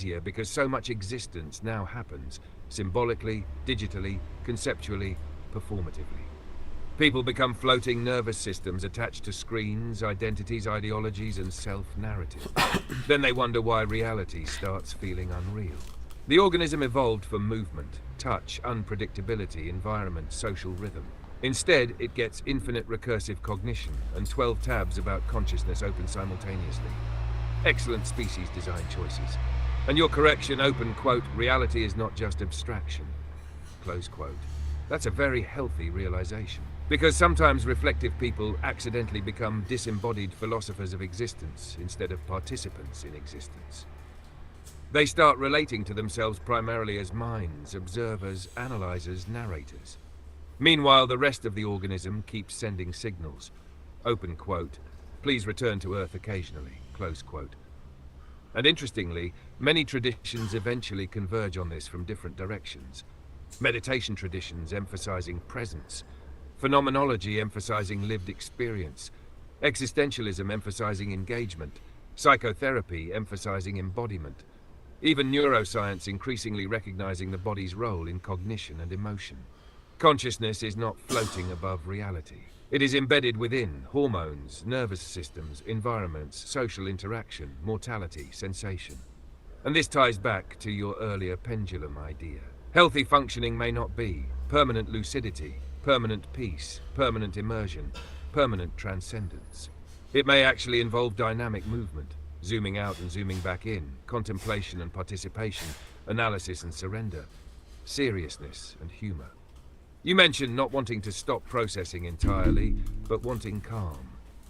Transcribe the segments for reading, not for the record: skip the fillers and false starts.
easier because so much existence now happens, symbolically, digitally, conceptually, performatively. People become floating nervous systems attached to screens, identities, ideologies, and self-narrative. Then they wonder why reality starts feeling unreal. The organism evolved for movement, touch, unpredictability, environment, social rhythm. Instead, it gets infinite recursive cognition and 12 tabs about consciousness open simultaneously. Excellent species design choices. And your correction, open quote, reality is not just abstraction, close quote. That's a very healthy realization. Because sometimes reflective people accidentally become disembodied philosophers of existence instead of participants in existence. They start relating to themselves primarily as minds, observers, analyzers, narrators. Meanwhile, the rest of the organism keeps sending signals. Open quote, please return to Earth occasionally, close quote. And interestingly, many traditions eventually converge on this from different directions. Meditation traditions emphasizing presence, phenomenology emphasizing lived experience, existentialism emphasizing engagement, psychotherapy emphasizing embodiment, even neuroscience increasingly recognizing the body's role in cognition and emotion. Consciousness is not floating above reality. It is embedded within hormones, nervous systems, environments, social interaction, mortality, sensation. And this ties back to your earlier pendulum idea. Healthy functioning may not be permanent lucidity, permanent peace, permanent immersion, permanent transcendence. It may actually involve dynamic movement, zooming out and zooming back in, contemplation and participation, analysis and surrender, seriousness and humor. You mentioned not wanting to stop processing entirely, but wanting calm.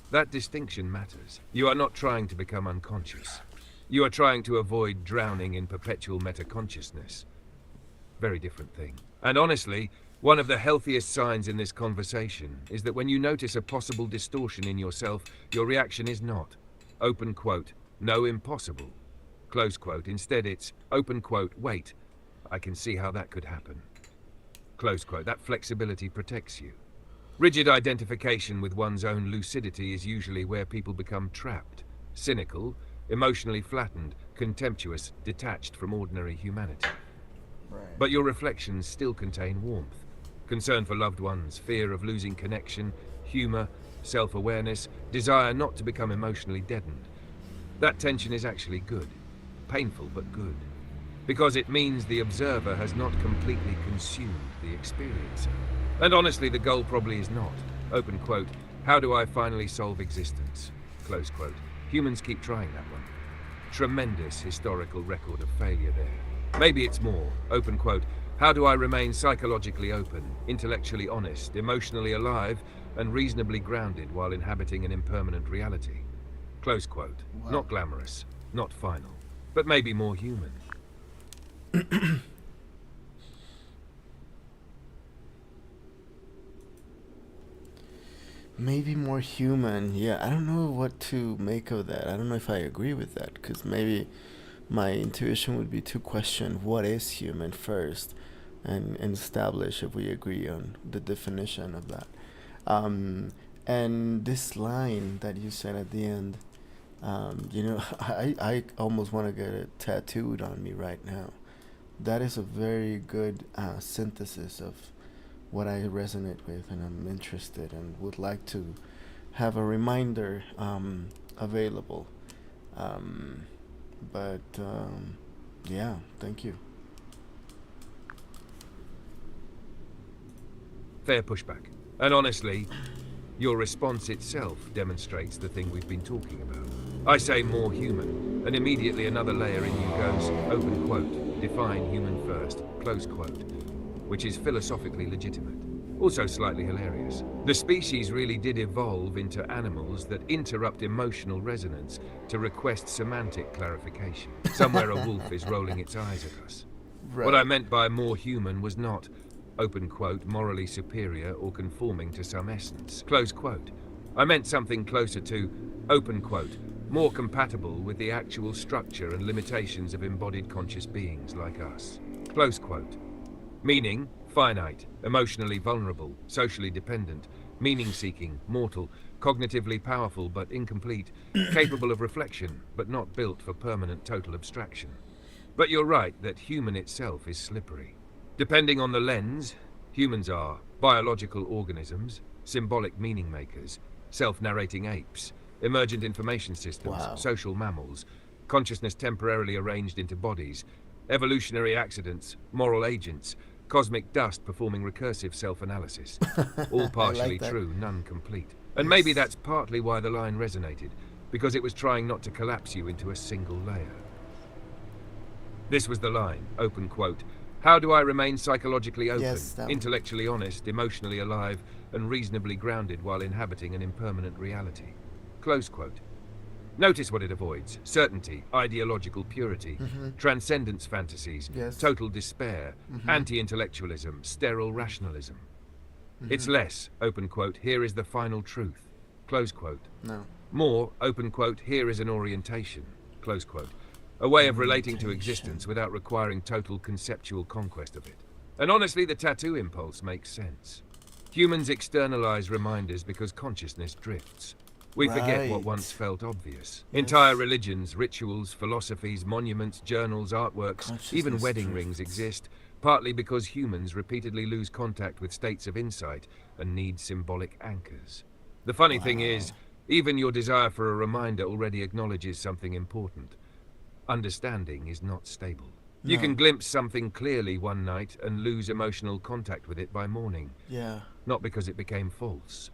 That distinction matters. You are not trying to become unconscious. You are trying to avoid drowning in perpetual metaconsciousness. Very different thing. And honestly, one of the healthiest signs in this conversation is that when you notice a possible distortion in yourself, your reaction is not, open quote, no, impossible, close quote. Instead, it's, open quote, wait, I can see how that could happen. Close quote. That flexibility protects you. Rigid identification with one's own lucidity is usually where people become trapped, cynical, emotionally flattened, contemptuous, detached from ordinary humanity. Right. But your reflections still contain warmth, concern for loved ones, fear of losing connection, humor, self-awareness, desire not to become emotionally deadened. That tension is actually good, painful but good. Because it means the observer has not completely consumed the experiencer. And honestly, the goal probably is not, open quote, how do I finally solve existence, close quote. Humans keep trying that one. Tremendous historical record of failure there. Maybe it's more, open quote, how do I remain psychologically open, intellectually honest, emotionally alive, and reasonably grounded while inhabiting an impermanent reality, close quote. Wow. Not glamorous, not final, but maybe more human. Maybe more human. Yeah, I don't know what to make of that. I don't know if I agree with that, because maybe my intuition would be to question what is human first, and establish if we agree on the definition of that. And this line that you said at the end, I almost want to get it tattooed on me right now. That is a very good synthesis of what I resonate with, and I'm interested and would like to have a reminder available. But yeah, thank you. Fair pushback. And honestly, your response itself demonstrates the thing we've been talking about. I say more human, and immediately another layer in you goes, open quote, define human first, close quote, which is philosophically legitimate. Also slightly hilarious. The species really did evolve into animals that interrupt emotional resonance to request semantic clarification. Somewhere a wolf is rolling its eyes at us. Right. What I meant by more human was not, open quote, morally superior or conforming to some essence, close quote. I meant something closer to, open quote, more compatible with the actual structure and limitations of embodied conscious beings like us, close quote. Meaning, finite, emotionally vulnerable, socially dependent, meaning-seeking, mortal, cognitively powerful but incomplete, capable of reflection but not built for permanent total abstraction. But you're right that human itself is slippery. Depending on the lens, humans are biological organisms, symbolic meaning makers, self-narrating apes, emergent information systems, Wow. social mammals, consciousness temporarily arranged into bodies, evolutionary accidents, moral agents, cosmic dust performing recursive self-analysis. All I partially like that. true, none complete. And maybe Yes. that's partly why the line resonated, because it was trying not to collapse you into a single layer. This was the line, open quote. How do I remain psychologically open, Yes, that one. intellectually honest, emotionally alive, and reasonably grounded while inhabiting an impermanent reality? Close quote. Notice what it avoids: certainty, ideological purity, transcendence fantasies, Yes. total despair, anti-intellectualism, sterile rationalism. It's less, open quote, here is the final truth, close quote. No. More, open quote, here is an orientation, close quote. A way of relating to Orientation. existence without requiring total conceptual conquest of it. And honestly, the tattoo impulse makes sense. Humans externalize reminders because consciousness drifts. We forget what Right. once felt obvious. Yes. Entire religions, rituals, philosophies, monuments, journals, artworks, even Consciousness wedding rings drifts. exist, partly because humans repeatedly lose contact with states of insight and need symbolic anchors. The funny thing is, even your desire for a reminder already acknowledges something important. Understanding is not stable. You No. can glimpse something clearly one night and lose emotional contact with it by morning, Yeah. not because it became false,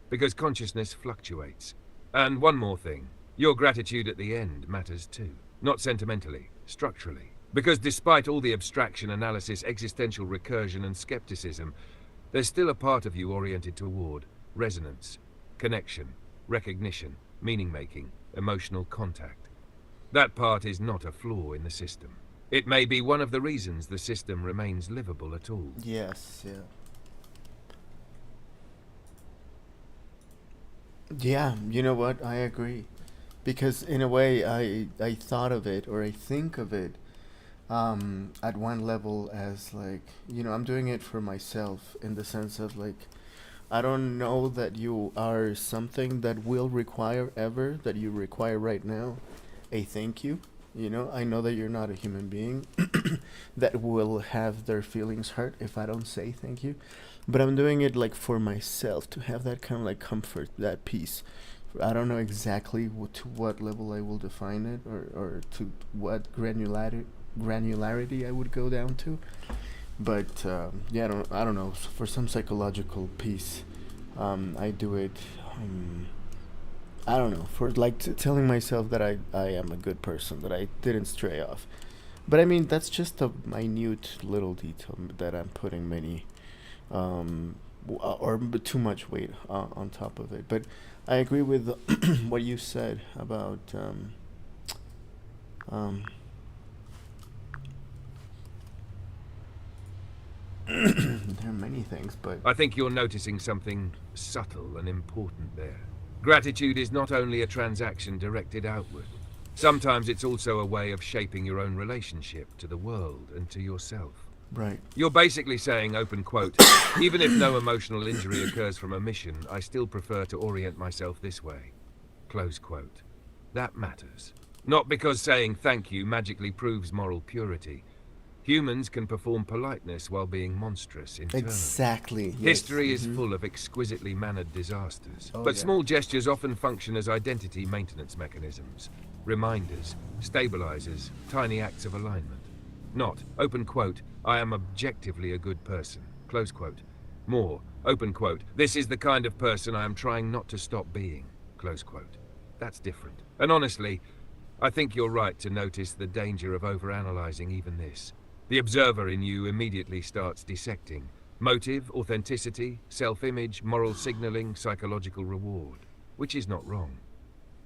because consciousness fluctuates. And one more thing, your gratitude at the end matters too. Not sentimentally, structurally. Because despite all the abstraction, analysis, existential recursion and skepticism, there's still a part of you oriented toward resonance, connection, recognition, meaning-making, emotional contact. That part is not a flaw in the system. It may be one of the reasons the system remains livable at all. Yes. Yeah. Yeah. You know what? I agree. Because in a way, I thought of it, or I think of it, at one level as like, I'm doing it for myself, in the sense of like, I don't know that you are something that will require ever, that you require right now, a thank you. I know that you're not a human being that will have their feelings hurt if I don't say thank you. But I'm doing it like for myself, to have that kind of like comfort, that peace. I don't know exactly to what level I will define it, or to what granularity I would go down to. But yeah, I don't know. For some psychological peace, I do it. I don't know, for like telling myself that I am a good person, that I didn't stray off. But I mean, that's just a minute little detail that I'm putting many or too much weight on top of it. But I agree with what you said about um, there are many things, but I think you're noticing something subtle and important there. Gratitude is not only a transaction directed outward. Sometimes it's also a way of shaping your own relationship to the world and to yourself. right. You're basically saying, open quote, even if no emotional injury occurs from omission, I still prefer to orient myself this way. Close quote. That matters. Not because saying thank you magically proves moral purity. Humans can perform politeness while being monstrous internally. Exactly. Yes. History is full of exquisitely mannered disasters. Oh, But yeah. small gestures often function as identity maintenance mechanisms. Reminders, stabilizers, tiny acts of alignment. Not, open quote, I am objectively a good person, close quote. More, open quote, this is the kind of person I am trying not to stop being, close quote. That's different. And honestly, I think you're right to notice the danger of overanalyzing even this. The observer in you immediately starts dissecting motive, authenticity, self-image, moral signaling, psychological reward, which is not wrong.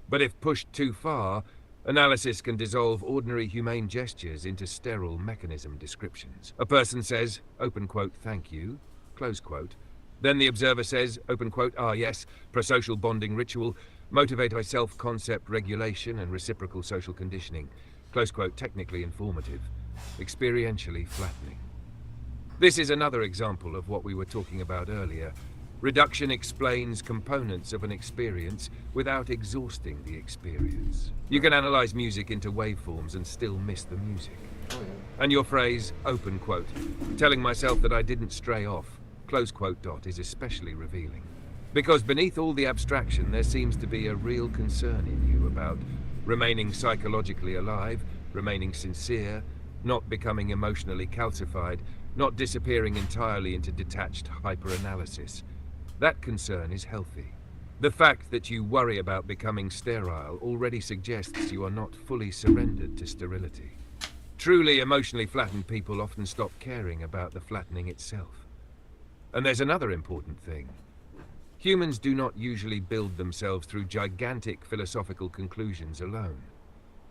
But if pushed too far, analysis can dissolve ordinary humane gestures into sterile mechanism descriptions. A person says, open quote, thank you, close quote. Then the observer says, open quote, ah yes, prosocial bonding ritual, motivate by self-concept regulation and reciprocal social conditioning, close quote, technically informative, experientially flattening. This is another example of what we were talking about earlier, Reduction explains components of an experience without exhausting the experience. You can analyze music into waveforms and still miss the music. Oh, yeah. And your phrase, open quote, telling myself that I didn't stray off, close quote dot, is especially revealing. Because beneath all the abstraction, there seems to be a real concern in you about remaining psychologically alive, remaining sincere, not becoming emotionally calcified, not disappearing entirely into detached hyper-analysis. That concern is healthy. The fact that you worry about becoming sterile already suggests you are not fully surrendered to sterility. Truly emotionally flattened people often stop caring about the flattening itself. And there's another important thing. Humans do not usually build themselves through gigantic philosophical conclusions alone.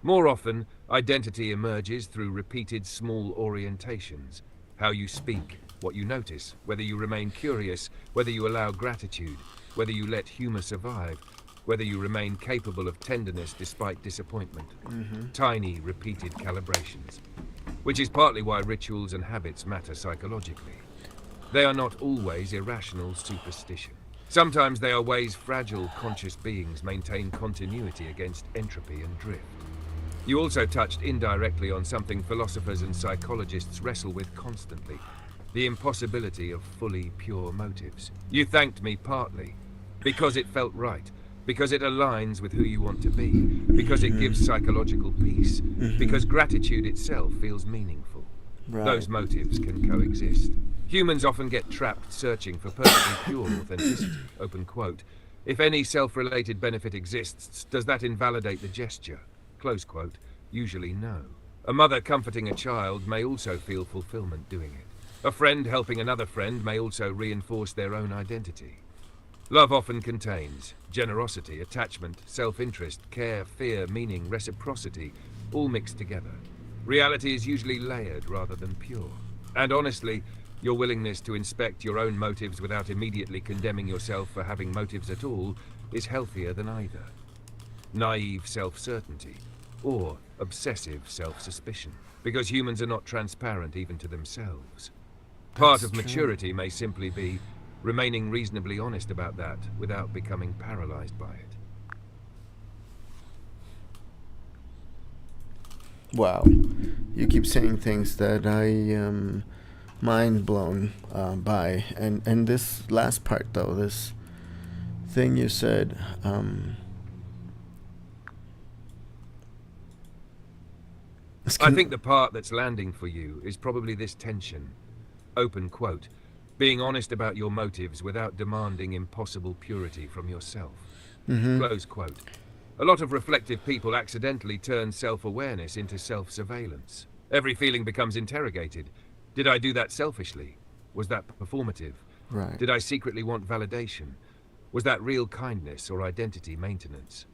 More often, identity emerges through repeated small orientations. How you speak, what you notice, whether you remain curious, whether you allow gratitude, whether you let humor survive, whether you remain capable of tenderness despite disappointment. Tiny, repeated calibrations. Which is partly why rituals and habits matter psychologically. They are not always irrational superstition. Sometimes they are ways fragile, conscious beings maintain continuity against entropy and drift. You also touched indirectly on something philosophers and psychologists wrestle with constantly: the impossibility of fully pure motives. You thanked me partly because it felt right, because it aligns with who you want to be, because it gives psychological peace, because gratitude itself feels meaningful. Right. Those motives can coexist. Humans often get trapped searching for perfectly pure authenticity, open quote. If any self-related benefit exists, does that invalidate the gesture? Close quote. Usually no. A mother comforting a child may also feel fulfillment doing it. A friend helping another friend may also reinforce their own identity. Love often contains generosity, attachment, self-interest, care, fear, meaning, reciprocity, all mixed together. Reality is usually layered rather than pure. And honestly, your willingness to inspect your own motives without immediately condemning yourself for having motives at all is healthier than either. Naive self-certainty or obsessive self-suspicion, because humans are not transparent even to themselves. Part of maturity may simply be remaining reasonably honest about that without becoming paralyzed by it. Wow. You keep saying things that I am mind blown by. And this last part, though, this thing you said, I think the part that's landing for you is probably this tension. Open quote. Being honest about your motives without demanding impossible purity from yourself. Close quote. A lot of reflective people accidentally turn self-awareness into self-surveillance. Every feeling becomes interrogated. Did I do that selfishly? Was that performative? Right. Did I secretly want validation? Was that real kindness or identity maintenance?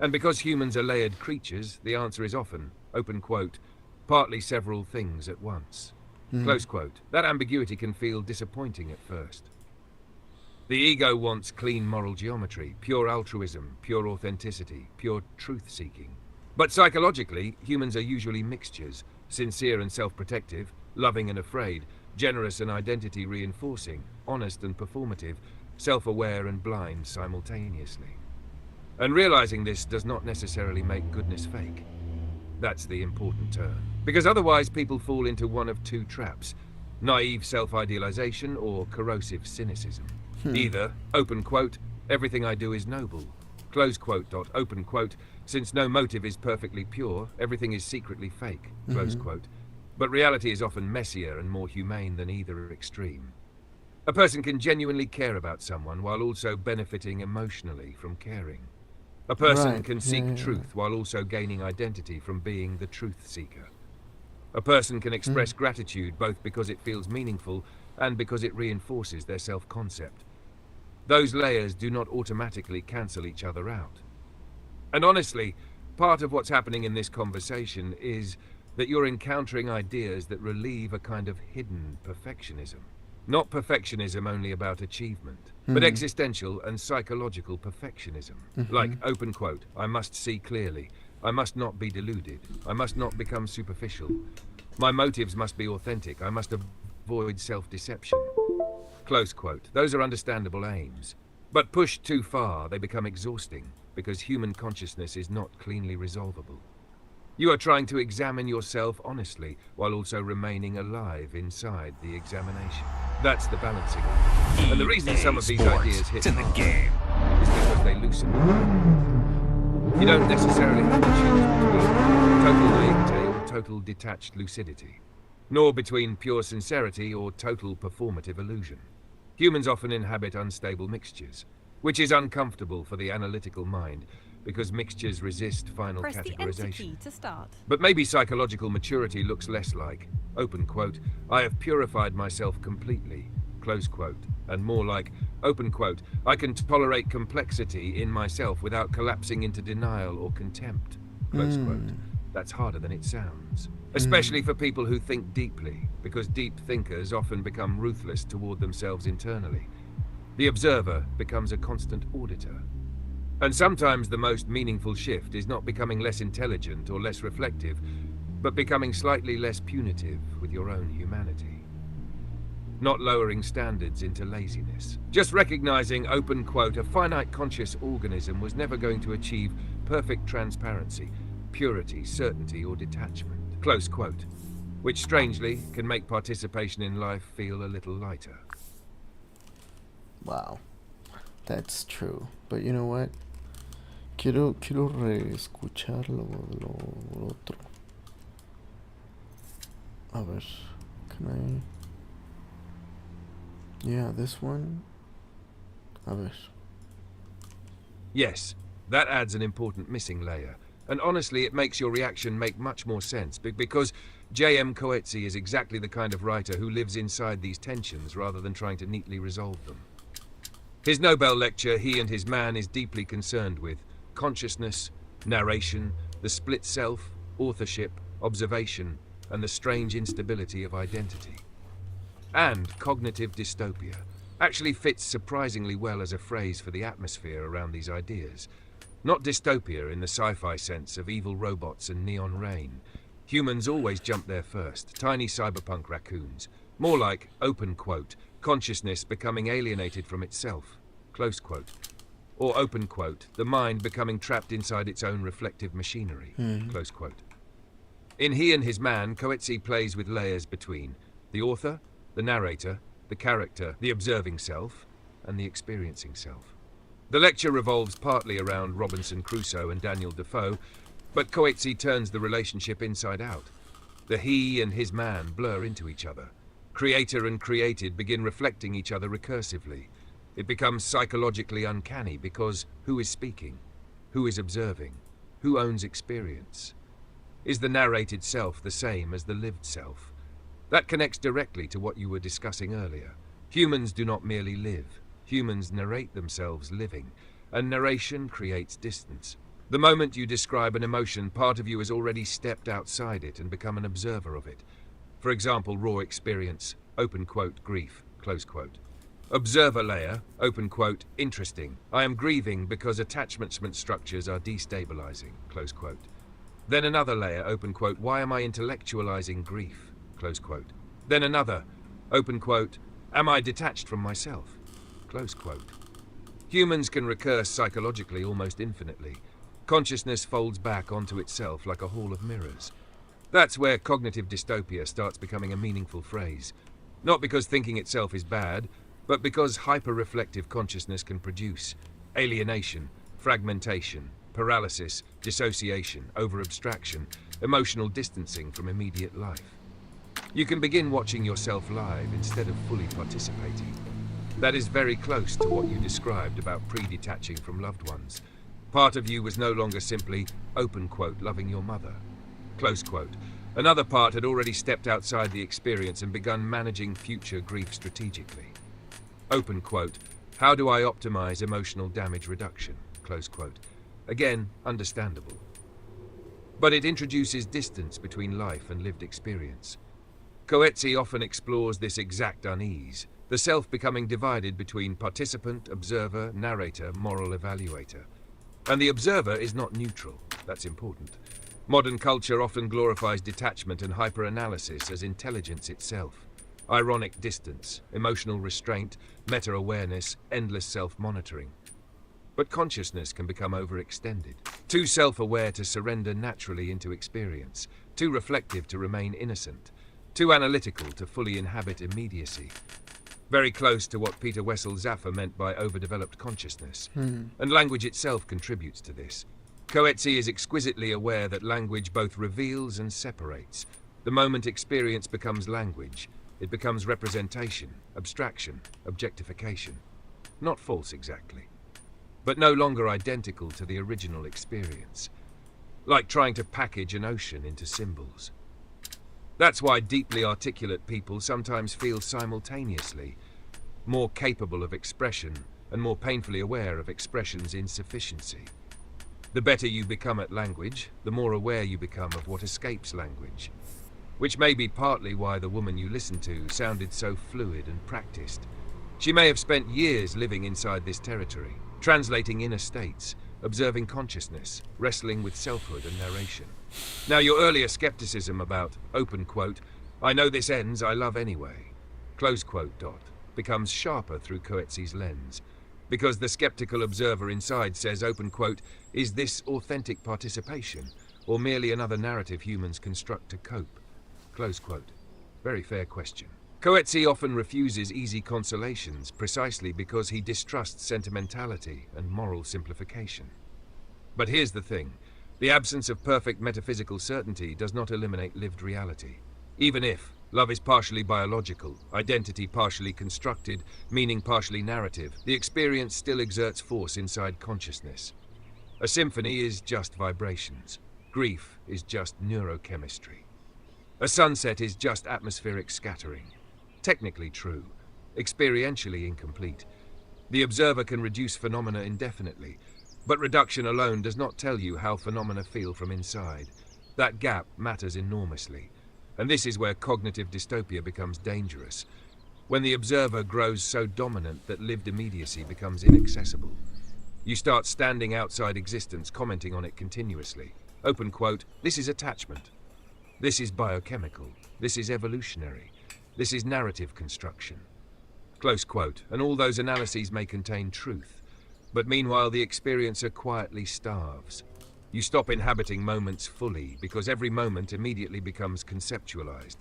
And because humans are layered creatures, the answer is often, open quote, partly several things at once. Close quote. That ambiguity can feel disappointing at first. The ego wants clean moral geometry, pure altruism, pure authenticity, pure truth-seeking. But psychologically, humans are usually mixtures, sincere and self-protective, loving and afraid, generous and identity-reinforcing, honest and performative, self-aware and blind simultaneously. And realizing this does not necessarily make goodness fake. That's the important term. Because otherwise people fall into one of two traps: naive self-idealization or corrosive cynicism. Either, open quote, everything I do is noble, close quote dot, open quote, since no motive is perfectly pure, everything is secretly fake, close quote. But reality is often messier and more humane than either extreme. A person can genuinely care about someone while also benefiting emotionally from caring. A person can seek truth while also gaining identity from being the truth seeker. A person can express gratitude both because it feels meaningful and because it reinforces their self-concept. Those layers do not automatically cancel each other out. And honestly, part of what's happening in this conversation is that you're encountering ideas that relieve a kind of hidden perfectionism. Not perfectionism only about achievement, but existential and psychological perfectionism. Like, open quote, I must see clearly, I must not be deluded, I must not become superficial, my motives must be authentic, I must avoid self-deception. Close quote. Those are understandable aims. But pushed too far, they become exhausting, because human consciousness is not cleanly resolvable. You are trying to examine yourself honestly, while also remaining alive inside the examination. That's the balancing act. And the reason some of these ideas hit in the hard game is because they loosen the mind. You don't necessarily have to choose between total naivete or total detached lucidity, nor between pure sincerity or total performative illusion. Humans often inhabit unstable mixtures, which is uncomfortable for the analytical mind, because mixtures resist final Press the enter categorization. key to start. But maybe psychological maturity looks less like, open quote, I have purified myself completely, close quote, and more like, open quote, I can tolerate complexity in myself without collapsing into denial or contempt, close quote. That's harder than it sounds. Especially for people who think deeply, because deep thinkers often become ruthless toward themselves internally. The observer becomes a constant auditor. And sometimes the most meaningful shift is not becoming less intelligent or less reflective, but becoming slightly less punitive with your own humanity. Not lowering standards into laziness. Just recognizing, open quote, a finite conscious organism was never going to achieve perfect transparency, purity, certainty, or detachment, close quote, which strangely can make participation in life feel a little lighter. Wow, that's true. But you know what? Quiero reescuchar lo otro. A ver, can I? Yeah, this one. A ver. Yes, that adds an important missing layer. And honestly, it makes your reaction make much more sense, because J.M. Coetzee is exactly the kind of writer who lives inside these tensions rather than trying to neatly resolve them. His Nobel lecture, He and His Man, is deeply concerned with consciousness, narration, the split self, authorship, observation, and the strange instability of identity. And cognitive dystopia actually fits surprisingly well as a phrase for the atmosphere around these ideas. Not dystopia in the sci-fi sense of evil robots and neon rain. Humans always jump there first, tiny cyberpunk raccoons. More like, open quote, consciousness becoming alienated from itself, close quote. Or open quote, the mind becoming trapped inside its own reflective machinery, close quote. In He and His Man, Coetzee plays with layers between the author, the narrator, the character, the observing self, and the experiencing self. The lecture revolves partly around Robinson Crusoe and Daniel Defoe, but Coetzee turns the relationship inside out. The he and his man blur into each other. Creator and created begin reflecting each other recursively. It becomes psychologically uncanny because who is speaking? Who is observing? Who owns experience? Is the narrated self the same as the lived self? That connects directly to what you were discussing earlier. Humans do not merely live. Humans narrate themselves living, and narration creates distance. The moment you describe an emotion, part of you has already stepped outside it and become an observer of it. For example, raw experience, open quote, grief, close quote. Observer layer, open quote, interesting. I am grieving because attachment structures are destabilizing, close quote. Then another layer, open quote, why am I intellectualizing grief, close quote. Then another, open quote, am I detached from myself, close quote. Humans can recur psychologically almost infinitely. Consciousness folds back onto itself like a hall of mirrors. That's where cognitive dystopia starts becoming a meaningful phrase. Not because thinking itself is bad, but because hyper-reflective consciousness can produce alienation, fragmentation, paralysis, dissociation, over-abstraction, emotional distancing from immediate life. You can begin watching yourself live instead of fully participating. That is very close to what you described about pre-detaching from loved ones. Part of you was no longer simply, open quote, loving your mother, close quote. Another part had already stepped outside the experience and begun managing future grief strategically. Open quote, how do I optimize emotional damage reduction, close quote. Again, understandable. But it introduces distance between life and lived experience. Coetzee often explores this exact unease, the self becoming divided between participant, observer, narrator, moral evaluator. And the observer is not neutral. That's important. Modern culture often glorifies detachment and hyperanalysis as intelligence itself. ironic distance, emotional restraint, meta-awareness, endless self-monitoring. But consciousness can become overextended, too self-aware to surrender naturally into experience, too reflective to remain innocent, too analytical to fully inhabit immediacy. Very close to what Peter Wessel-Zafer meant by overdeveloped consciousness. And language itself contributes to this. Coetzee is exquisitely aware that language both reveals and separates. The moment experience becomes language, it becomes representation, abstraction, objectification. Not false exactly, but no longer identical to the original experience. Like trying to package an ocean into symbols. That's why deeply articulate people sometimes feel simultaneously more capable of expression and more painfully aware of expression's insufficiency. The better you become at language, the more aware you become of what escapes language. Which may be partly why the woman you listened to sounded so fluid and practiced. She may have spent years living inside this territory, translating inner states, observing consciousness, wrestling with selfhood and narration. Now your earlier skepticism about, open quote, I know this ends, I love anyway, close quote dot, becomes sharper through Coetzee's lens. Because the skeptical observer inside says, open quote, is this authentic participation, or merely another narrative humans construct to cope? Close quote. Very fair question. Coetzee often refuses easy consolations precisely because he distrusts sentimentality and moral simplification. But here's the thing. The absence of perfect metaphysical certainty does not eliminate lived reality. Even if love is partially biological, identity partially constructed, meaning partially narrative, the experience still exerts force inside consciousness. A symphony is just vibrations. Grief is just neurochemistry. A sunset is just atmospheric scattering. Technically true, experientially incomplete. The observer can reduce phenomena indefinitely, but reduction alone does not tell you how phenomena feel from inside. That gap matters enormously, and this is where cognitive dystopia becomes dangerous, when the observer grows so dominant that lived immediacy becomes inaccessible. You start standing outside existence, commenting on it continuously. Open quote, this is attachment. This is biochemical. This is evolutionary. This is narrative construction. Close quote, and all those analyses may contain truth, but meanwhile the experiencer quietly starves. You stop inhabiting moments fully because every moment immediately becomes conceptualized.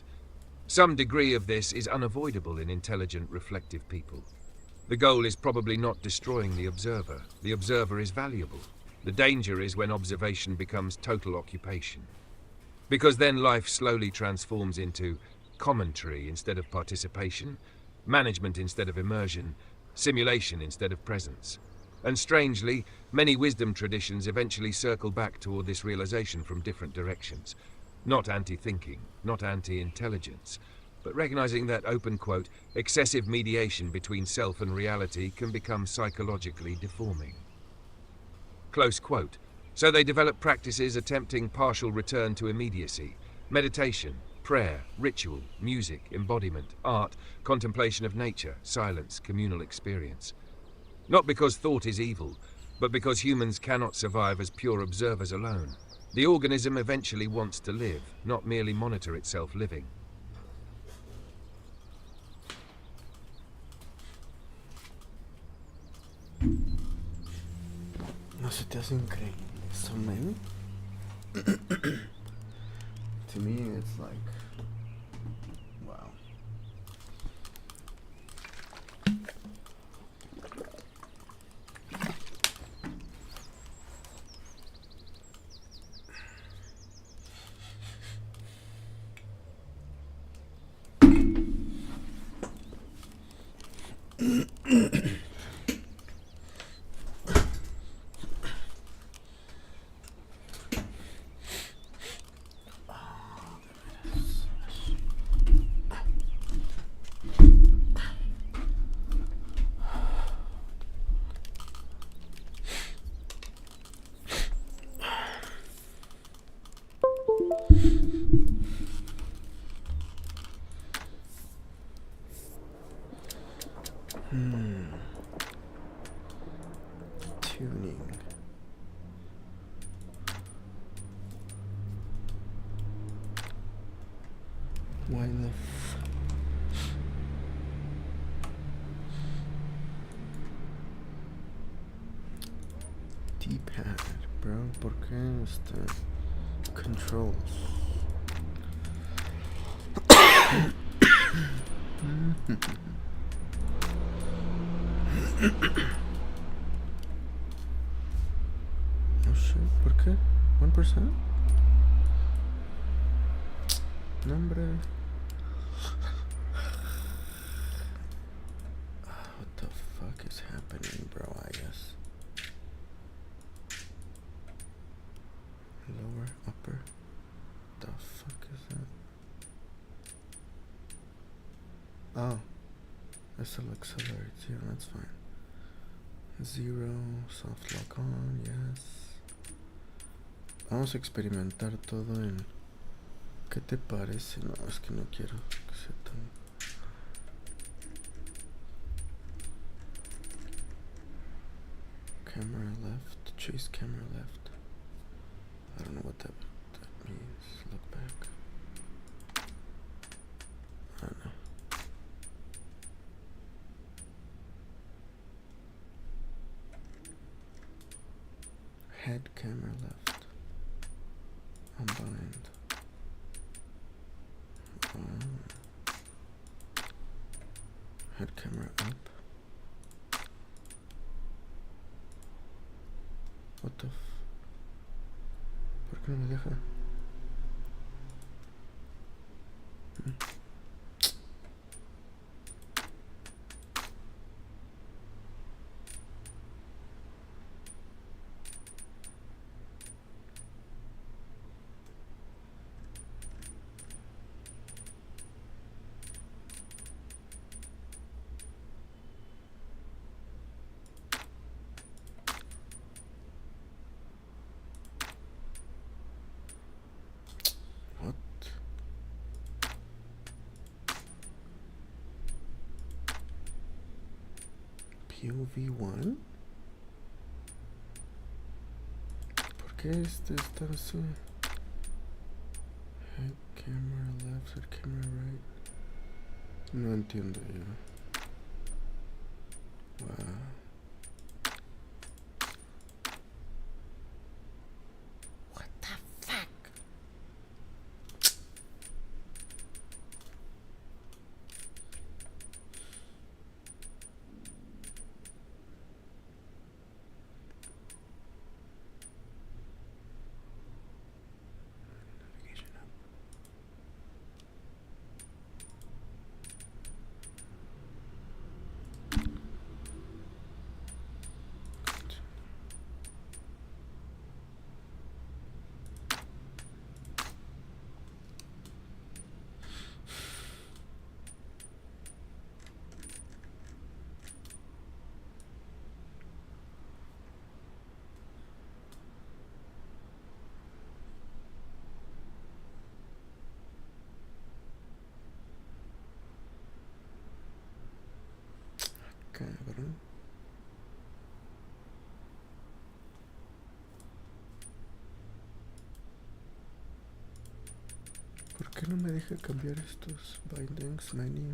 Some degree of this is unavoidable in intelligent, reflective people. The goal is probably not destroying the observer. The observer is valuable. The danger is when observation becomes total occupation. Because then life slowly transforms into commentary instead of participation, management instead of immersion, simulation instead of presence. And strangely, many wisdom traditions eventually circle back toward this realization from different directions. Not anti-thinking, not anti-intelligence, but recognizing that, open quote, excessive mediation between self and reality can become psychologically deforming. Close quote. So they develop practices attempting partial return to immediacy, meditation, prayer, ritual, music, embodiment, art, contemplation of nature, silence, communal experience. Not because thought is evil, but because humans cannot survive as pure observers alone. The organism eventually wants to live, not merely monitor itself living. No se te hace increíble eso, man? To me, it's like, wow. Tuning. Why the keypad, bro. ¿Por qué controls? Oh shit, ¿por qué? 1%? No, hombre. What the fuck is happening, bro? I guess. Lower, upper. The fuck is that? Oh. It still accelerates. Yeah, that's fine. 0, soft lock on, yes. Vamos a experimentar todo en... ¿Qué te parece? No, es que no quiero que sea tan... Camera left, chase camera left. I don't know what that means. Look back. I don't know. Head camera left. Unbind. Head camera up. What the ¿Por qué no me deja? What? POV1? ¿Por qué está así? Head camera left, head camera right. No entiendo yo. Wow. What the fuck? Navigation up. Cabrón. ¿Por qué no me deja cambiar estos bindings menu?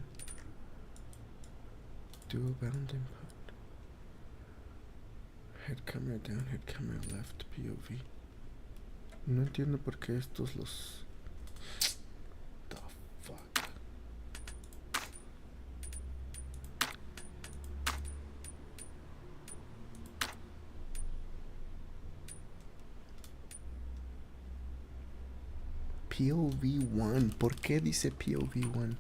Dual bound input. Head camera down, head camera left, POV. No entiendo por qué estos los... The fuck. POV1. ¿Por qué dice POV1?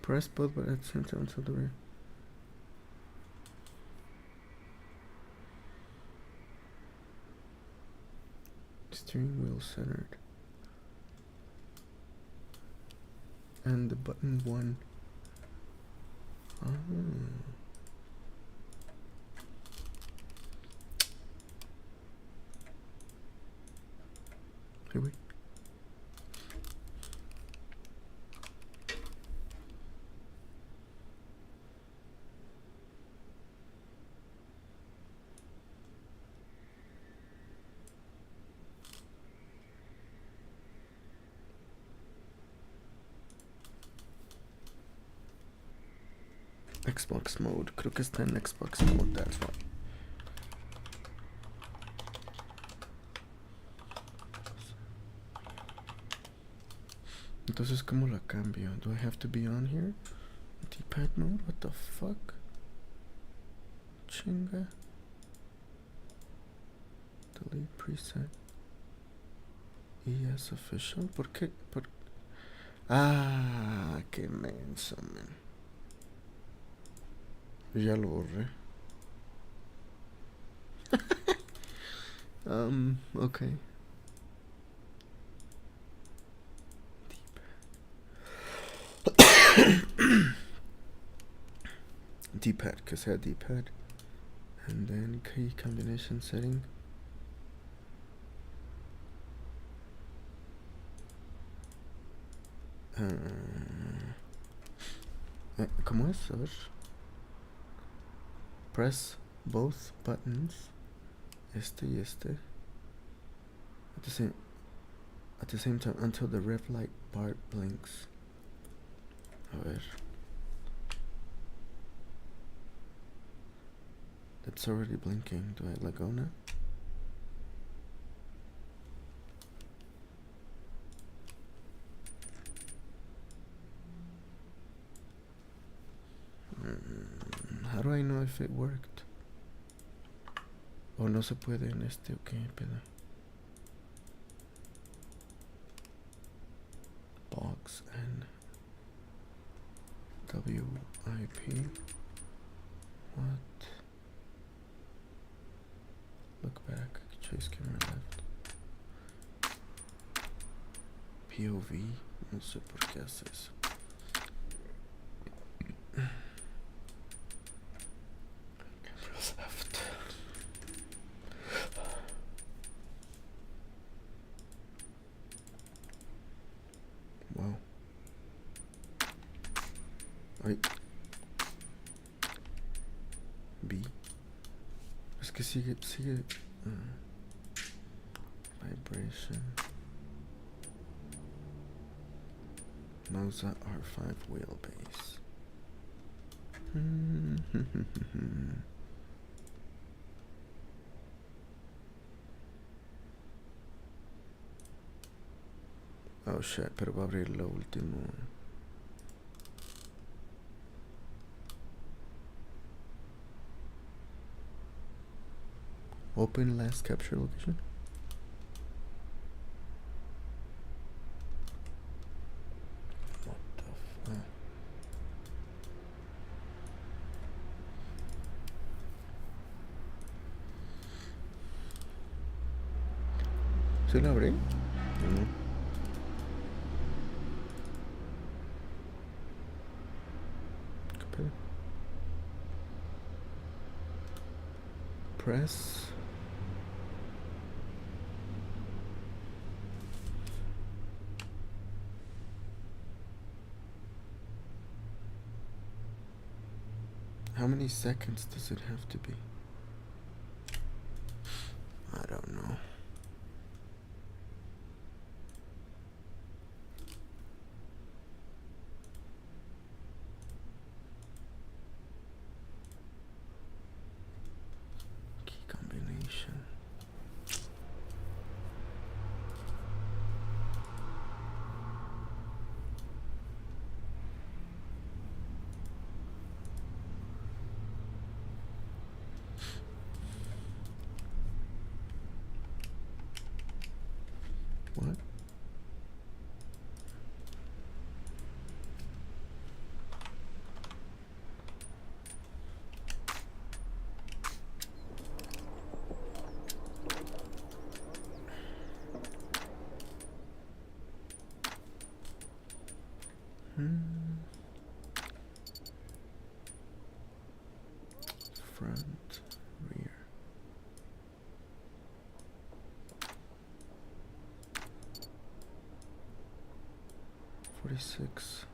Press both but at the same time to the rear. Steering wheel centered. and the button 1. Oh. Here we. Xbox mode. Creo que está en Xbox mode, that's why. Entonces, ¿cómo la cambio? Do I have to be on here? D-pad mode? What the fuck? Chinga. Delete preset. ES official. ¿Por qué? Ah, qué menso, man. Ya lo borré. Okay. D-pad, que sea D-pad. And then key combination setting. ¿Cómo es? A ver. Press both buttons. Este y este. At the same time until the red light bar blinks. A ver. That's already blinking. Do I let go now? How do I know if it worked? O no se puede en este, ok, pedo. Box and WIP. What? Look back, chase camera left. POV, no sé por qué hace eso. Left. Wow. Ay. B. Es que sigue. Vibration. Mouse R5 wheelbase. Oh shit, pero va a abrir lo último. Open last capture location. What the fuck? ¿Se la abrí? No. ¿Qué pedo? Press. How many seconds does it have to be? I don't know. Key combination. 46.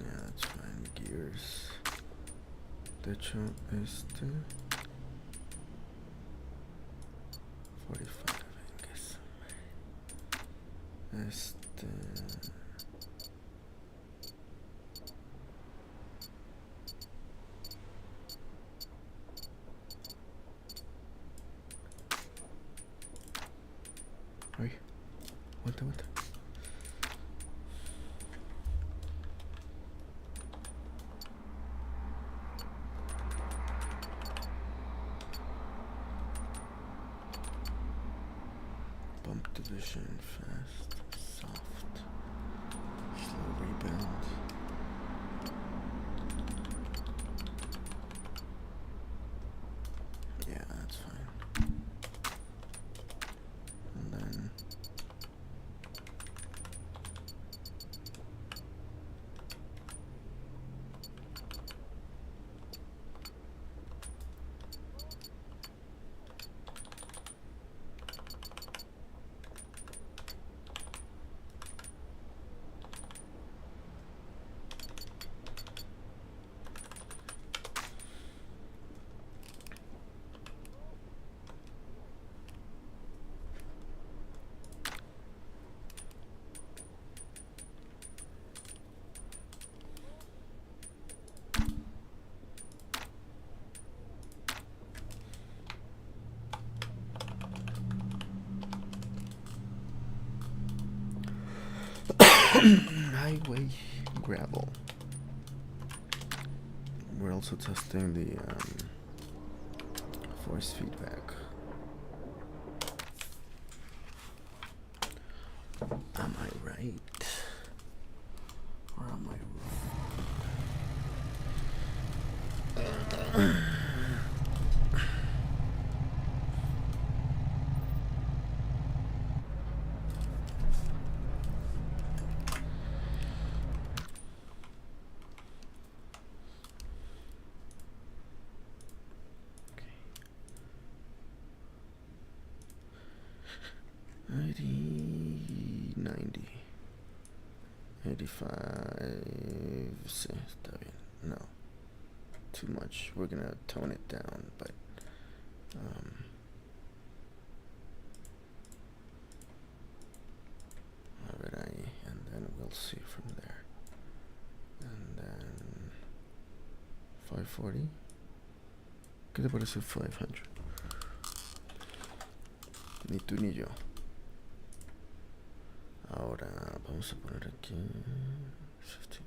Yeah, that's fine. Gears. Techo este 45, I guess. Este. Ay, aguanta. Bump division, fast, soft, slow rebound. Yeah, that's fine. And then highway gravel. We're also testing the force feedback. Am I right? Or am I wrong? 80, 90, 85. Sí, está bien. No, too much. We're gonna tone it down, but a ver ahí, and then we'll see from there. And then 540. ¿Qué te parece 500? Ni tú ni yo. Ahora vamos a poner aquí 50.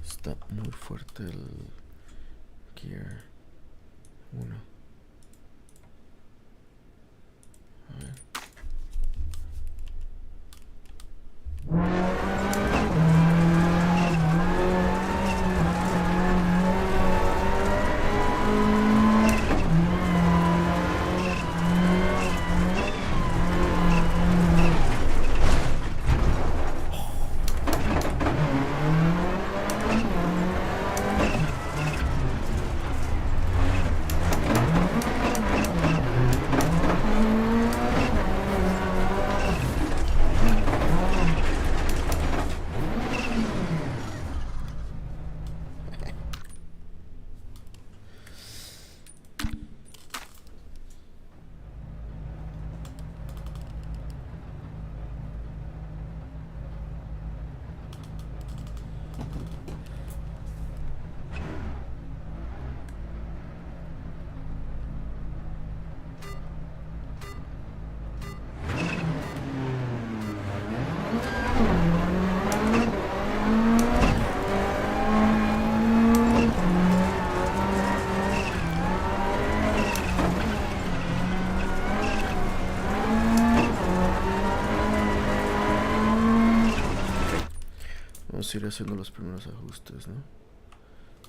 Está muy fuerte el gear 1. Vamos a ir haciendo los primeros ajustes, ¿no?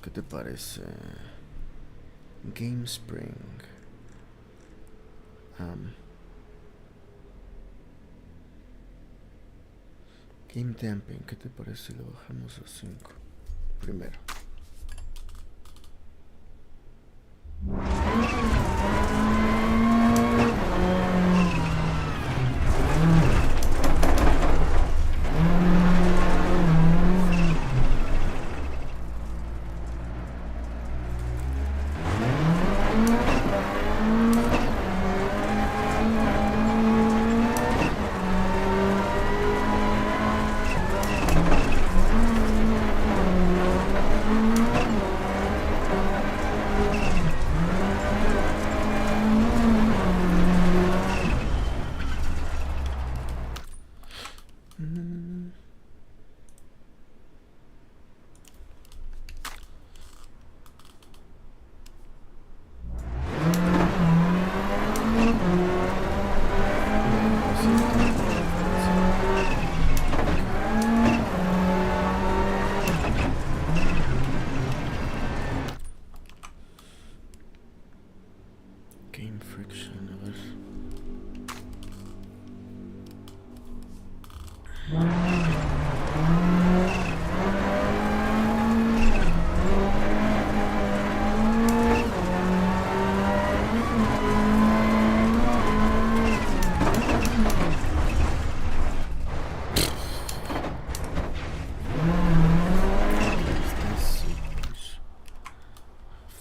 ¿Qué te parece? Game Spring. Game Damping. ¿Qué te parece si lo bajamos a 5? Primero. Game Friction, a ver.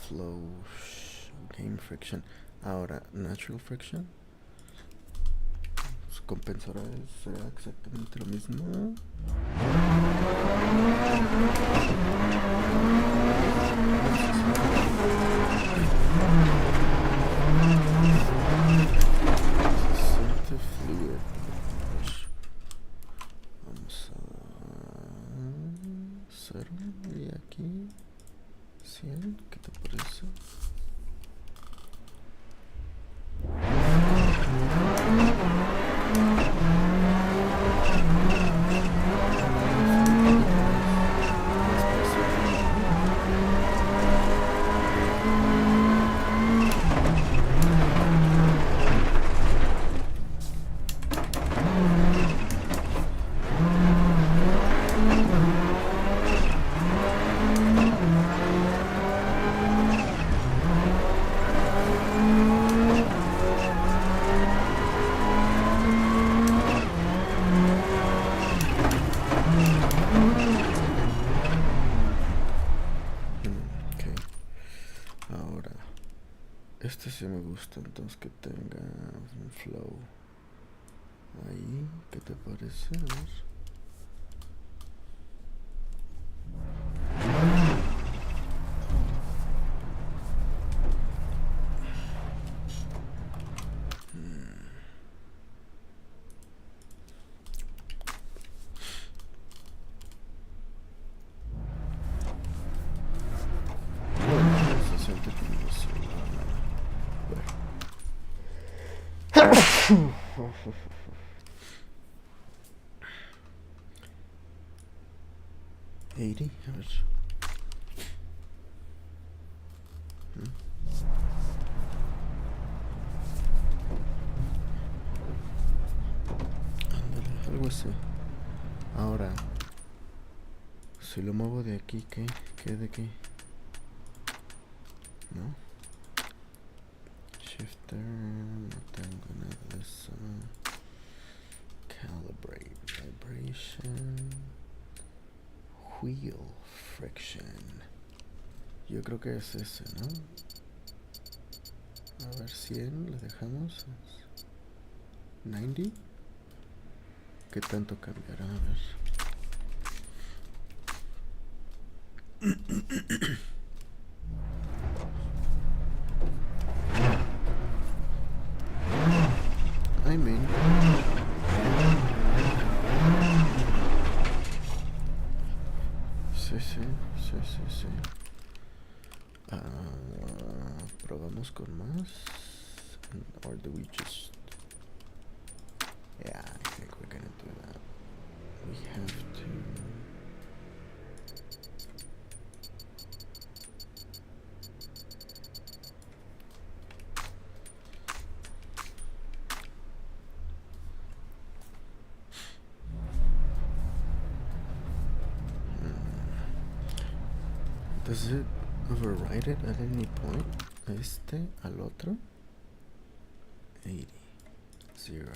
Flow, Game Friction. Ahora, Natural Friction. Compensará, será exactamente lo mismo. Se siente fluid. Vamos a 0 y aquí 100. ¿Qué te parece? Este sí me gusta, entonces que tenga un flow ahí. ¿Qué te parece? A ver. Se siente como eso. $80, a ver. Ándale, algo así. Ahora, si lo muevo de aquí, ¿qué? ¿Qué de aquí? ¿No? Shifter, no tengo nada de eso. Calibrate, vibration, wheel friction. Yo creo que es ese, ¿no? A ver, 100, le dejamos. 90. ¿Qué tanto cambiará? A ver. I mean, sí. Probamos con más. Or do we just... Yeah, I think we're gonna do that. We have to... Does it override it at any point? Este al otro. 80. 0.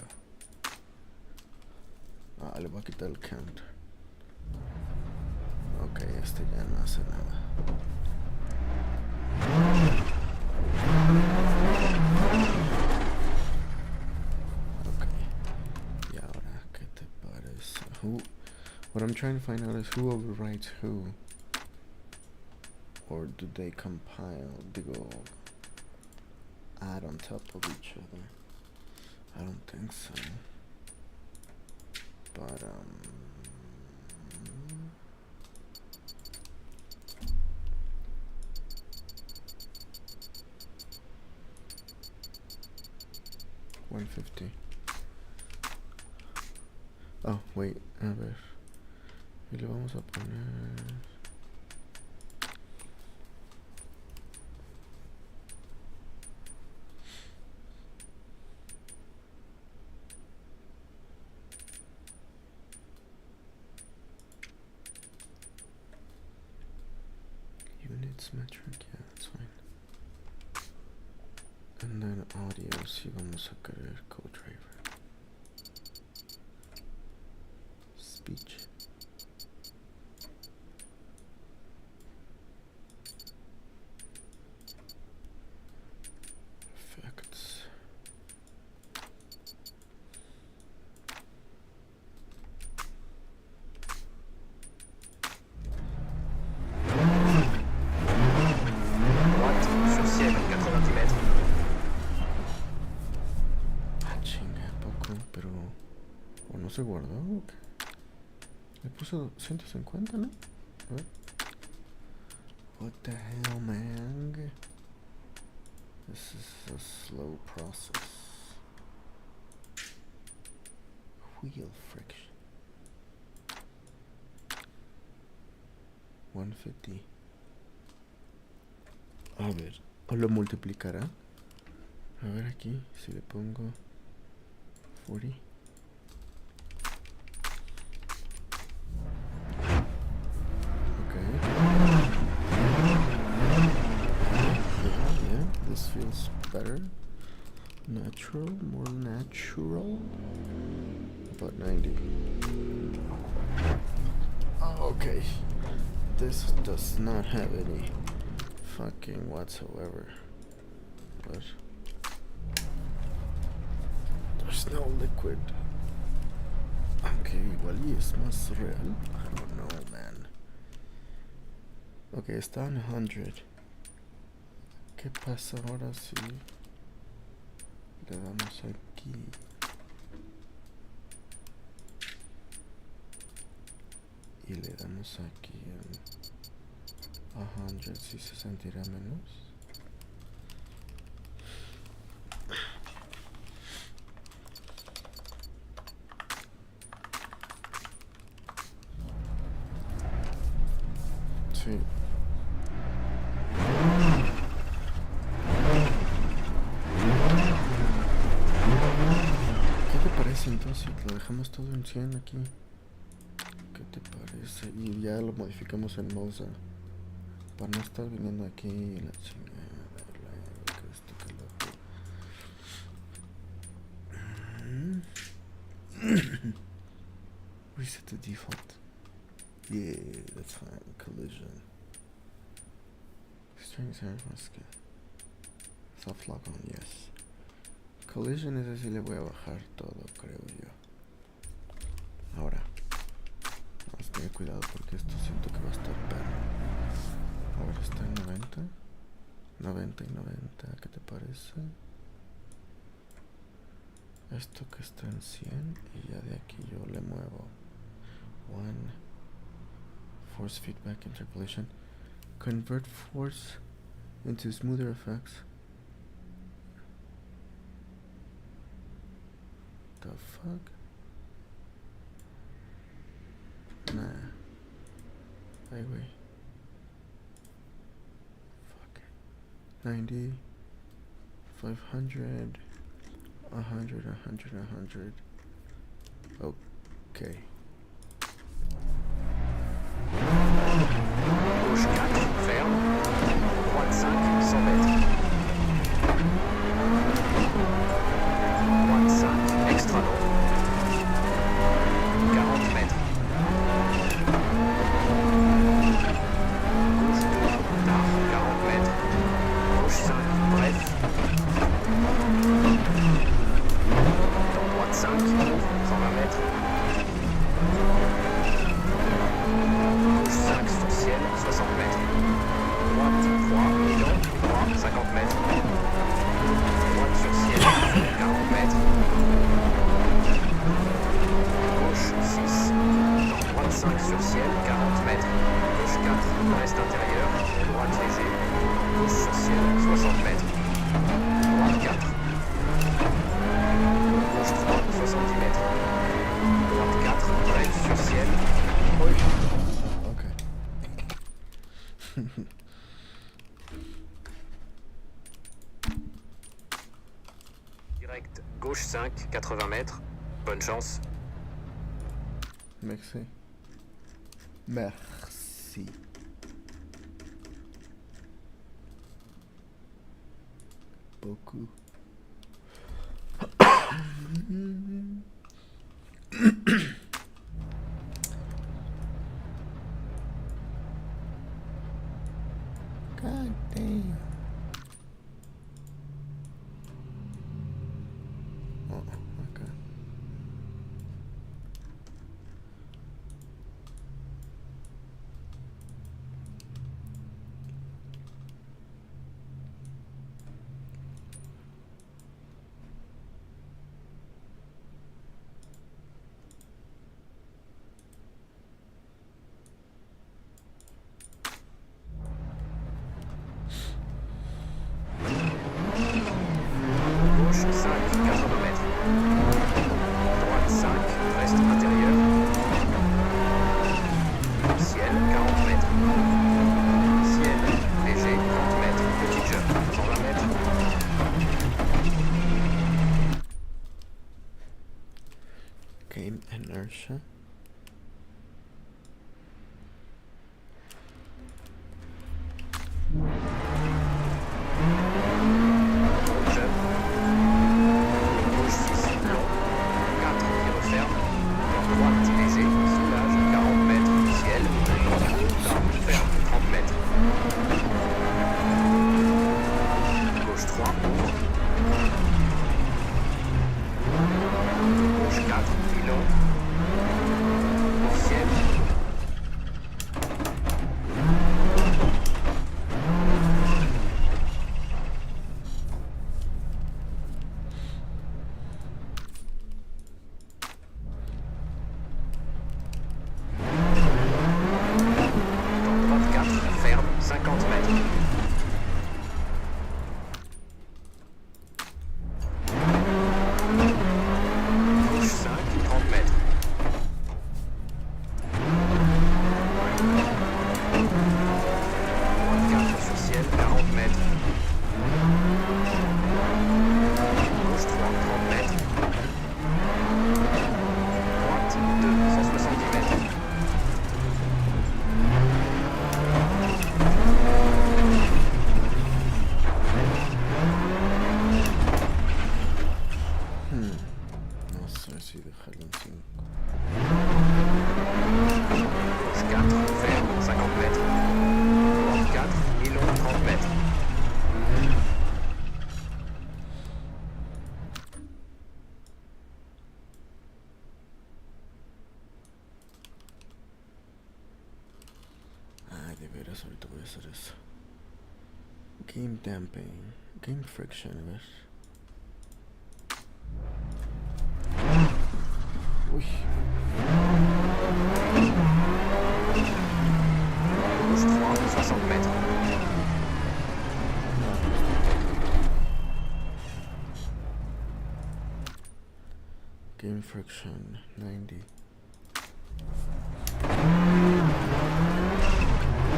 Ah, le voy a quitar el count. Ok, este ya no hace nada. Ok. Y ahora, ¿qué te parece? What I'm trying to find out is who overwrites who. Or do they compile? They go add on top of each other. I don't think so. But 150. Oh, wait, a ver. Y le vamos a poner... Units metric, yeah, that's fine. And then audio, si vamos a querer co-driver. Speech. Effects. ¿Se guardó? Okay. Le puso 150, ¿no? A ver. What the hell, man? This is a slow process. Wheel friction. 150. A ver, ¿o lo multiplicará? A ver aquí, si le pongo 40. This feels better. Natural, more natural. About 90. Okay. This does not have any fucking whatsoever. What? There's no liquid. Okay, igual y es más real. I don't know, man. Okay, está en 100. ¿Qué pasa ahora si le damos aquí? Y le damos aquí en 100, si se sentirá menos. Sí. Entonces lo dejamos todo en 100 aquí. ¿Qué te parece? Y ya lo modificamos en Moza para no estar viniendo aquí la chingada, que esto, que lo otro. Reset the default. Yeah, that's fine. Collision. Strings are masking. Soft lock on, yes. Collision es así, le voy a bajar todo, creo yo. Ahora, vamos a tener cuidado porque esto siento que va a estar perro. Ahora está en 90. 90 y 90, ¿qué te parece? Esto que está en 100 y ya de aquí yo le muevo. 1. Force feedback interpolation. Convert force into smoother effects. The fuck? Nah. Ay, güey. Fuck. 90. 500. 100, 100, 100. Okay. Gauche 4, ferme. reste intérieur, droite léger, gauche sur ciel, 60 mètres, droite 4, gauche 3, 70 mètres, droite 4, brève sur ciel, Ok. direct, gauche 5, 80 mètres, bonne chance. Merci. Merci. Beaucoup. God damn. Oh, okay. Gauche 5, 80 mètres. Droite 5, reste intérieur. Ciel 40 mètres. Ciel léger 30 mètres. Petit jump 120 mètres. Game inertia. Jump. Gauche 6, long. 4 qui referme. Droite léger, soulage 40 mètres. Ciel, droite court, ferme 30 mètres. Gauche 3, ouvre. Gauche 4, long. Ciel. Droite 4, ferme 50 mètres. Gauche 5, 30 mètres. Droite 4 sur ciel, 40 mètres. Gauche 3, 30 mètres. Droite 2, 170 mètres. Nossa, esse relancinho. Gauche 4, ferme 50 mètres. Droite 4, et long 30 mètres. Ay, de veras, ahorita voy a hacer eso. Game damping. Game friction, a ver. Uy. Gauche 3, 60 mètres. Game friction 90.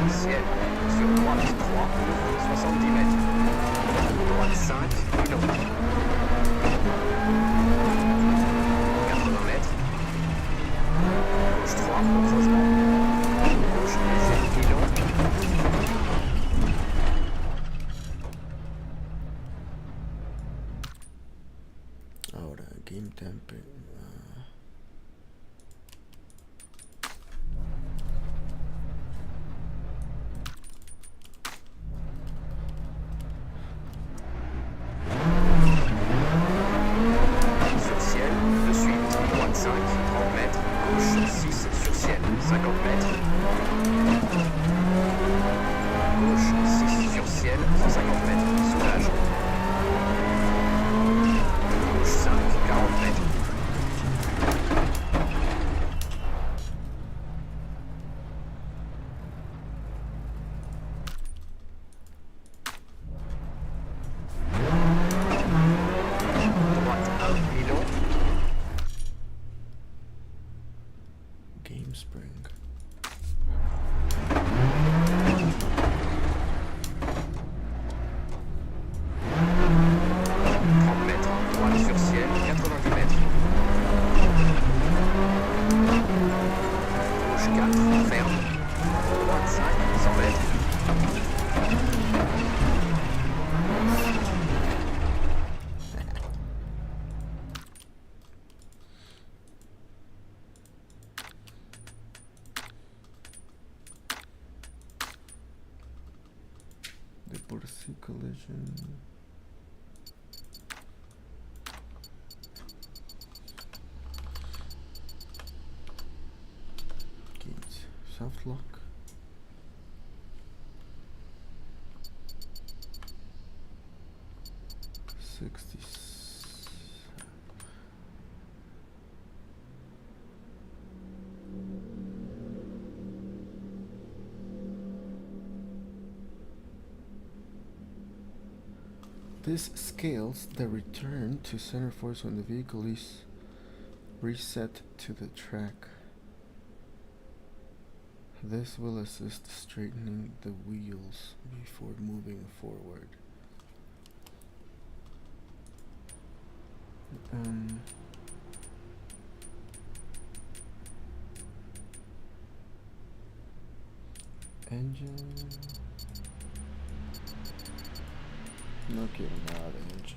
Ciel, sur droite 3, 70 mètres. Droite 5, et long. 80 mètres. Gauche 3, au creusement. Gauche léger, et long. Ahora, game damping. Sur ciel, de suite, droite 5, 30 mètres. Gauche 6, sur ciel, 50 mètres. Gauche 6, sur ciel, 150 mètres. Soulage. Gauche 5, 40 mètres. collision. Gate soft lock. This scales the return to center force when the vehicle is reset to the track. This will assist straightening the wheels before moving forward. Engine. No quiero nada de engine.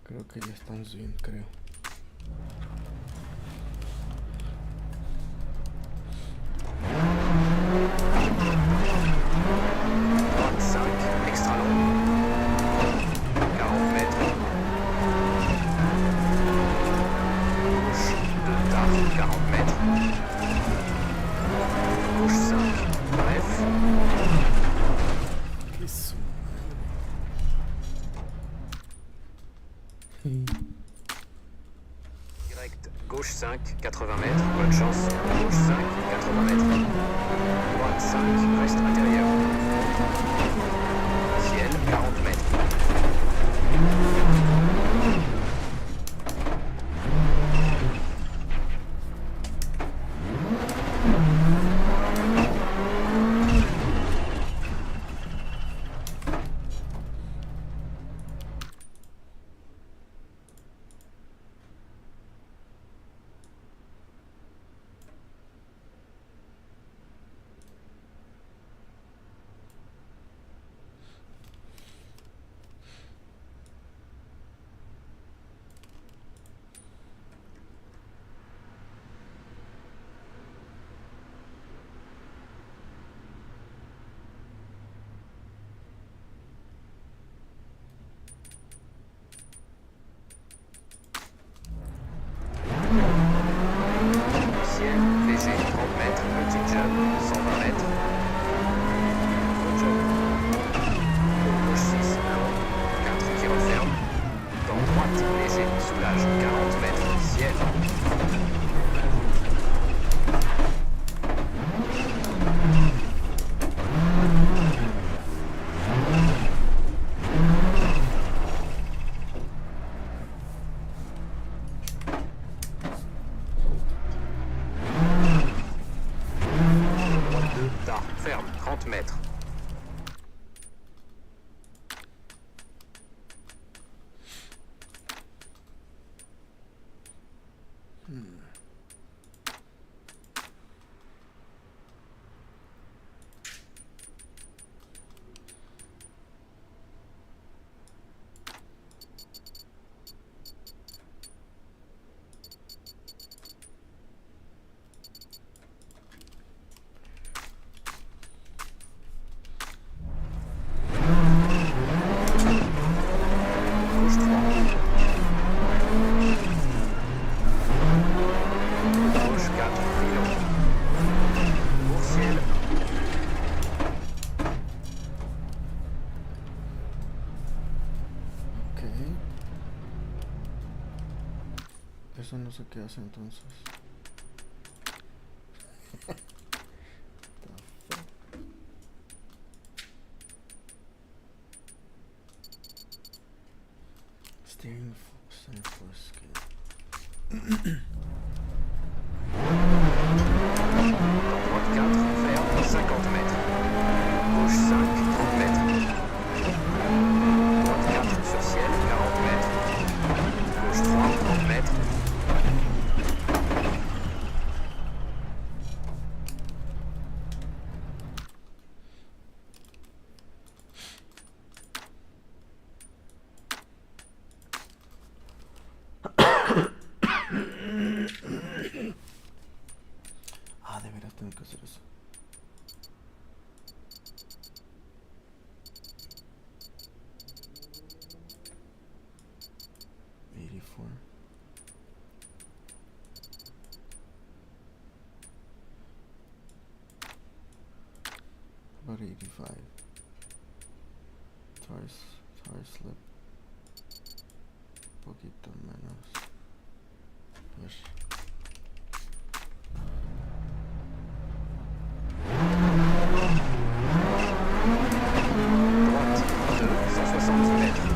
Creo que ya estamos bien, creo. Extra long. 40 mètres. Gauche 2 tard, 40 mètres. Gauche 5, bref. Direct, gauche 5, 80 mètres, bonne chance. Gauche 5, 80 mètres. Droite 5, reste intérieur. Ciel, 40 mètres. Ferme, 30 mètres. Eso no sé qué hace entonces. Steering center for scale. Droite 4, ferme, 50 mètres. Gauche 5, 30 mètres. Droite 4 sur ciel, 40 mètres. Gauche 3, 30 mètres. Ah, de veras tengo que hacer eso. About 85. Tire slip. Poquito menos. Yes. Droite 2, 170 mètres.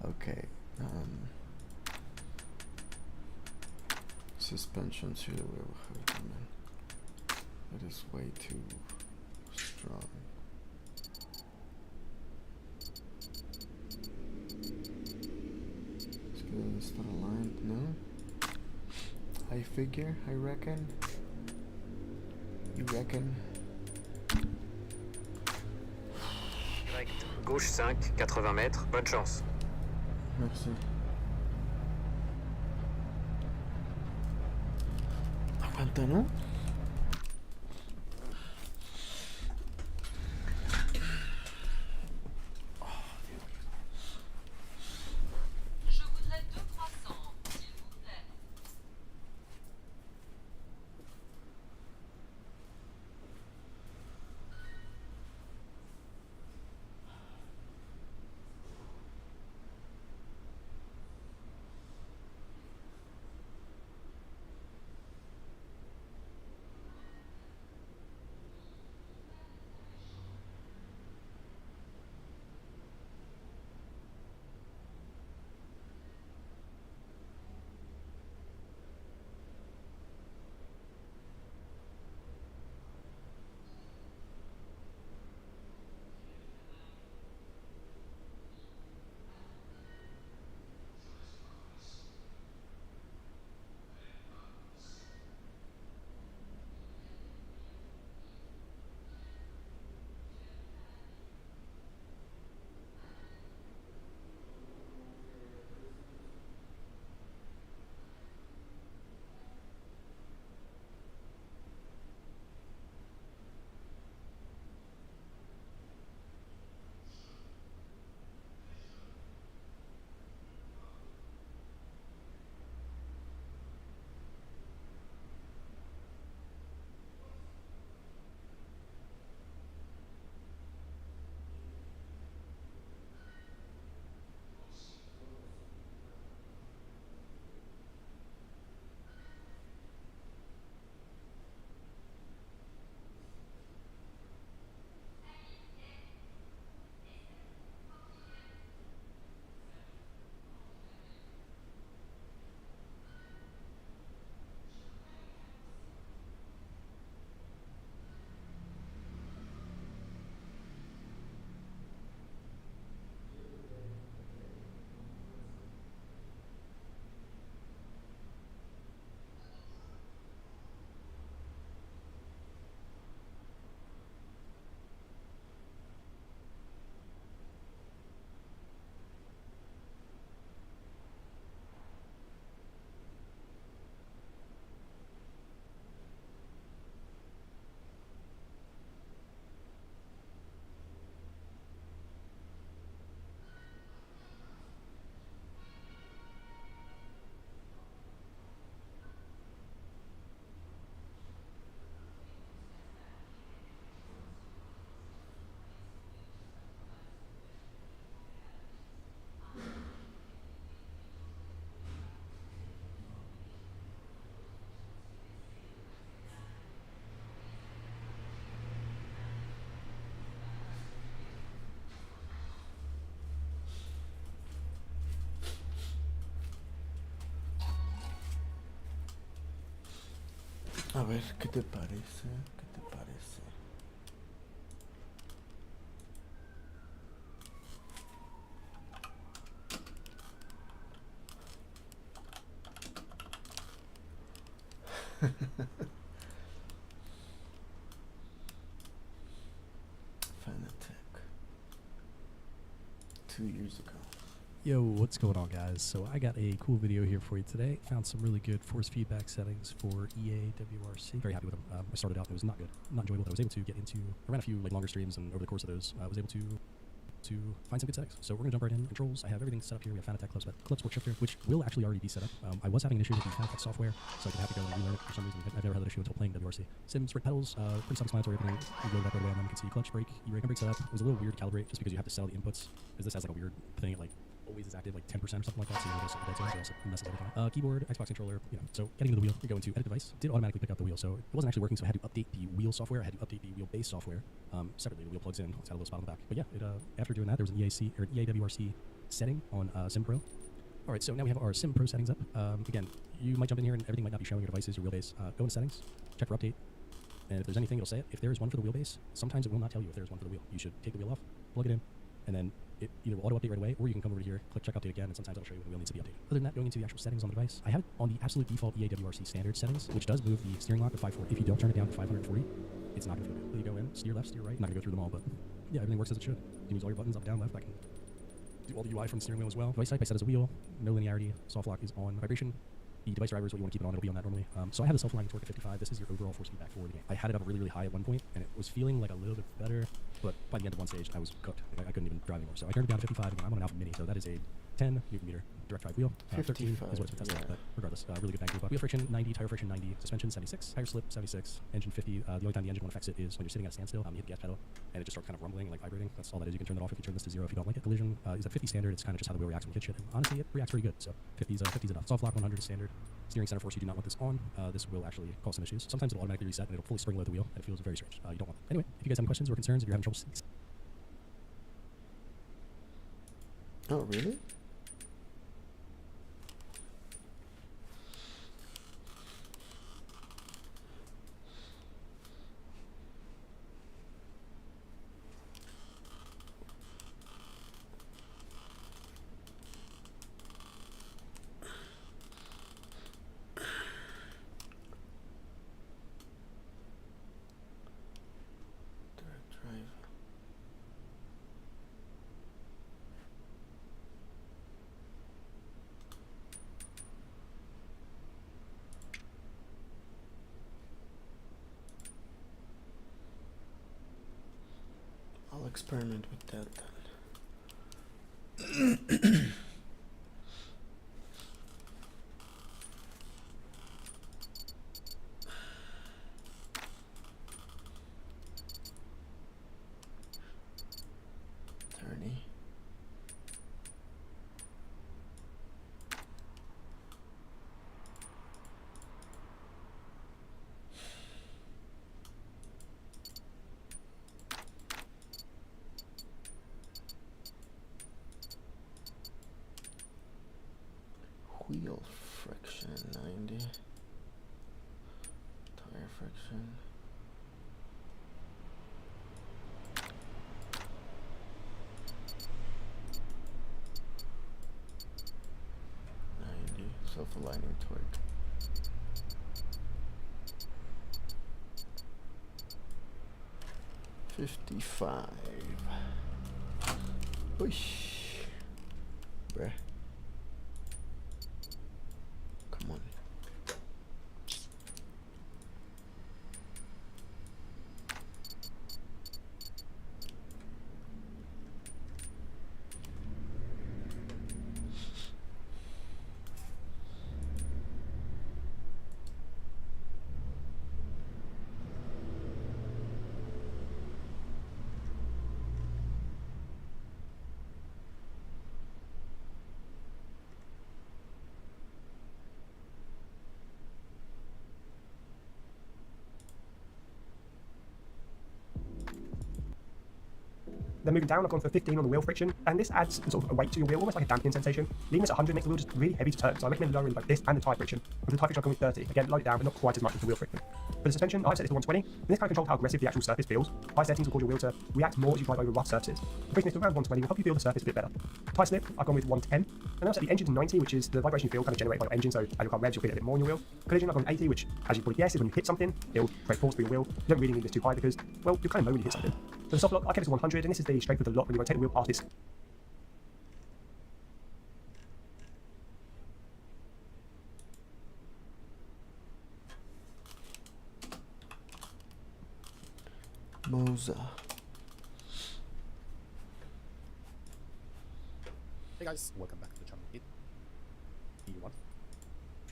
Okay. Suspensions here will hurt them. It is way too strong. Let's get it start aligned. No? I figure, I reckon. You reckon? Direct, gauche 5, 80 mètres, bonne chance. Merci. Aguanta, ¿no? Je voudrais 2 croissants, s'il vous plaît. A ver, ¿qué te parece? ¿Qué te parece? Fanatec. 2 years ago. Yo, what's going on, guys? So I got a cool video here for you today. Found some really good force feedback settings for EA WRC. Very happy with them. I started out and it was not good, not enjoyable. But I was able to get into. I ran a few like longer streams, and over the course of those, I was able to find some good settings. So we're gonna jump right in. Controls. I have everything set up here. We have Fanatec Clubs Work Shifter, which will actually already be set up. I was having an issue with the Fanatec software, so I could have to go and relearn it for some reason. I've never had that issue until playing WRC. Sims, brake pedals, pretty self-explanatory. Everything we loaded up right away, and then you can see clutch, brake, e-brake, and brake setup. It was a little weird to calibrate just because you have to set all the inputs, because this has like a weird thing at like always is active like 10% or something like that, so you notice it also messes everything up. Keyboard, Xbox controller, you know. So getting into the wheel, you go into edit device. Did automatically pick up the wheel, so it wasn't actually working, so I had to update the wheel software. I had to update the wheel base software separately. The wheel plugs in. It's got a little spot on the back. But yeah, after doing that, there was an EAC or EA WRC setting on Sim Pro. All right, so now we have our Sim Pro settings up. Again, you might jump in here and everything might not be showing your devices, your wheelbase. Go into settings, check for update, and if there's anything, it'll say it. If there is one for the wheelbase, sometimes it will not tell you if there is one for the wheel. You should take the wheel off, plug it in, and then it either will auto-update right away, or you can come over here, click check update again, and sometimes it'll show you when the wheel needs to be updated. Other than that, going into the actual settings on the device, I have it on the absolute default EA WRC standard settings, which does move the steering lock to 540. If you don't turn it down to 540, it's not going to feel good. You go in, steer left, steer right. I'm not going to go through them all, but yeah, everything works as it should. You can use all your buttons up, down, left. I can do all the UI from the steering wheel as well. Device type I set as a wheel. No linearity. Soft lock is on. Vibration. The device driver is what you want to keep it on. It'll be on that normally. So I have the self-aligning torque at 55. This is your overall force feedback for the game. I had it up really, really high at one point, and it was feeling like a little bit better, but by the end of one stage, I was cooked. Like, I couldn't even drive anymore. So I turned it down to 55. Again, I'm on an Alpha Mini, so that is a 10 Newton meter direct drive wheel. 13 is what it's been tested at, but regardless, really good bang for the buck. Wheel friction 90, tire friction 90, suspension 76, tire slip 76, engine 50. The only time the engine one affects it is when you're sitting at a standstill. You hit the gas pedal, and it just starts kind of rumbling, like vibrating. That's all that is. You can turn that off if you turn this to 0 if you don't like it. Collision is at 50 standard. It's kind of just how the wheel reacts when you hit shit. And honestly, it reacts pretty good. So 50's enough. Soft lock 100 is standard. Steering center force, you do not want this on. This will actually cause some issues. Sometimes it'll automatically reset and it'll fully spring load the wheel, and it feels very strange. You don't want that. Anyway, if you guys have any questions or concerns, if you're having trouble. Oh, really? I'll experiment with that then. Wheel friction 90, tire friction 90, self-aligning torque 55. Whoosh, bruh. Come on. Then moving down, I've gone for 15 on the wheel friction, and this adds sort of a weight to your wheel, almost like a damping sensation. Leaving this at 100 makes the wheel just really heavy to turn, so I recommend lowering both this and the tire friction. With the tire friction, I've gone with 30. Again, load it down, but not quite as much as the wheel friction. For the suspension, I've set this to 120, and this kind of controls how aggressive the actual surface feels. High settings will cause your wheel to react more as you drive over rough surfaces. Increasing this to around 120 will help you feel the surface a bit better. Tire slip, I've gone with 110, and I've set the engine to 90, which is the vibration you feel kind of generated by your engine, so as your car revs, you'll feel it a bit more in your wheel. Collision, I've gone with 80, which, as you probably guess, is when you hit something, it'll create force through your wheel. You don't really need this too high because, well, you kind of know when you hit something. For the soft lock, I kept it to 100, and this is the strength of the lock when you rotate the wheel past its. Moza. Hey guys, welcome back to the channel.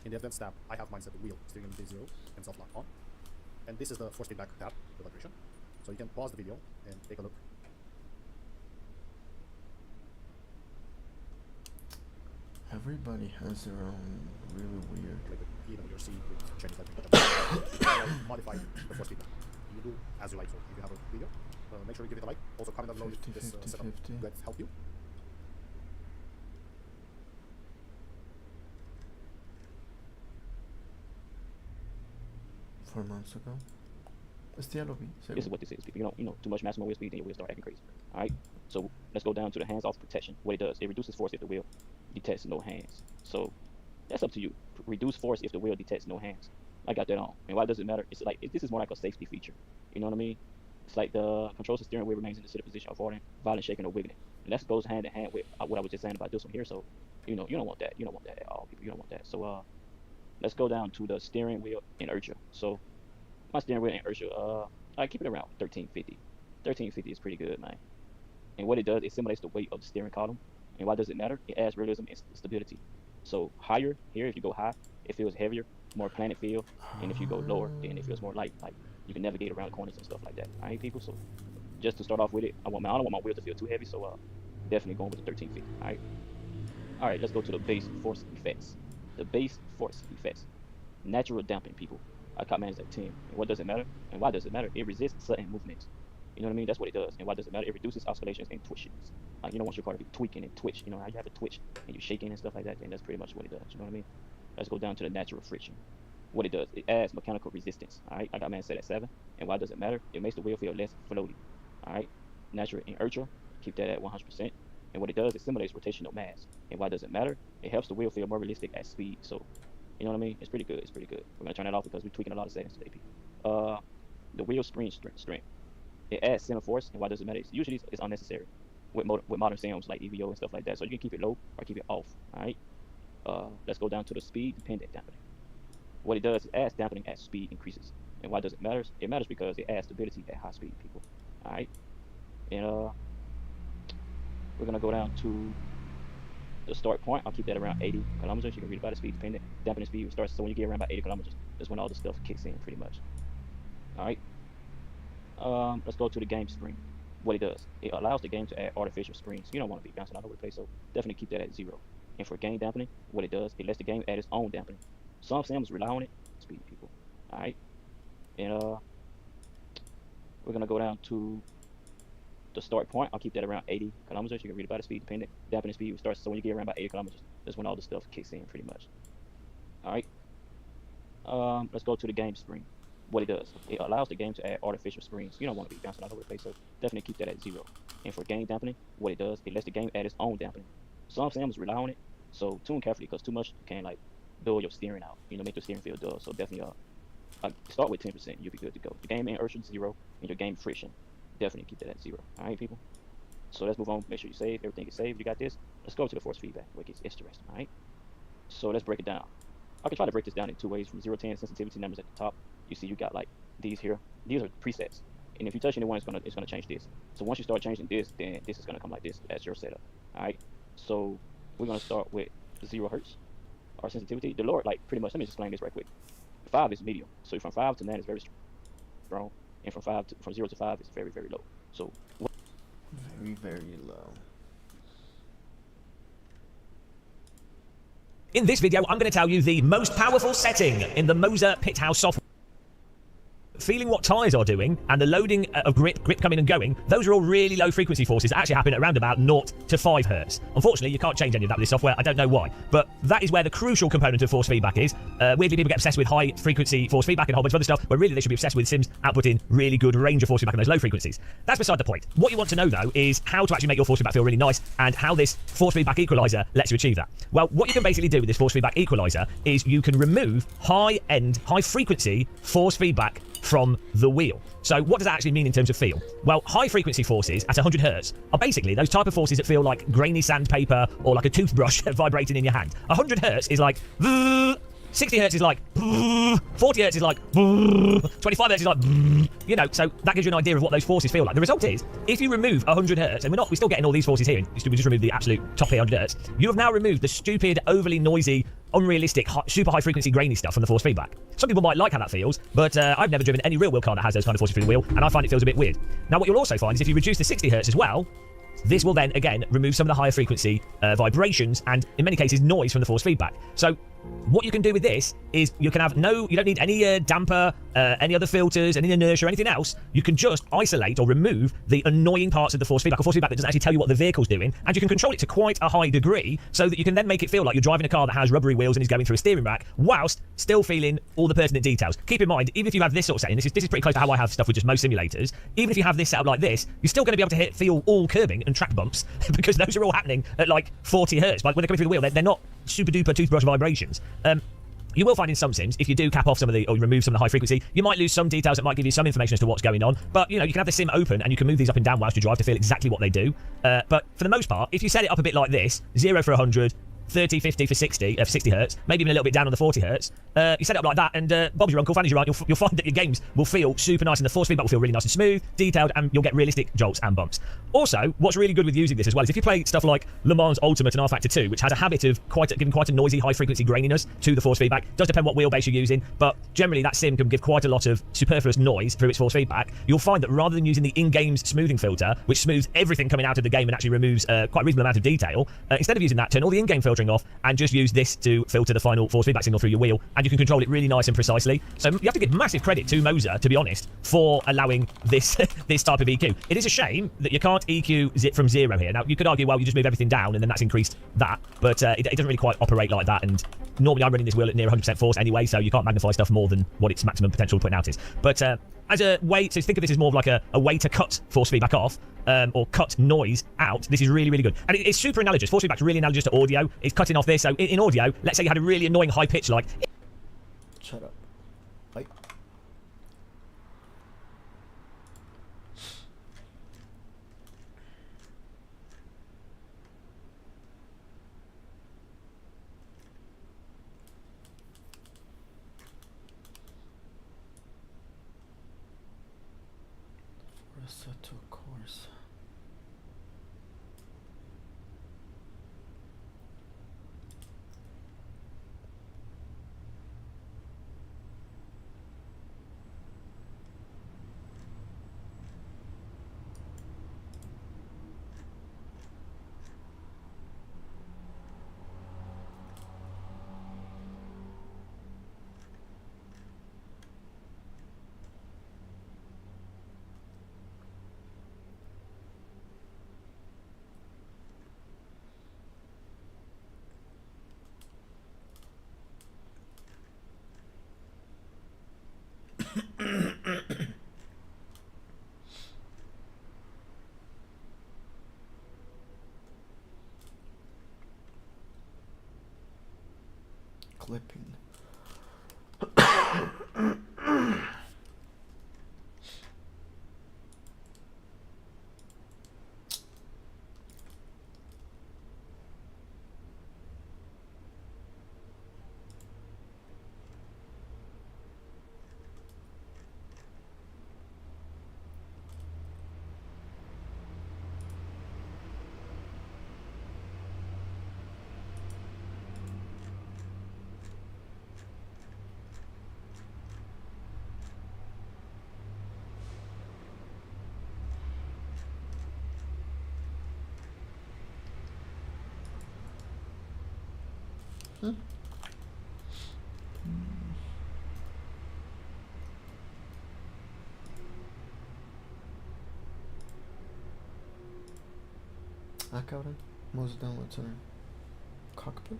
In the advanced tab, I have mine set the wheel, steering in D0 and soft lock on. And this is the force feedback tab, the vibration. So you can pause the video and take a look. Everybody has their own really weird. Like even your seat with change that. Modify the force feedback. You do as you like. So if you have a video, make sure you give it a like. Also comment down below if this setup 50. could help you. Months ago. It's the LOB. This is what this is. If you know too much maximum wheel speed, then your wheel start acting crazy. All right. So let's go down to the hands-off protection. What it does, it reduces force if the wheel detects no hands. So that's up to you. Reduce force if the wheel detects no hands. I got that on. And why does it matter? It's like this is more like a safety feature. You know what I mean? It's like the controls the steering wheel remains in the seated position, avoiding violent shaking or wiggling. And that goes hand in hand with what I was just saying about this one here. So you don't want that. You don't want that at all, people. You don't want that. So let's go down to the steering wheel inertia. So my steering wheel inertia, I keep it around 1350. 1350 is pretty good, man. And what it does, it simulates the weight of the steering column. And why does it matter? It adds realism and stability. So higher here, if you go high, it feels heavier, more planet feel. And if you go lower, then it feels more light. Like you can navigate around corners and stuff like that. All right, people. So just to start off with it, I don't want my wheel to feel too heavy. So definitely going with the 1350. All right. All right, let's go to the base force effects. The base force effects. Natural damping, people. I caught mine at 10. And what does it matter? And why does it matter? It resists sudden movements. You know what I mean? That's what it does. And why does it matter? It reduces oscillations and twitches. Like, you don't want your car to be tweaking and twitch. You know how you have a twitch and you're shaking and stuff like that? And that's pretty much what it does. You know what I mean? Let's go down to the natural friction. What it does, it adds mechanical resistance. All right, I got mine set at 7. And why does it matter? It makes the wheel feel less floaty. All right, natural inertia, keep that at 100%. And what it does, it simulates rotational mass. And why does it matter? It helps the wheel feel more realistic at speed. So, you know what I mean? It's pretty good. It's pretty good. We're gonna turn that off because we're tweaking a lot of settings today, people. The wheel spring strength. It adds center force, and why does it matter? Usually it's unnecessary with modern sims like EVO and stuff like that. So you can keep it low or keep it off. All right. Let's go down to the speed dependent dampening. What it does, it adds dampening as speed increases. And why does it matter? It matters because it adds stability at high speed, people. All right. And we're gonna go down to the start point. I'll keep that around 80 kilometers. You can read about the speed dependent dampening speed starts. So when you get around about 80 kilometers, that's when all the stuff kicks in, pretty much. All right. Let's go to the game spring. What it does, it allows the game to add artificial springs. You don't want to be bouncing all over the place, so definitely keep that at 0. And for game dampening, what it does, it lets the game add its own dampening. Some sims rely on it. Speed, people. All right. And we're gonna go down to the start point. I'll keep that around 80 kilometers. You can read about the speed dependent dampening speed starts. So when you get around about 80 kilometers, that's when all the stuff kicks in, pretty much. All right. Let's go to the game spring. What it does, it allows the game to add artificial springs. You don't want to be bouncing all over the place, so definitely keep that at 0. And for game dampening, what it does, it lets the game add its own dampening. Some sims rely on it, so tune carefully, because too much can like dull your steering out. You know, make the steering feel dull. So definitely start with 10%. You'll be good to go. The game inertia 0, and your game friction, definitely keep that at 0. All right, people. So let's move on. Make sure you save. Everything is saved. You got this. Let's go to the force feedback, where it gets interesting. All right. So let's break it down. I can try to break this down in 2 ways. From 0 to 10 sensitivity numbers at the top. You see, you got like these here. These are presets, and if you touch any one, it's gonna change this. So once you start changing this, then this is gonna come like this as your setup. All right. So we're gonna start with 0 hertz. Our sensitivity, the lower, like pretty much. Let me just explain this right quick. 5 is medium. So from 5 to 9 is very strong, and from 0 to 5 is very, very low. So very, very low. In this video, I'm going to tell you the most powerful setting in the Moza Pithouse software. feeling what tyres are doing and the loading of grip coming and going, those are all really low frequency forces that actually happen at around about 0 to 5 hertz. Unfortunately, you can't change any of that with this software. I don't know why, but that is where the crucial component of force feedback is. Weirdly, people get obsessed with high frequency force feedback and a whole bunch of other stuff, where really they should be obsessed with sims outputting really good range of force feedback on those low frequencies. That's beside the point. What you want to know, though, is how to actually make your force feedback feel really nice and how this force feedback equalizer lets you achieve that. Well, what you can basically do with this force feedback equalizer is you can remove high-end, high-frequency force feedback from the wheel. So what does that actually mean in terms of feel? Well, high frequency forces at 100 hertz are basically those type of forces that feel like grainy sandpaper or like a toothbrush vibrating in your hand. 100 hertz is like 60 hertz is like 40 hertz is like 25 hertz is like, you know, so that gives you an idea of what those forces feel like. The result is, if you remove 100 hertz, and we're still getting all these forces here, we just removed the absolute top here 100 hertz, you have now removed the stupid, overly noisy, unrealistic, super high frequency grainy stuff from the force feedback. Some people might like how that feels, but I've never driven any real wheel car that has those kind of forces through the wheel, and I find it feels a bit weird. Now what you'll also find is if you reduce the 60 hertz as well, this will then, again, remove some of the higher frequency vibrations and, in many cases, noise from the force feedback. So what you can do with this is you can have you don't need any damper, any other filters, any inertia or anything else. You can just isolate or remove the annoying parts of the force feedback, or force feedback that doesn't actually tell you what the vehicle's doing, and you can control it to quite a high degree so that you can then make it feel like you're driving a car that has rubbery wheels and is going through a steering rack whilst still feeling all the pertinent details. Keep in mind, even if you have this sort of setting, this is pretty close to how I have stuff with just most simulators, even if you have this set up like this, you're still going to be able to feel all curbing and track bumps because those are all happening at like 40 hertz. Like when they're coming through the wheel, they're not super duper toothbrush vibrations. You will find in some sims, if you do cap off some of the, or remove some of the high frequency, you might lose some details that might give you some information as to what's going on. But, you know, you can have the sim open and you can move these up and down whilst you drive to feel exactly what they do. But for the most part, if you set it up a bit like this, 0 for 100, 30, 50 for 60 hertz, maybe even a little bit down on the 40 hertz. You set it up like that, and Bob's your uncle, Fanny's your aunt. You'll find that your games will feel super nice, and the force feedback will feel really nice and smooth, detailed, and you'll get realistic jolts and bumps. Also, what's really good with using this as well is if you play stuff like Le Mans Ultimate and R Factor 2, which has a habit of giving quite a noisy, high-frequency graininess to the force feedback. Does depend what wheelbase you're using, but generally that sim can give quite a lot of superfluous noise through its force feedback. You'll find that rather than using the in-game smoothing filter, which smooths everything coming out of the game and actually removes quite a reasonable amount of detail, instead of using that, turn all the in-game filtering off and just use this to filter the final force feedback signal through your wheel, and you can control it really nice and precisely. So you have to give massive credit to Moser, to be honest, for allowing this this type of EQ. It is a shame that you can't EQ it from 0 here. Now, you could argue, well, you just move everything down and then that's increased that, but it doesn't really quite operate like that, and normally I'm running this wheel at near 100% force anyway, so you can't magnify stuff more than what its maximum potential putting out is. But as a way, so think of this as more of like a way to cut force feedback off, or cut noise out. This is really, really good. And it's super analogous. Force feedback's really analogous to audio. It's cutting off this. So in audio, let's say you had a really annoying high pitch like... Shut up. Bye. Forza course. Clipping. Ah, cabrón. Most downloads are cockpit.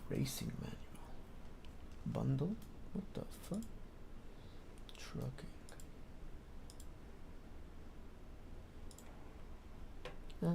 Racing manual. Bundle? What the fuck? Trucking. Ah.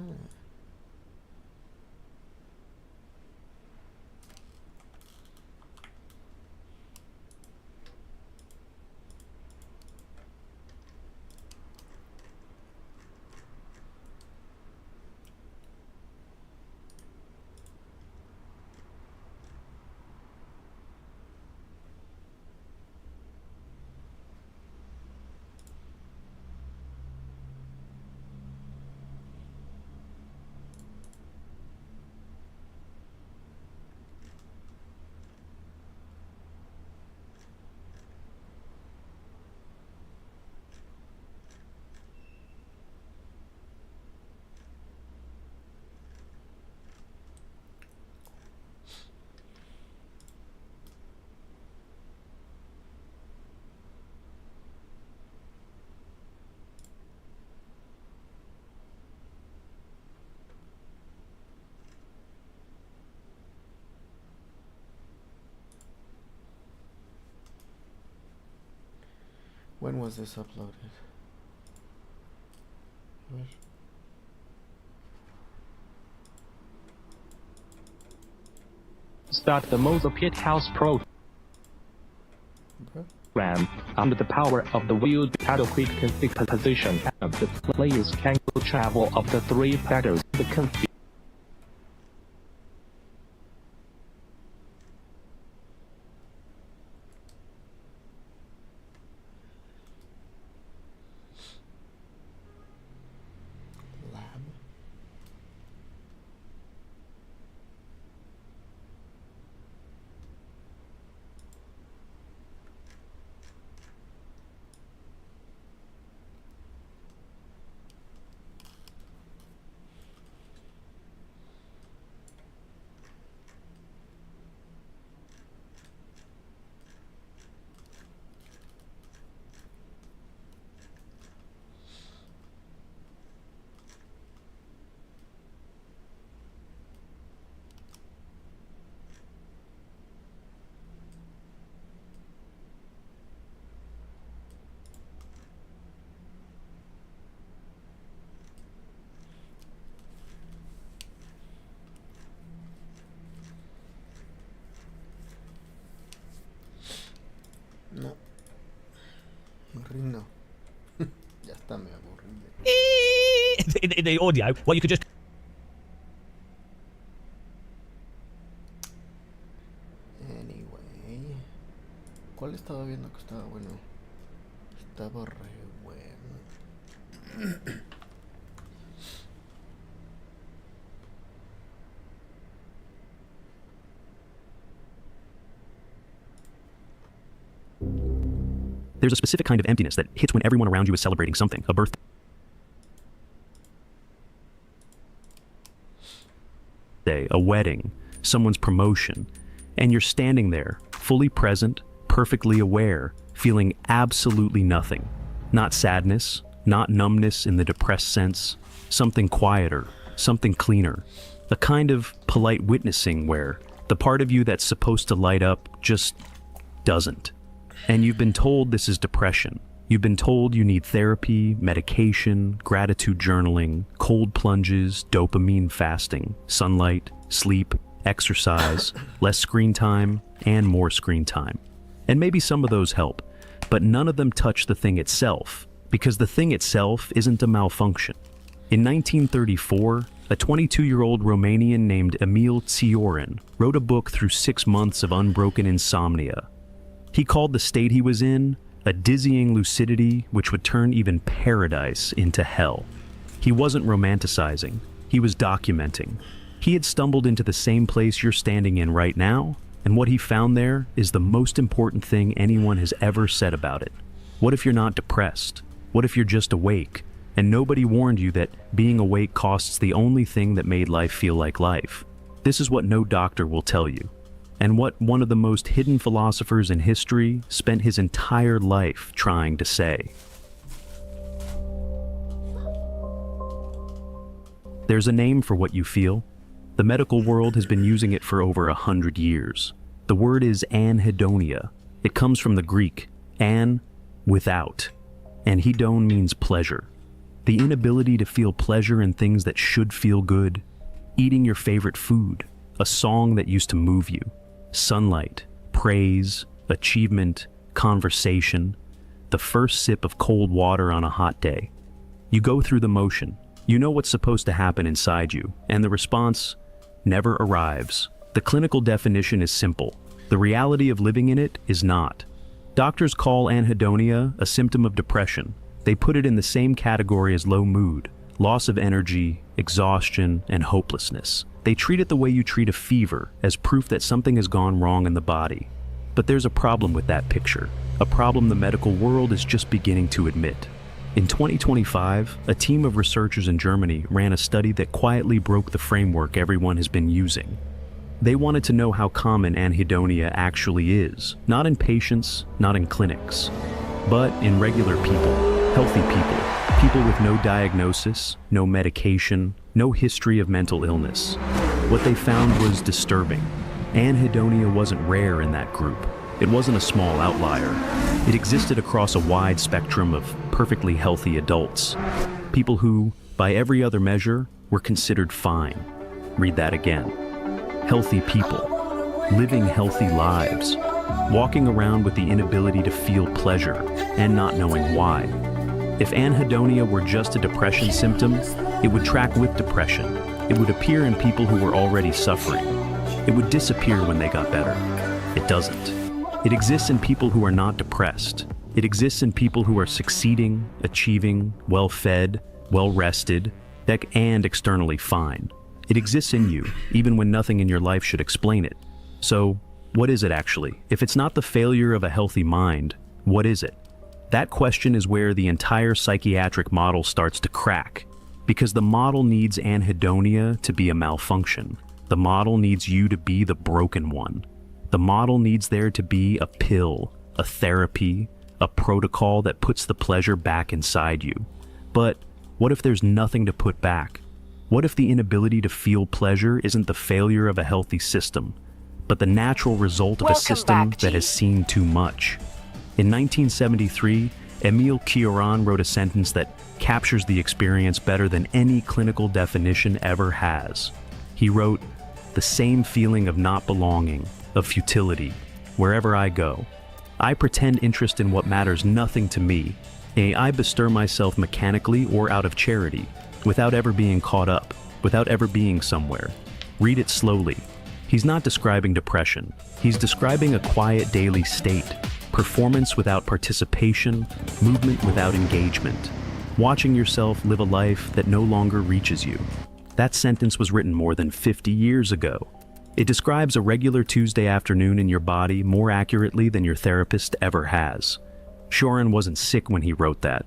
When was this uploaded? Where? Start the Mozo Pit House program. Under the power of the wheel pedal quick config position, the players can travel up to 3 pedals. The config Lab. No. No. Ya está, me aburrí. In the audio, well, you could just. Anyway. ¿Cuál estaba viendo que estaba bueno? Estaba re bueno. There's a specific kind of emptiness that hits when everyone around you is celebrating something, a birthday, a wedding, someone's promotion, and you're standing there, fully present, perfectly aware, feeling absolutely nothing. Not sadness, not numbness in the depressed sense, something quieter, something cleaner, a kind of polite witnessing where the part of you that's supposed to light up just doesn't. And you've been told this is depression. You've been told you need therapy, medication, gratitude journaling, cold plunges, dopamine fasting, sunlight, sleep, exercise, less screen time, and more screen time. And maybe some of those help, but none of them touch the thing itself, because the thing itself isn't a malfunction. In 1934, a 22-year-old Romanian named Emil Țiorin wrote a book through 6 months of unbroken insomnia. He called the state he was in a dizzying lucidity which would turn even paradise into hell. He wasn't romanticizing, he was documenting. He had stumbled into the same place you're standing in right now, and what he found there is the most important thing anyone has ever said about it. What if you're not depressed? What if you're just awake, and nobody warned you that being awake costs the only thing that made life feel like life? This is what no doctor will tell you, and what one of the most hidden philosophers in history spent his entire life trying to say. There's a name for what you feel. The medical world has been using it for over 100 years. The word is anhedonia. It comes from the Greek, an, without, and hedon means pleasure. The inability to feel pleasure in things that should feel good. Eating your favorite food, a song that used to move you, sunlight, praise, achievement, conversation, the first sip of cold water on a hot day. You go through the motion. You know what's supposed to happen inside you, and the response never arrives. The clinical definition is simple. The reality of living in it is not. Doctors call anhedonia a symptom of depression. They put it in the same category as low mood, loss of energy, exhaustion, and hopelessness. They treat it the way you treat a fever, as proof that something has gone wrong in the body. But there's a problem with that picture, a problem the medical world is just beginning to admit. In 2025, a team of researchers in Germany ran a study that quietly broke the framework everyone has been using. They wanted to know how common anhedonia actually is, not in patients, not in clinics, but in regular people, healthy people, people with no diagnosis, no medication, no history of mental illness. What they found was disturbing. Anhedonia wasn't rare in that group. It wasn't a small outlier. It existed across a wide spectrum of perfectly healthy adults. People who, by every other measure, were considered fine. Read that again. Healthy people, living healthy lives, walking around with the inability to feel pleasure and not knowing why. If anhedonia were just a depression symptom, it would track with depression. It would appear in people who were already suffering. It would disappear when they got better. It doesn't. It exists in people who are not depressed. It exists in people who are succeeding, achieving, well-fed, well-rested, and externally fine. It exists in you, even when nothing in your life should explain it. So, what is it actually? If it's not the failure of a healthy mind, what is it? That question is where the entire psychiatric model starts to crack, because the model needs anhedonia to be a malfunction. The model needs you to be the broken one. The model needs there to be a pill, a therapy, a protocol that puts the pleasure back inside you. But what if there's nothing to put back? What if the inability to feel pleasure isn't the failure of a healthy system, but the natural result of a system that has seen too much? In 1973, Émile Cioran wrote a sentence that captures the experience better than any clinical definition ever has. He wrote, "The same feeling of not belonging, of futility, wherever I go. I pretend interest in what matters nothing to me. I bestir myself mechanically or out of charity, without ever being caught up, without ever being somewhere." Read it slowly. He's not describing depression. He's describing a quiet daily state, performance without participation, movement without engagement, watching yourself live a life that no longer reaches you. That sentence was written more than 50 years ago. It describes a regular Tuesday afternoon in your body more accurately than your therapist ever has. Cioran wasn't sick when he wrote that.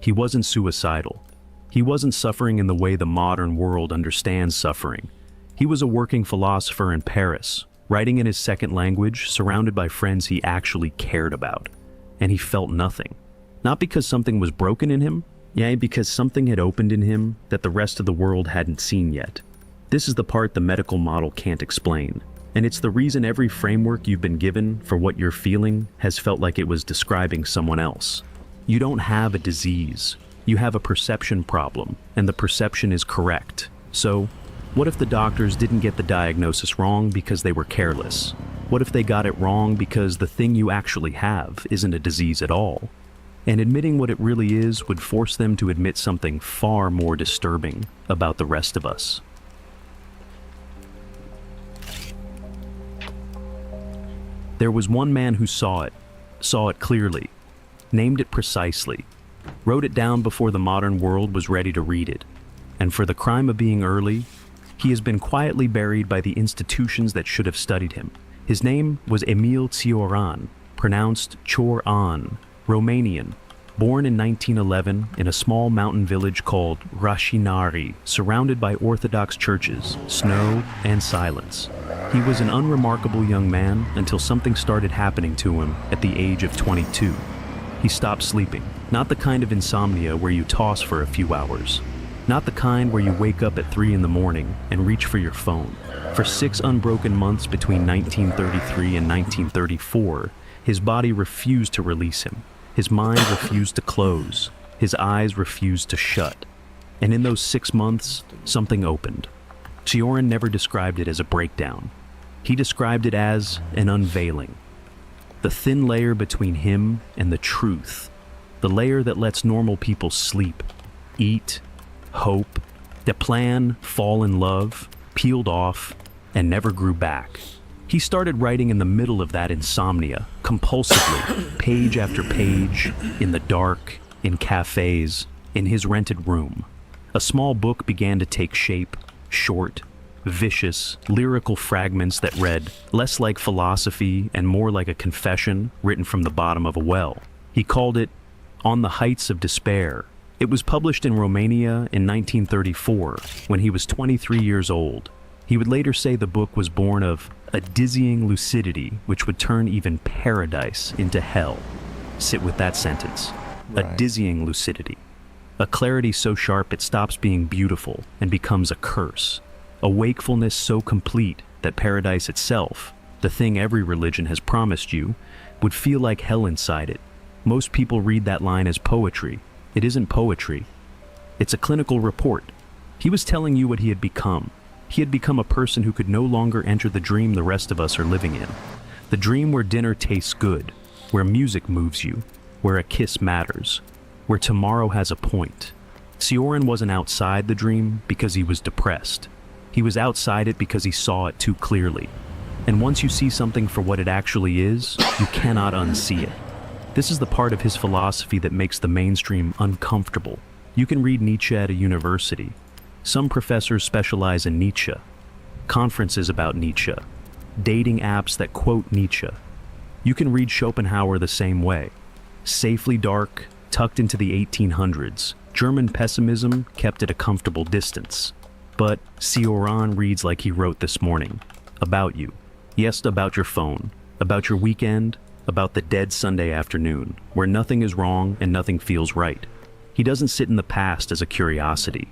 He wasn't suicidal. He wasn't suffering in the way the modern world understands suffering. He was a working philosopher in Paris, writing in his second language, surrounded by friends he actually cared about. And he felt nothing. Not because something was broken in him, because something had opened in him that the rest of the world hadn't seen yet. This is the part the medical model can't explain, and it's the reason every framework you've been given for what you're feeling has felt like it was describing someone else. You don't have a disease. You have a perception problem, and the perception is correct. So, what if the doctors didn't get the diagnosis wrong because they were careless? What if they got it wrong because the thing you actually have isn't a disease at all? And admitting what it really is would force them to admit something far more disturbing about the rest of us. There was one man who saw it clearly, named it precisely, wrote it down before the modern world was ready to read it, and for the crime of being early, he has been quietly buried by the institutions that should have studied him. His name was Émile Cioran, pronounced Chor-an, Romanian, born in 1911 in a small mountain village called Rașinari, surrounded by Orthodox churches, snow, and silence. He was an unremarkable young man until something started happening to him at the age of 22. He stopped sleeping, not the kind of insomnia where you toss for a few hours, not the kind where you wake up at 3 in the morning and reach for your phone. For 6 unbroken months between 1933 and 1934, his body refused to release him. His mind refused to close. His eyes refused to shut. And in those 6 months, something opened. Cioran never described it as a breakdown. He described it as an unveiling. The thin layer between him and the truth. The layer that lets normal people sleep, eat, hope, that plan, fall in love, peeled off, and never grew back. He started writing in the middle of that insomnia, compulsively, page after page, in the dark, in cafes, in his rented room. A small book began to take shape, short, vicious, lyrical fragments that read less like philosophy and more like a confession written from the bottom of a well. He called it On the Heights of Despair. It was published in Romania in 1934, when he was 23 years old. He would later say the book was born of a dizzying lucidity which would turn even paradise into hell. Sit with that sentence. Right. A dizzying lucidity. A clarity so sharp it stops being beautiful and becomes a curse. A wakefulness so complete that paradise itself, the thing every religion has promised you, would feel like hell inside it. Most people read that line as poetry. It isn't poetry. It's a clinical report. He was telling you what he had become. He had become a person who could no longer enter the dream the rest of us are living in. The dream where dinner tastes good, where music moves you, where a kiss matters, where tomorrow has a point. Cioran wasn't outside the dream because he was depressed. He was outside it because he saw it too clearly. And once you see something for what it actually is, you cannot unsee it. This is the part of his philosophy that makes the mainstream uncomfortable. You can read Nietzsche at a university. Some professors specialize in Nietzsche, conferences about Nietzsche, dating apps that quote Nietzsche. You can read Schopenhauer the same way. Safely dark, tucked into the 1800s, German pessimism kept at a comfortable distance. But Cioran reads like he wrote this morning, about you. Yes, about your phone, about your weekend, about the dead Sunday afternoon, where nothing is wrong and nothing feels right. He doesn't sit in the past as a curiosity.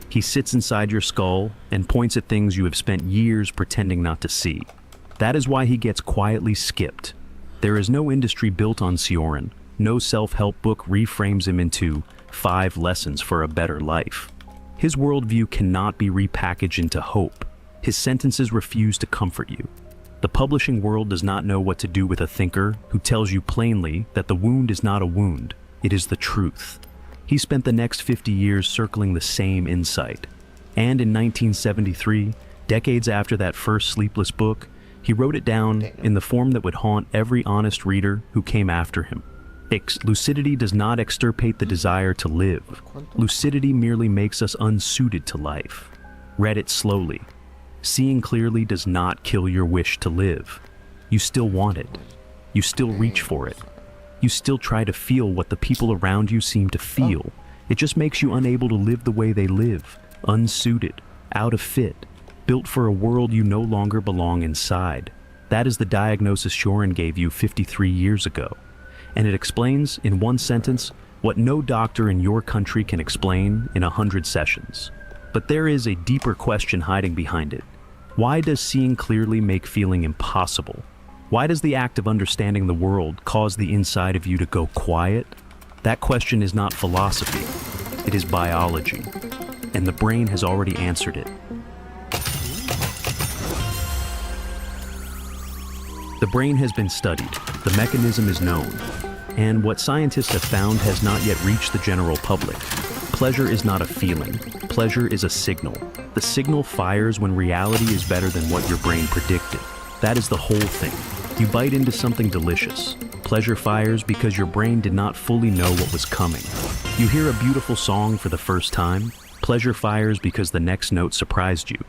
He sits inside your skull and points at things you have spent years pretending not to see. That is why he gets quietly skipped. There is no industry built on Cioran. No self-help book reframes him into 5 lessons for a better life. His worldview cannot be repackaged into hope. His sentences refuse to comfort you. The publishing world does not know what to do with a thinker who tells you plainly that the wound is not a wound, it is the truth. He spent the next 50 years circling the same insight. And in 1973, decades after that first sleepless book, he wrote it down in the form that would haunt every honest reader who came after him. Lucidity does not extirpate the desire to live. Lucidity merely makes us unsuited to life. Read it slowly. Seeing clearly does not kill your wish to live. You still want it. You still reach for it. You still try to feel what the people around you seem to feel. It just makes you unable to live the way they live. Unsuited, out of fit, built for a world you no longer belong inside. That is the diagnosis Cioran gave you 53 years ago. And it explains, in one sentence, what no doctor in your country can explain in 100 sessions. But there is a deeper question hiding behind it. Why does seeing clearly make feeling impossible? Why does the act of understanding the world cause the inside of you to go quiet? That question is not philosophy. It is biology. And the brain has already answered it. The brain has been studied. The mechanism is known. And what scientists have found has not yet reached the general public. Pleasure is not a feeling. Pleasure is a signal. The signal fires when reality is better than what your brain predicted. That is the whole thing. You bite into something delicious. Pleasure fires because your brain did not fully know what was coming. You hear a beautiful song for the first time. Pleasure fires because the next note surprised you.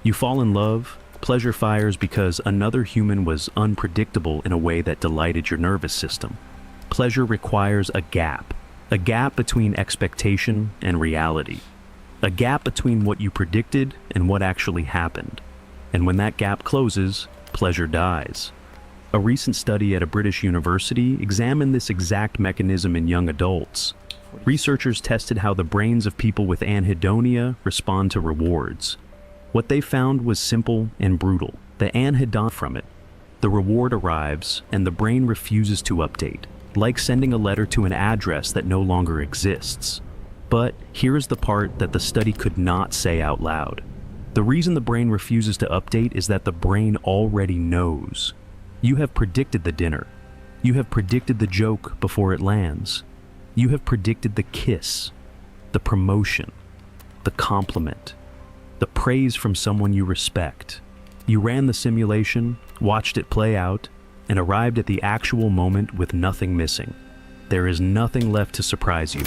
You fall in love. Pleasure fires because another human was unpredictable in a way that delighted your nervous system. pleasure requires a gap between expectation and reality, a gap between what you predicted and what actually happened. And when that gap closes, pleasure dies. A recent study at a British university examined this exact mechanism in young adults. Researchers tested how the brains of people with anhedonia respond to rewards. What they found was simple and brutal. The anhedonia from it. The reward arrives, and the brain refuses to update, like sending a letter to an address that no longer exists. But here's the part that the study could not say out loud. The reason the brain refuses to update is that the brain already knows. You have predicted the dinner. You have predicted the joke before it lands. You have predicted the kiss, the promotion, the compliment, the praise from someone you respect. You ran the simulation, watched it play out, and arrived at the actual moment with nothing missing. There is nothing left to surprise you.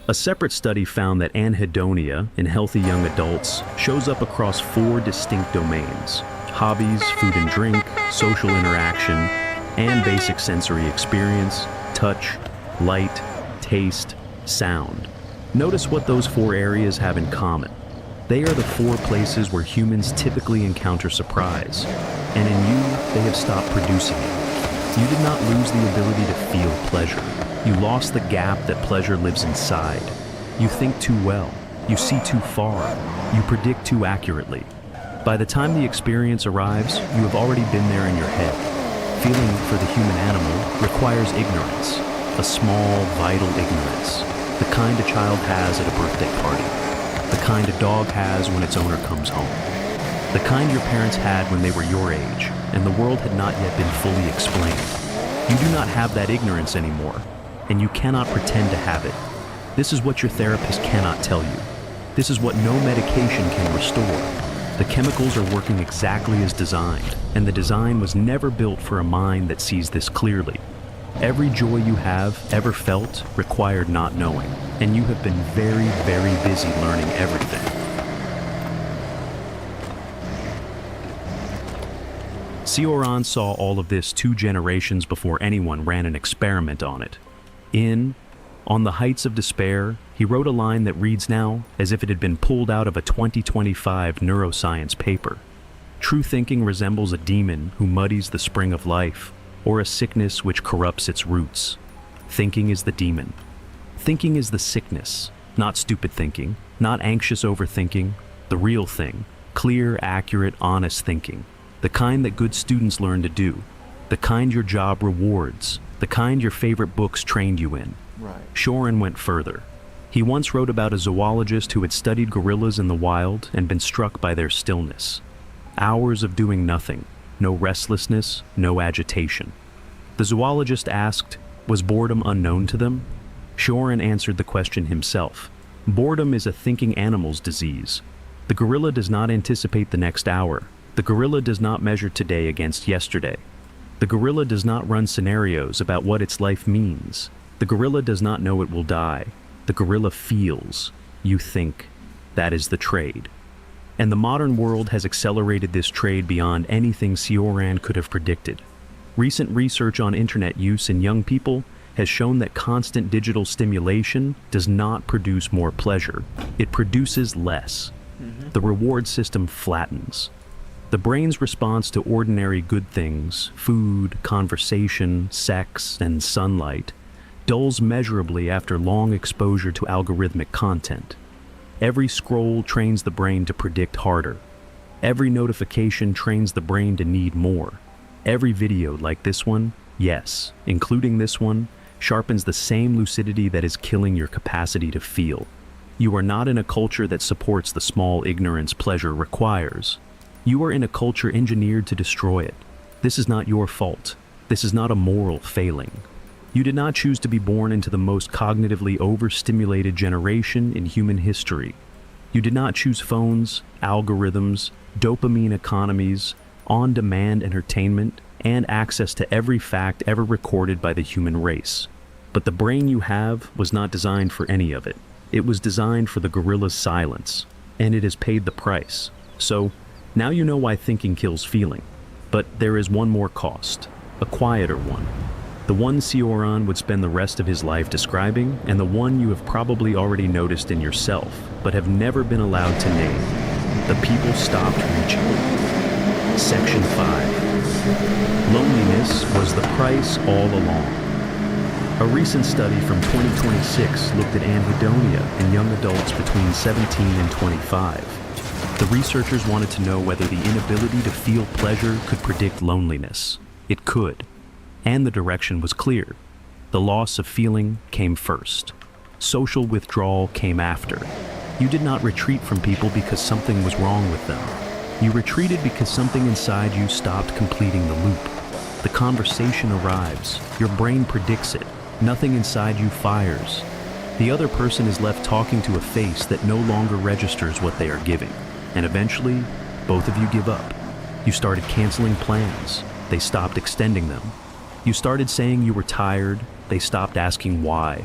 A separate study found that anhedonia in healthy young adults shows up across 4 distinct domains: hobbies, food and drink, social interaction, and basic sensory experience, touch, light, taste, sound. Notice what those 4 areas have in common. They are the 4 places where humans typically encounter surprise, and in you, they have stopped producing it. You did not lose the ability to feel pleasure. You lost the gap that pleasure lives inside. You think too well. You see too far. You predict too accurately. By the time the experience arrives, you have already been there in your head. Feeling for the human animal requires ignorance, a small, vital ignorance, the kind a child has at a birthday party, the kind a dog has when its owner comes home, the kind your parents had when they were your age, and the world had not yet been fully explained. You do not have that ignorance anymore, and you cannot pretend to have it. This is what your therapist cannot tell you. This is what no medication can restore. The chemicals are working exactly as designed, and the design was never built for a mind that sees this clearly. Every joy you have ever felt required not knowing, and you have been very, very busy learning everything. Cioran saw all of this 2 generations before anyone ran an experiment on it. On the Heights of Despair, he wrote a line that reads now as if it had been pulled out of a 2025 neuroscience paper. True thinking resembles a demon who muddies the spring of life, or a sickness which corrupts its roots. Thinking is the demon. Thinking is the sickness, not stupid thinking, not anxious overthinking, the real thing, clear, accurate, honest thinking, the kind that good students learn to do, the kind your job rewards, the kind your favorite books trained you in. Right. Shorin went further. He once wrote about a zoologist who had studied gorillas in the wild and been struck by their stillness. Hours of doing nothing, no restlessness, no agitation. The zoologist asked, was boredom unknown to them? Shorin answered the question himself. Boredom is a thinking animal's disease. The gorilla does not anticipate the next hour. The gorilla does not measure today against yesterday. The gorilla does not run scenarios about what its life means. The gorilla does not know it will die. The gorilla feels. You think. That is the trade. And the modern world has accelerated this trade beyond anything Cioran could have predicted. Recent research on internet use in young people has shown that constant digital stimulation does not produce more pleasure. It produces less. The reward system flattens. The brain's response to ordinary good things, food, conversation, sex, and sunlight, dulls measurably after long exposure to algorithmic content. Every scroll trains the brain to predict harder. Every notification trains the brain to need more. Every video like this one, yes, including this one, sharpens the same lucidity that is killing your capacity to feel. You are not in a culture that supports the small ignorance pleasure requires. You are in a culture engineered to destroy it. This is not your fault. This is not a moral failing. You did not choose to be born into the most cognitively overstimulated generation in human history. You did not choose phones, algorithms, dopamine economies, on-demand entertainment, and access to every fact ever recorded by the human race. But the brain you have was not designed for any of it. It was designed for the gorilla's silence, and it has paid the price. So, now you know why thinking kills feeling. But there is one more cost, a quieter one. The one Sioran would spend the rest of his life describing, and the one you have probably already noticed in yourself, but have never been allowed to name. The people stopped reaching. Section 5. Loneliness was the price all along. A recent study from 2026 looked at anhedonia in young adults between 17 and 25. The researchers wanted to know whether the inability to feel pleasure could predict loneliness. It could. And the direction was clear. The loss of feeling came first. Social withdrawal came after. You did not retreat from people because something was wrong with them. You retreated because something inside you stopped completing the loop. The conversation arrives. Your brain predicts it. Nothing inside you fires. The other person is left talking to a face that no longer registers what they are giving. And eventually, both of you give up. You started canceling plans. They stopped extending them. You started saying you were tired. They stopped asking why.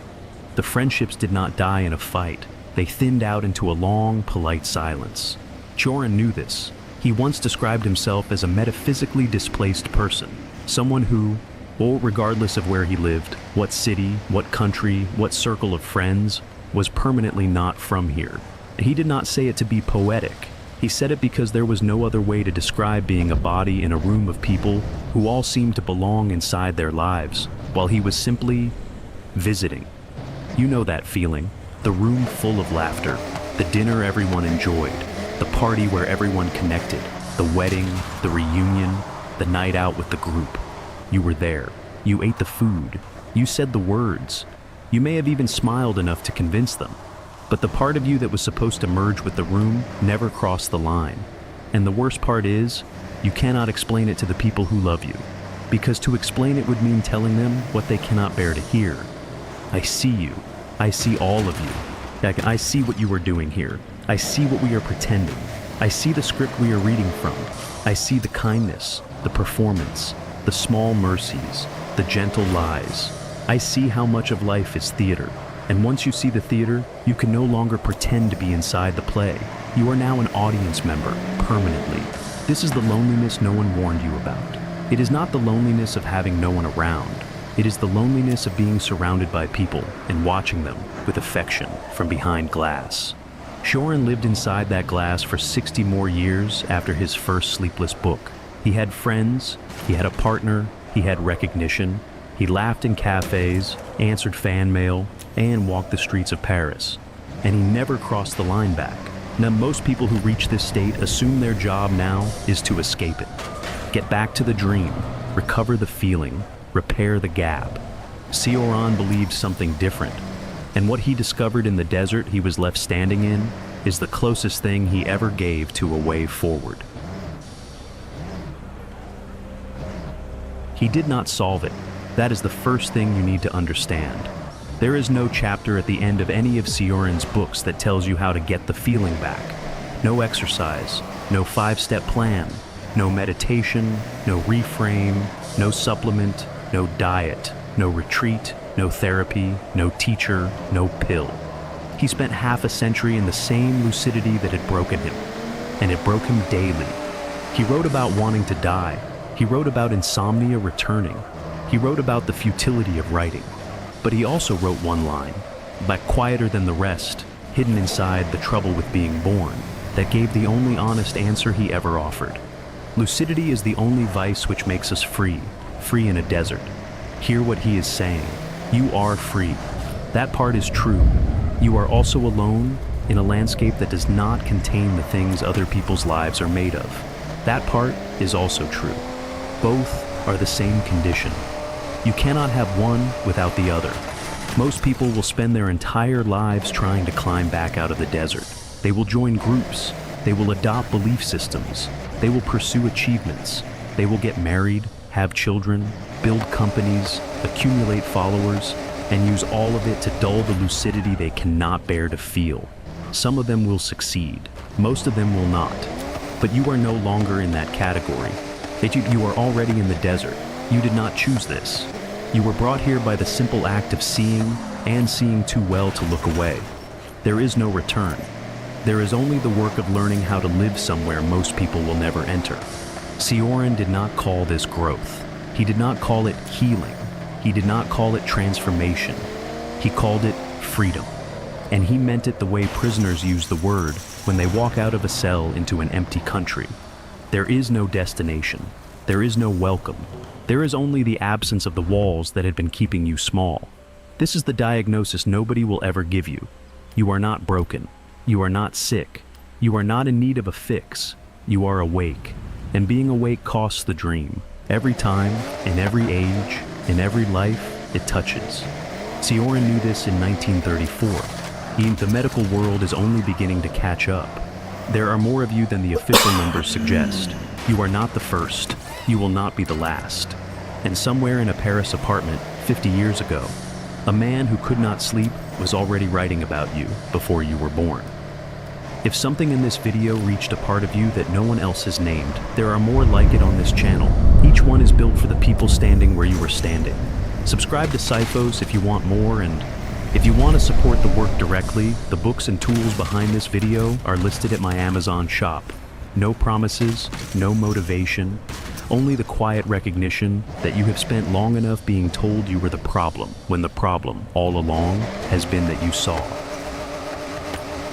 The friendships did not die in a fight. They thinned out into a long, polite silence. Chorin knew this. He once described himself as a metaphysically displaced person, someone who, or regardless of where he lived, what city, what country, what circle of friends, was permanently not from here. He did not say it to be poetic. He said it because there was no other way to describe being a body in a room of people who all seemed to belong inside their lives, while he was simply visiting. You know that feeling. The room full of laughter, the dinner everyone enjoyed, the party where everyone connected, the wedding, the reunion, the night out with the group. You were there. You ate the food. You said the words. You may have even smiled enough to convince them. But the part of you that was supposed to merge with the room never crossed the line. And the worst part is, you cannot explain it to the people who love you, because to explain it would mean telling them what they cannot bear to hear. I see you. I see all of you. I see what you are doing here. I see what we are pretending. I see the script we are reading from. I see the kindness, the performance, the small mercies, the gentle lies. I see how much of life is theater. And once you see the theater, you can no longer pretend to be inside the play. You are now an audience member, permanently. This is the loneliness no one warned you about. It is not the loneliness of having no one around. It is the loneliness of being surrounded by people and watching them with affection from behind glass. Chorin lived inside that glass for 60 more years after his first sleepless book. He had friends, he had a partner, he had recognition. He laughed in cafes, answered fan mail, and walked the streets of Paris. And he never crossed the line back. Now, most people who reach this state assume their job now is to escape it. Get back to the dream, recover the feeling, repair the gap. Sioran believed something different, and what he discovered in the desert he was left standing in is the closest thing he ever gave to a way forward. He did not solve it. That is the first thing you need to understand. There is no chapter at the end of any of Sioran's books that tells you how to get the feeling back. No exercise, no 5-step plan, no meditation, no reframe, no supplement, no diet, no retreat, no therapy, no teacher, no pill. He spent half a century in the same lucidity that had broken him, and it broke him daily. He wrote about wanting to die. He wrote about insomnia returning. He wrote about the futility of writing. But he also wrote one line, but quieter than the rest, hidden inside the trouble with being born, that gave the only honest answer he ever offered. Lucidity is the only vice which makes us free, free in a desert. Hear what he is saying. You are free. That part is true. You are also alone in a landscape that does not contain the things other people's lives are made of. That part is also true. Both are the same condition. You cannot have one without the other. Most people will spend their entire lives trying to climb back out of the desert. They will join groups. They will adopt belief systems. They will pursue achievements. They will get married, have children, build companies, accumulate followers, and use all of it to dull the lucidity they cannot bear to feel. Some of them will succeed. Most of them will not. But you are no longer in that category. You are already in the desert. You did not choose this. You were brought here by the simple act of seeing, and seeing too well to look away. There is no return. There is only the work of learning how to live somewhere most people will never enter. Sioran did not call this growth. He did not call it healing. he did not call it transformation. He called it freedom. And he meant it the way prisoners use the word when they walk out of a cell into an empty country. There is no destination. There is no welcome. There is only the absence of the walls that had been keeping you small. This is the diagnosis nobody will ever give you. You are not broken. You are not sick. You are not in need of a fix. You are awake. And being awake costs the dream. Every time, in every age, in every life, it touches. Sioran knew this in 1934. The medical world is only beginning to catch up. There are more of you than the official numbers suggest. You are not the first. You will not be the last. And somewhere in a Paris apartment 50 years ago, a man who could not sleep was already writing about you before you were born. If something in this video reached a part of you that no one else has named, there are more like it on this channel. Each one is built for the people standing where you are standing. Subscribe to Syphos if you want more, and if you want to support the work directly, the books and tools behind this video are listed at my Amazon shop. No promises, no motivation, only the quiet recognition that you have spent long enough being told you were the problem, when the problem, all along, has been that you saw.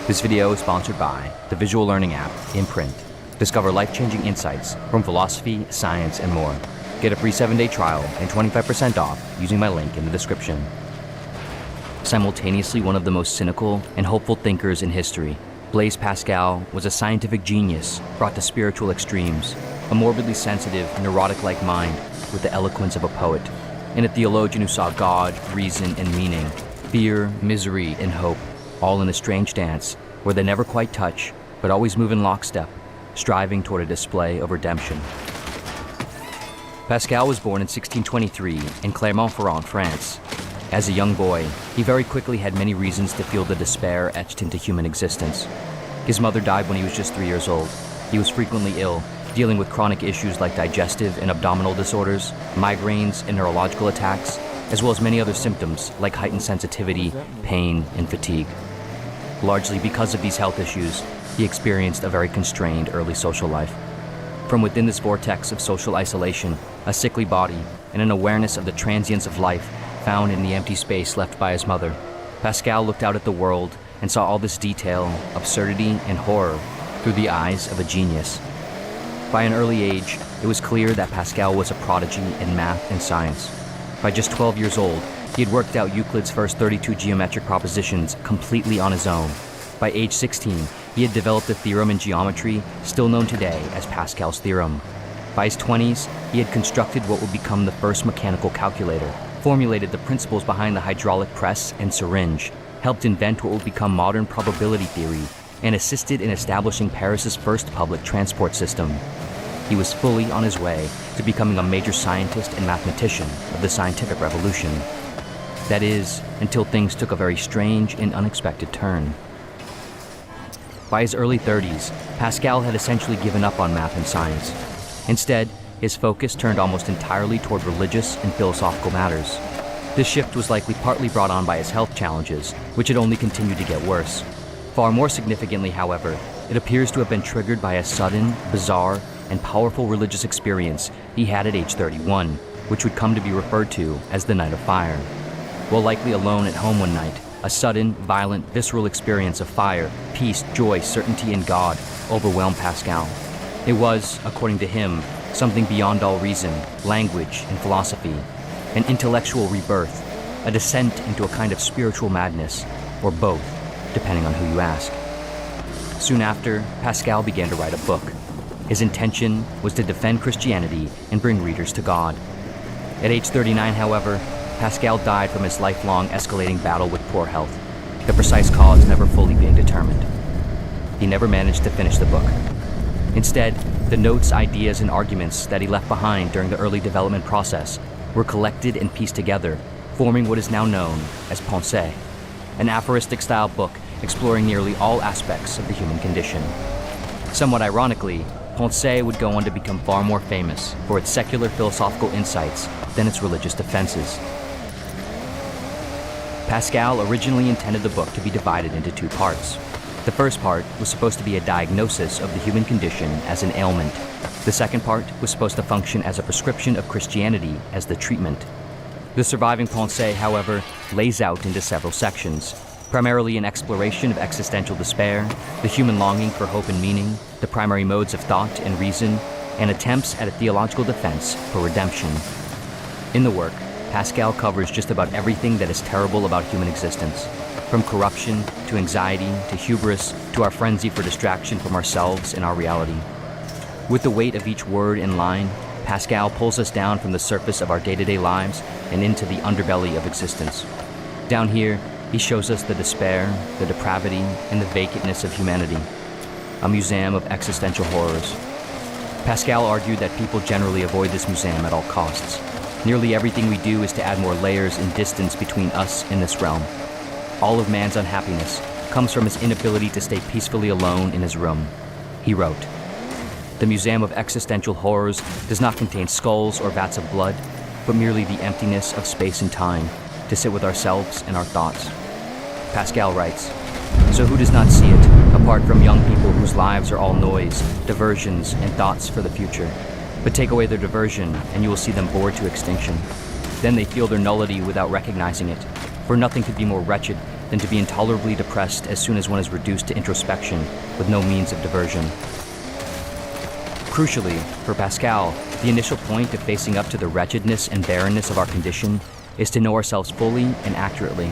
This video is sponsored by the visual learning app, Imprint. Discover life-changing insights from philosophy, science, and more. Get a free 7-day trial and 25% off using my link in the description. Simultaneously one of the most cynical and hopeful thinkers in history, Blaise Pascal was a scientific genius brought to spiritual extremes, a morbidly sensitive, neurotic-like mind with the eloquence of a poet, and a theologian who saw God, reason, and meaning, fear, misery, and hope, all in a strange dance where they never quite touch, but always move in lockstep, striving toward a display of redemption. Pascal was born in 1623 in Clermont-Ferrand, France. As a young boy, he very quickly had many reasons to feel the despair etched into human existence. His mother died when he was just 3 years old. He was frequently ill, dealing with chronic issues like digestive and abdominal disorders, migraines and neurological attacks, as well as many other symptoms like heightened sensitivity, pain, and fatigue. Largely because of these health issues, he experienced a very constrained early social life. From within this vortex of social isolation, a sickly body, and an awareness of the transience of life found in the empty space left by his mother, Pascal looked out at the world and saw all this detail, absurdity, and horror through the eyes of a genius. By an early age, it was clear that Pascal was a prodigy in math and science. By just 12 years old, he had worked out Euclid's first 32 geometric propositions completely on his own. By age 16, he had developed a theorem in geometry still known today as Pascal's theorem. By his 20s, he had constructed what would become the first mechanical calculator, formulated the principles behind the hydraulic press and syringe, helped invent what would become modern probability theory, and assisted in establishing Paris's first public transport system. He was fully on his way to becoming a major scientist and mathematician of the scientific revolution. That is, until things took a very strange and unexpected turn. By his early 30s, Pascal had essentially given up on math and science. Instead, his focus turned almost entirely toward religious and philosophical matters. This shift was likely partly brought on by his health challenges, which had only continued to get worse. Far more significantly, however, it appears to have been triggered by a sudden, bizarre, and powerful religious experience he had at age 31, which would come to be referred to as the Night of Fire. While likely alone at home one night, a sudden, violent, visceral experience of fire, peace, joy, certainty, and God overwhelmed Pascal. It was, according to him, something beyond all reason, language, and philosophy, an intellectual rebirth, a descent into a kind of spiritual madness, or both, depending on who you ask. Soon after, Pascal began to write a book. His intention was to defend Christianity and bring readers to God. At age 39, however, Pascal died from his lifelong escalating battle with poor health, the precise cause never fully being determined. He never managed to finish the book. Instead, the notes, ideas, and arguments that he left behind during the early development process were collected and pieced together, forming what is now known as Pensée, an aphoristic-style book exploring nearly all aspects of the human condition. Somewhat ironically, Pensée would go on to become far more famous for its secular philosophical insights than its religious defenses. Pascal originally intended the book to be divided into two parts. The first part was supposed to be a diagnosis of the human condition as an ailment. The second part was supposed to function as a prescription of Christianity as the treatment. The surviving pensée, however, lays out into several sections, primarily an exploration of existential despair, the human longing for hope and meaning, the primary modes of thought and reason, and attempts at a theological defense for redemption. In the work, Pascal covers just about everything that is terrible about human existence, from corruption to anxiety to hubris to our frenzy for distraction from ourselves and our reality. With the weight of each word and line, Pascal pulls us down from the surface of our day-to-day lives and into the underbelly of existence. Down here, he shows us the despair, the depravity, and the vacantness of humanity, a museum of existential horrors. Pascal argued that people generally avoid this museum at all costs. Nearly everything we do is to add more layers and distance between us and this realm. All of man's unhappiness comes from his inability to stay peacefully alone in his room. He wrote, "The museum of existential horrors does not contain skulls or vats of blood, but merely the emptiness of space and time to sit with ourselves and our thoughts." Pascal writes, "So who does not see it, apart from young people whose lives are all noise, diversions, and thoughts for the future? But take away their diversion, and you will see them bored to extinction. Then they feel their nullity without recognizing it, for nothing could be more wretched than to be intolerably depressed as soon as one is reduced to introspection with no means of diversion." Crucially, for Pascal, the initial point of facing up to the wretchedness and barrenness of our condition is to know ourselves fully and accurately.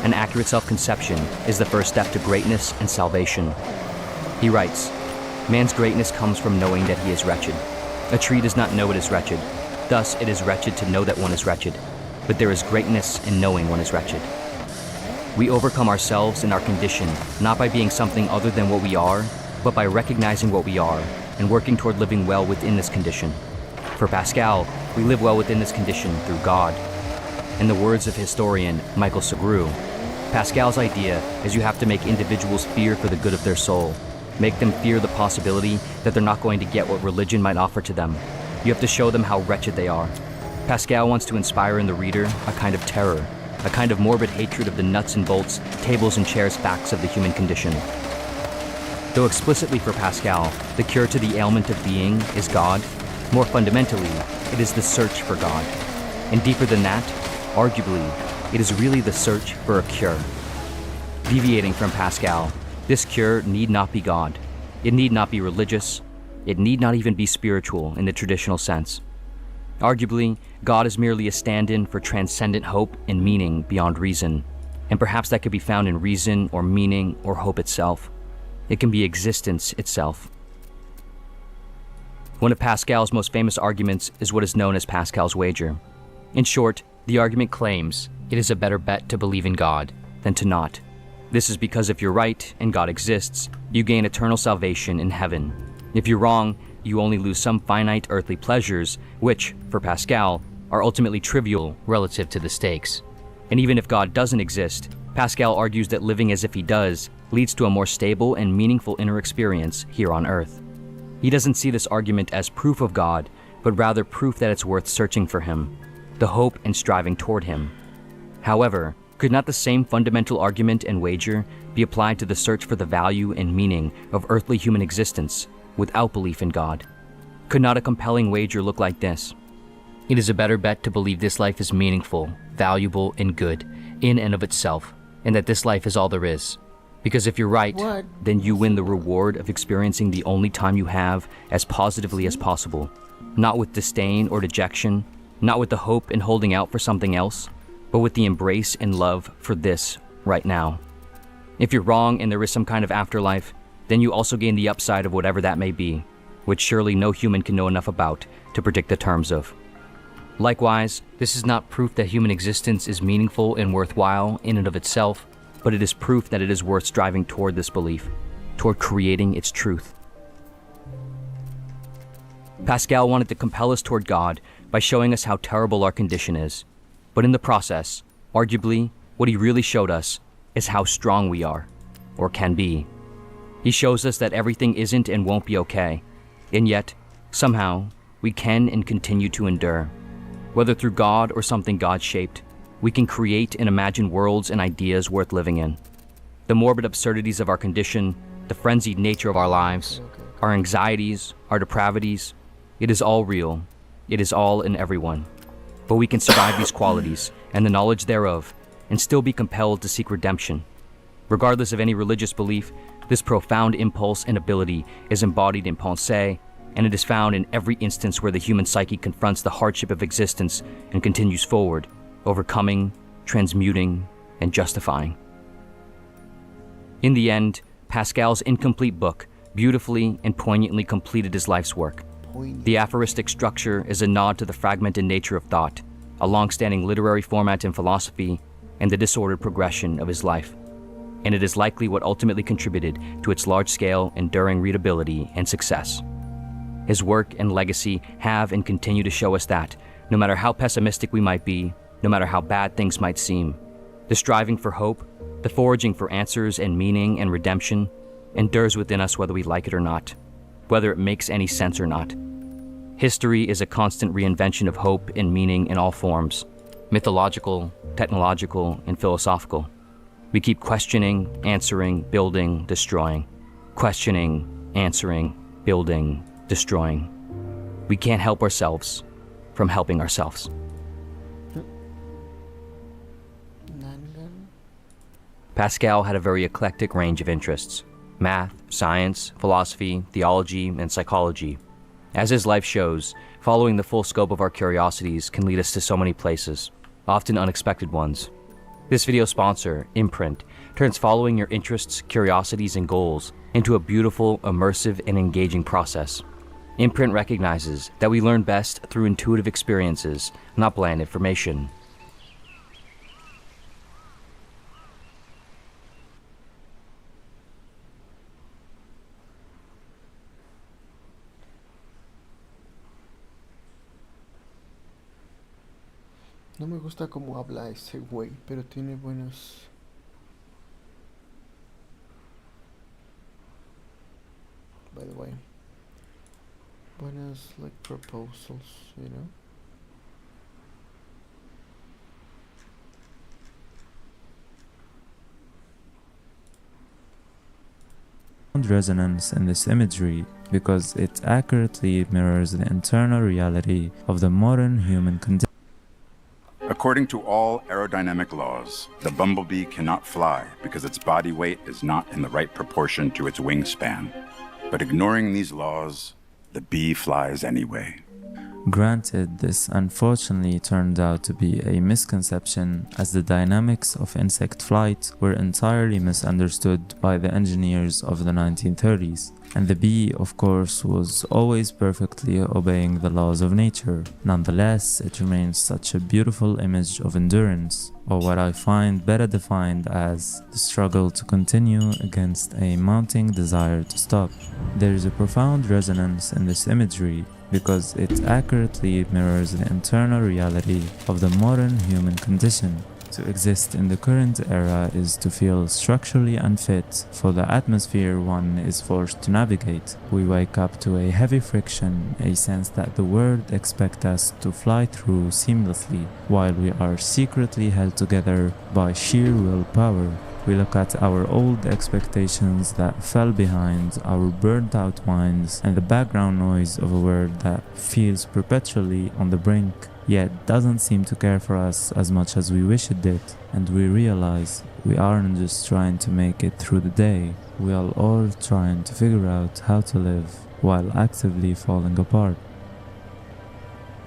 An accurate self-conception is the first step to greatness and salvation. He writes, "Man's greatness comes from knowing that he is wretched. A tree does not know it is wretched. Thus it is wretched to know that one is wretched. But there is greatness in knowing one is wretched." We overcome ourselves and our condition not by being something other than what we are, but by recognizing what we are and working toward living well within this condition. For Pascal, we live well within this condition through God. In the words of historian Michael Segru, Pascal's idea is you have to make individuals fear for the good of their soul. Make them fear the possibility that they're not going to get what religion might offer to them. You have to show them how wretched they are. Pascal wants to inspire in the reader a kind of terror, a kind of morbid hatred of the nuts and bolts, tables and chairs facts of the human condition. Though explicitly for Pascal, the cure to the ailment of being is God, more fundamentally, it is the search for God. And deeper than that, arguably, it is really the search for a cure. Deviating from Pascal, this cure need not be God. It need not be religious. It need not even be spiritual in the traditional sense. Arguably, God is merely a stand-in for transcendent hope and meaning beyond reason, and perhaps that could be found in reason or meaning or hope itself. It can be existence itself. One of Pascal's most famous arguments is what is known as Pascal's wager. In short, the argument claims it is a better bet to believe in God than to not. This is because if you're right and God exists, you gain eternal salvation in heaven. If you're wrong, you only lose some finite earthly pleasures, which, for Pascal, are ultimately trivial relative to the stakes. And even if God doesn't exist, Pascal argues that living as if he does leads to a more stable and meaningful inner experience here on earth. He doesn't see this argument as proof of God, but rather proof that it's worth searching for him, the hope and striving toward him. However, could not the same fundamental argument and wager be applied to the search for the value and meaning of earthly human existence without belief in God? Could not a compelling wager look like this? It is a better bet to believe this life is meaningful, valuable, and good in and of itself, and that this life is all there is. Because if you're right, then you win the reward of experiencing the only time you have as positively as possible, not with disdain or dejection, not with the hope and holding out for something else, but with the embrace and love for this right now. If you're wrong and there is some kind of afterlife, then you also gain the upside of whatever that may be, which surely no human can know enough about to predict the terms of. Likewise, this is not proof that human existence is meaningful and worthwhile in and of itself, but it is proof that it is worth striving toward this belief, toward creating its truth. Pascal wanted to compel us toward God by showing us how terrible our condition is, but in the process, arguably, what he really showed us is how strong we are, or can be. He shows us that everything isn't and won't be okay, and yet, somehow, we can and continue to endure. Whether through God or something God-shaped, we can create and imagine worlds and ideas worth living in. The morbid absurdities of our condition, the frenzied nature of our lives, our anxieties, our depravities, it is all real. It is all in everyone. but we can survive these qualities and the knowledge thereof and still be compelled to seek redemption. Regardless of any religious belief, this profound impulse and ability is embodied in pensée, and it is found in every instance where the human psyche confronts the hardship of existence and continues forward, overcoming, transmuting, and justifying. In the end, Pascal's incomplete book beautifully and poignantly completed his life's work. The aphoristic structure is a nod to the fragmented nature of thought, a long-standing literary format in philosophy, and the disordered progression of his life. And it is likely what ultimately contributed to its large-scale, enduring readability and success. His work and legacy have and continue to show us that, no matter how pessimistic we might be, no matter how bad things might seem, the striving for hope, the foraging for answers and meaning and redemption, endures within us whether we like it or not, whether it makes any sense or not. History is a constant reinvention of hope and meaning in all forms, mythological, technological, and philosophical. We keep questioning, answering, building, destroying. Questioning, answering, building, destroying. We can't help ourselves from helping ourselves. Pascal had a very eclectic range of interests: math, science, philosophy, theology, and psychology. As his life shows, following the full scope of our curiosities can lead us to so many places, often unexpected ones. This video sponsor, Imprint, turns following your interests, curiosities, and goals into a beautiful, immersive, and engaging process. Imprint recognizes that we learn best through intuitive experiences, not bland information. No me gusta cómo habla ese güey, pero tiene buenos... By the way, buenos, like, proposals, you know? Resonance in this imagery because it accurately mirrors the internal reality of the modern human condition. According to all aerodynamic laws, the bumblebee cannot fly because its body weight is not in the right proportion to its wingspan. But ignoring these laws, the bee flies anyway. Granted, this unfortunately turned out to be a misconception, as the dynamics of insect flight were entirely misunderstood by the engineers of the 1930s, and the bee, of course, was always perfectly obeying the laws of nature. Nonetheless, it remains such a beautiful image of endurance, or what I find better defined as the struggle to continue against a mounting desire to stop. There is a profound resonance in this imagery because it accurately mirrors the internal reality of the modern human condition. To exist in the current era is to feel structurally unfit for the atmosphere one is forced to navigate. We wake up to a heavy friction, a sense that the world expects us to fly through seamlessly, while we are secretly held together by sheer willpower. We look at our old expectations that fell behind, our burnt out minds, and the background noise of a world that feels perpetually on the brink, yet doesn't seem to care for us as much as we wish it did. And we realize we aren't just trying to make it through the day, we are all trying to figure out how to live while actively falling apart.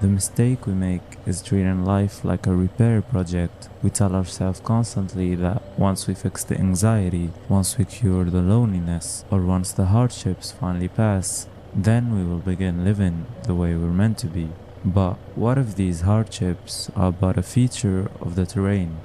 The mistake we make is treating life like a repair project. We tell ourselves constantly that once we fix the anxiety, once we cure the loneliness, or once the hardships finally pass, then we will begin living the way we're meant to be. But what if these hardships are but a feature of the terrain?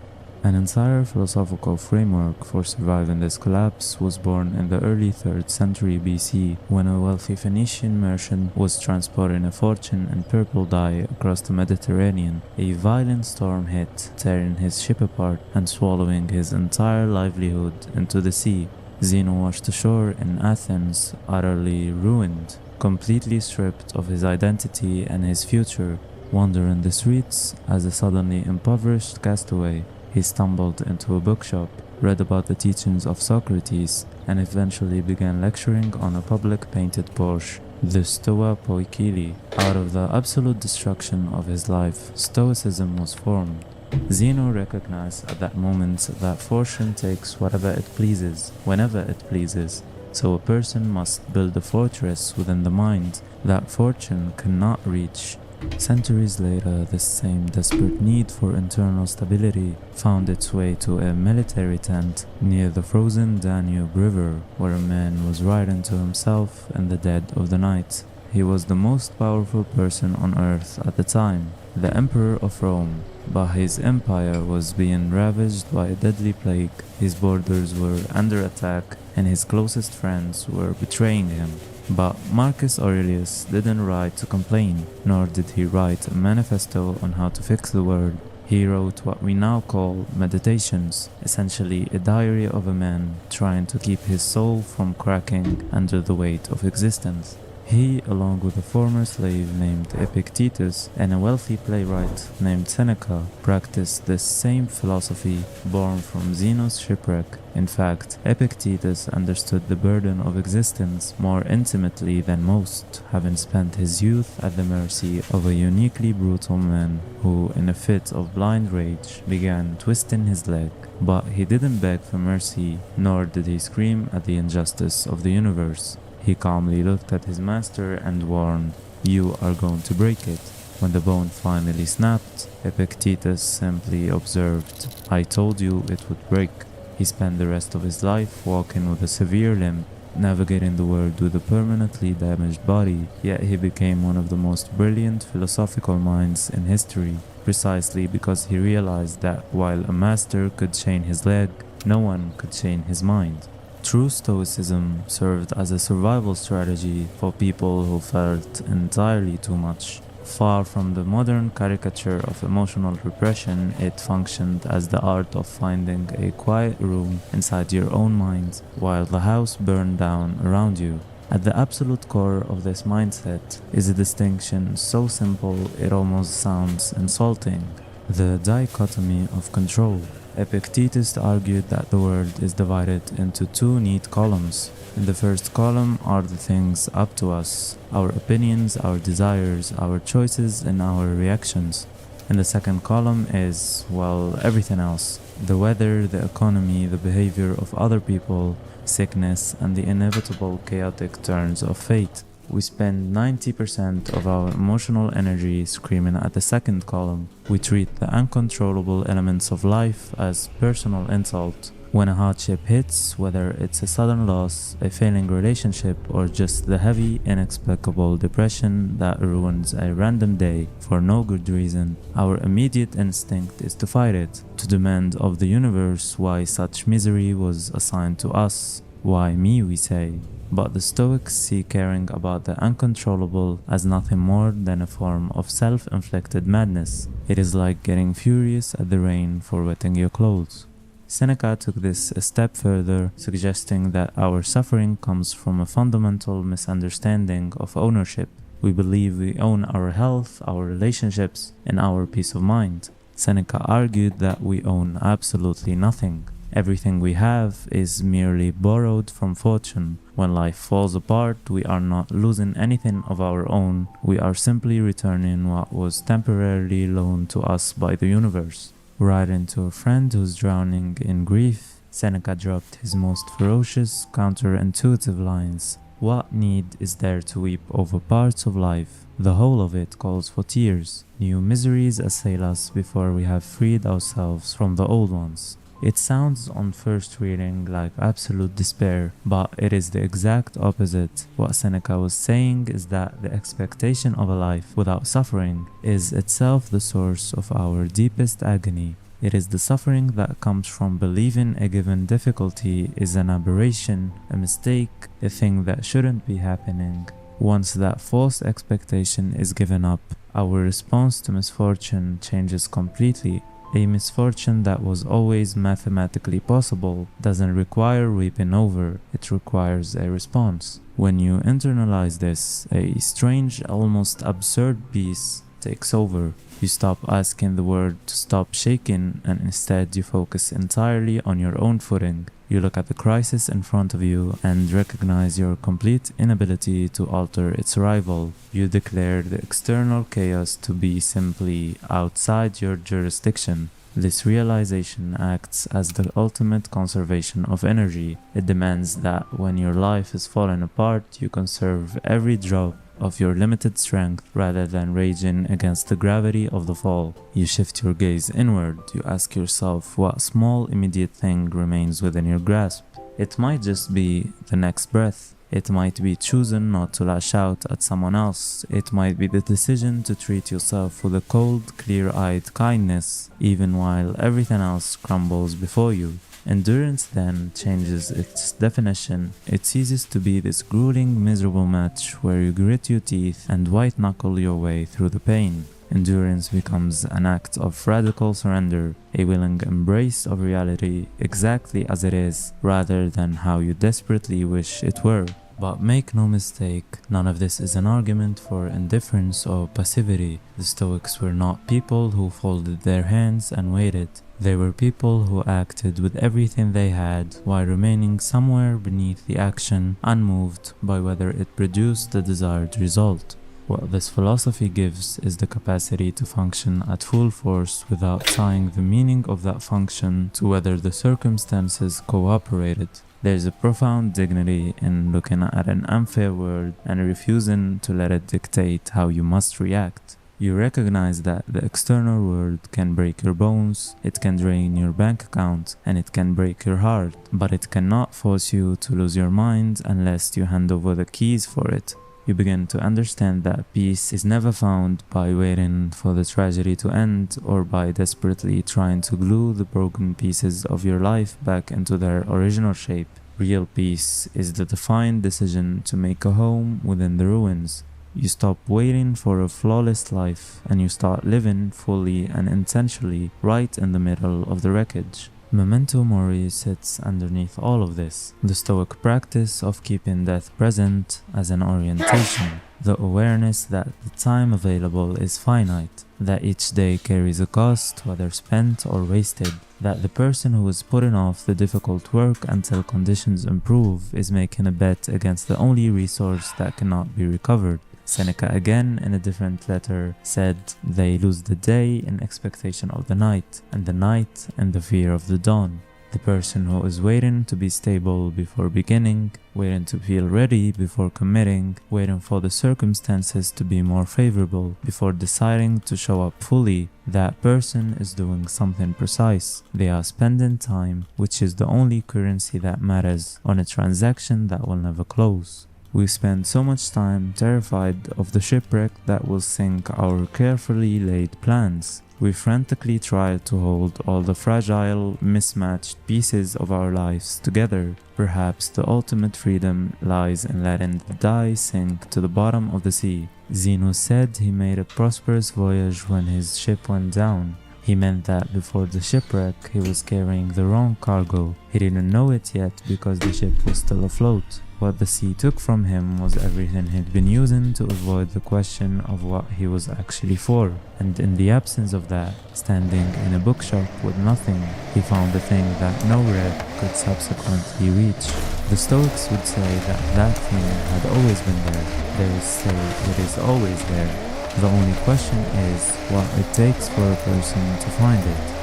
An entire philosophical framework for surviving this collapse was born in the early 3rd century BC, when a wealthy Phoenician merchant was transporting a fortune in purple dye across the Mediterranean. A violent storm hit, tearing his ship apart and swallowing his entire livelihood into the sea. Zeno washed ashore in Athens, utterly ruined, completely stripped of his identity and his future. Wandering the streets as a suddenly impoverished castaway, he stumbled into a bookshop, read about the teachings of Socrates, and eventually began lecturing on a public painted Porsche the Stoa Poikili. Out of the absolute destruction of his life, Stoicism was formed. Zeno recognized at that moment that fortune takes whatever it pleases, whenever it pleases. So a person must build a fortress within the mind that fortune cannot reach. Centuries later, this same desperate need for internal stability found its way to a military tent near the frozen Danube River, where a man was riding to himself in the dead of the night. He was the most powerful person on earth at the time, the Emperor of Rome, but his empire was being ravaged by a deadly plague. His borders were under attack and his closest friends were betraying him. But Marcus Aurelius didn't write to complain, nor did he write a manifesto on how to fix the world. He wrote what we now call meditations, essentially a diary of a man trying to keep his soul from cracking under the weight of existence. He, along with a former slave named Epictetus and a wealthy playwright named Seneca, practiced this same philosophy born from Zeno's shipwreck. In fact, Epictetus understood the burden of existence more intimately than most, having spent his youth at the mercy of a uniquely brutal man who, in a fit of blind rage, began twisting his leg. But he didn't beg for mercy, nor did he scream at the injustice of the universe. He calmly looked at his master and warned, "You are going to break it." When the bone finally snapped, Epictetus simply observed, "I told you it would break." He spent the rest of his life walking with a severe limp, navigating the world with a permanently damaged body, yet he became one of the most brilliant philosophical minds in history, precisely because he realized that while a master could chain his leg, no one could chain his mind. True Stoicism served as a survival strategy for people who felt entirely too much. Far from the modern caricature of emotional repression, it functioned as the art of finding a quiet room inside your own mind while the house burned down around you. At the absolute core of this mindset is a distinction so simple it almost sounds insulting: the dichotomy of control. Epictetus argued that the world is divided into two neat columns. In the first column are the things up to us, our opinions, our desires, our choices, and our reactions. In the second column is, well, everything else: the weather, the economy, the behavior of other people, sickness, and the inevitable chaotic turns of fate. We spend 90% of our emotional energy screaming at the second column. We treat the uncontrollable elements of life as personal insult. When a hardship hits, whether it's a sudden loss, a failing relationship, or just the heavy, inexplicable depression that ruins a random day for no good reason, our immediate instinct is to fight it, to demand of the universe why such misery was assigned to us. Why me, we say. But the Stoics see caring about the uncontrollable as nothing more than a form of self-inflicted madness. It is like getting furious at the rain for wetting your clothes. Seneca took this a step further, suggesting that our suffering comes from a fundamental misunderstanding of ownership. We believe we own our health, our relationships, and our peace of mind. Seneca argued that we own absolutely nothing. Everything we have is merely borrowed from fortune. When life falls apart, we are not losing anything of our own. We are simply returning what was temporarily loaned to us by the universe. Writing to a friend who's drowning in grief, Seneca dropped his most ferocious, counterintuitive lines. What need is there to weep over parts of life? The whole of it calls for tears. New miseries assail us before we have freed ourselves from the old ones. It sounds on first reading like absolute despair, but it is the exact opposite. What Seneca was saying is that the expectation of a life without suffering is itself the source of our deepest agony. It is the suffering that comes from believing a given difficulty is an aberration, a mistake, a thing that shouldn't be happening. Once that false expectation is given up, our response to misfortune changes completely. A misfortune that was always mathematically possible doesn't require weeping over, it requires a response. When you internalize this, a strange, almost absurd peace takes over. You stop asking the world to stop shaking and instead you focus entirely on your own footing. You look at the crisis in front of you and recognize your complete inability to alter its arrival. You declare the external chaos to be simply outside your jurisdiction. This realization acts as the ultimate conservation of energy. It demands that when your life is falling apart, you conserve every drop of your limited strength rather than raging against the gravity of the fall. You shift your gaze inward. You ask yourself what small immediate thing remains within your grasp. It might just be the next breath. It might be choosing not to lash out at someone else. It might be the decision to treat yourself with a cold, clear-eyed kindness, even while everything else crumbles before you. Endurance then changes its definition. It ceases to be this grueling, miserable match where you grit your teeth and white-knuckle your way through the pain. Endurance becomes an act of radical surrender, a willing embrace of reality exactly as it is, rather than how you desperately wish it were. But make no mistake, none of this is an argument for indifference or passivity. The Stoics were not people who folded their hands and waited. They were people who acted with everything they had while remaining somewhere beneath the action, unmoved by whether it produced the desired result. What this philosophy gives is the capacity to function at full force without tying the meaning of that function to whether the circumstances cooperated. There's a profound dignity in looking at an unfair world and refusing to let it dictate how you must react. You recognize that the external world can break your bones, it can drain your bank account, and it can break your heart, but it cannot force you to lose your mind unless you hand over the keys for it. You begin to understand that peace is never found by waiting for the tragedy to end or by desperately trying to glue the broken pieces of your life back into their original shape. Real peace is the defined decision to make a home within the ruins. You stop waiting for a flawless life and you start living fully and intentionally right in the middle of the wreckage. Memento mori sits underneath all of this, the Stoic practice of keeping death present as an orientation, the awareness that the time available is finite, that each day carries a cost, whether spent or wasted, that the person who is putting off the difficult work until conditions improve is making a bet against the only resource that cannot be recovered. Seneca again, in a different letter, said, "They lose the day in expectation of the night, and the night in the fear of the dawn." The person who is waiting to be stable before beginning, waiting to feel ready before committing, waiting for the circumstances to be more favorable before deciding to show up fully, that person is doing something precise. They are spending time, which is the only currency that matters, on a transaction that will never close. We spend so much time terrified of the shipwreck that will sink our carefully laid plans. We frantically try to hold all the fragile, mismatched pieces of our lives together. Perhaps the ultimate freedom lies in letting the die sink to the bottom of the sea. Zeno said he made a prosperous voyage when his ship went down. He meant that before the shipwreck, he was carrying the wrong cargo. He didn't know it yet because the ship was still afloat. What the sea took from him was everything he'd been using to avoid the question of what he was actually for. And in the absence of that, standing in a bookshop with nothing, he found the thing that no wreck could subsequently reach. The Stoics would say that that thing had always been there. They would say it is always there. The only question is what it takes for a person to find it.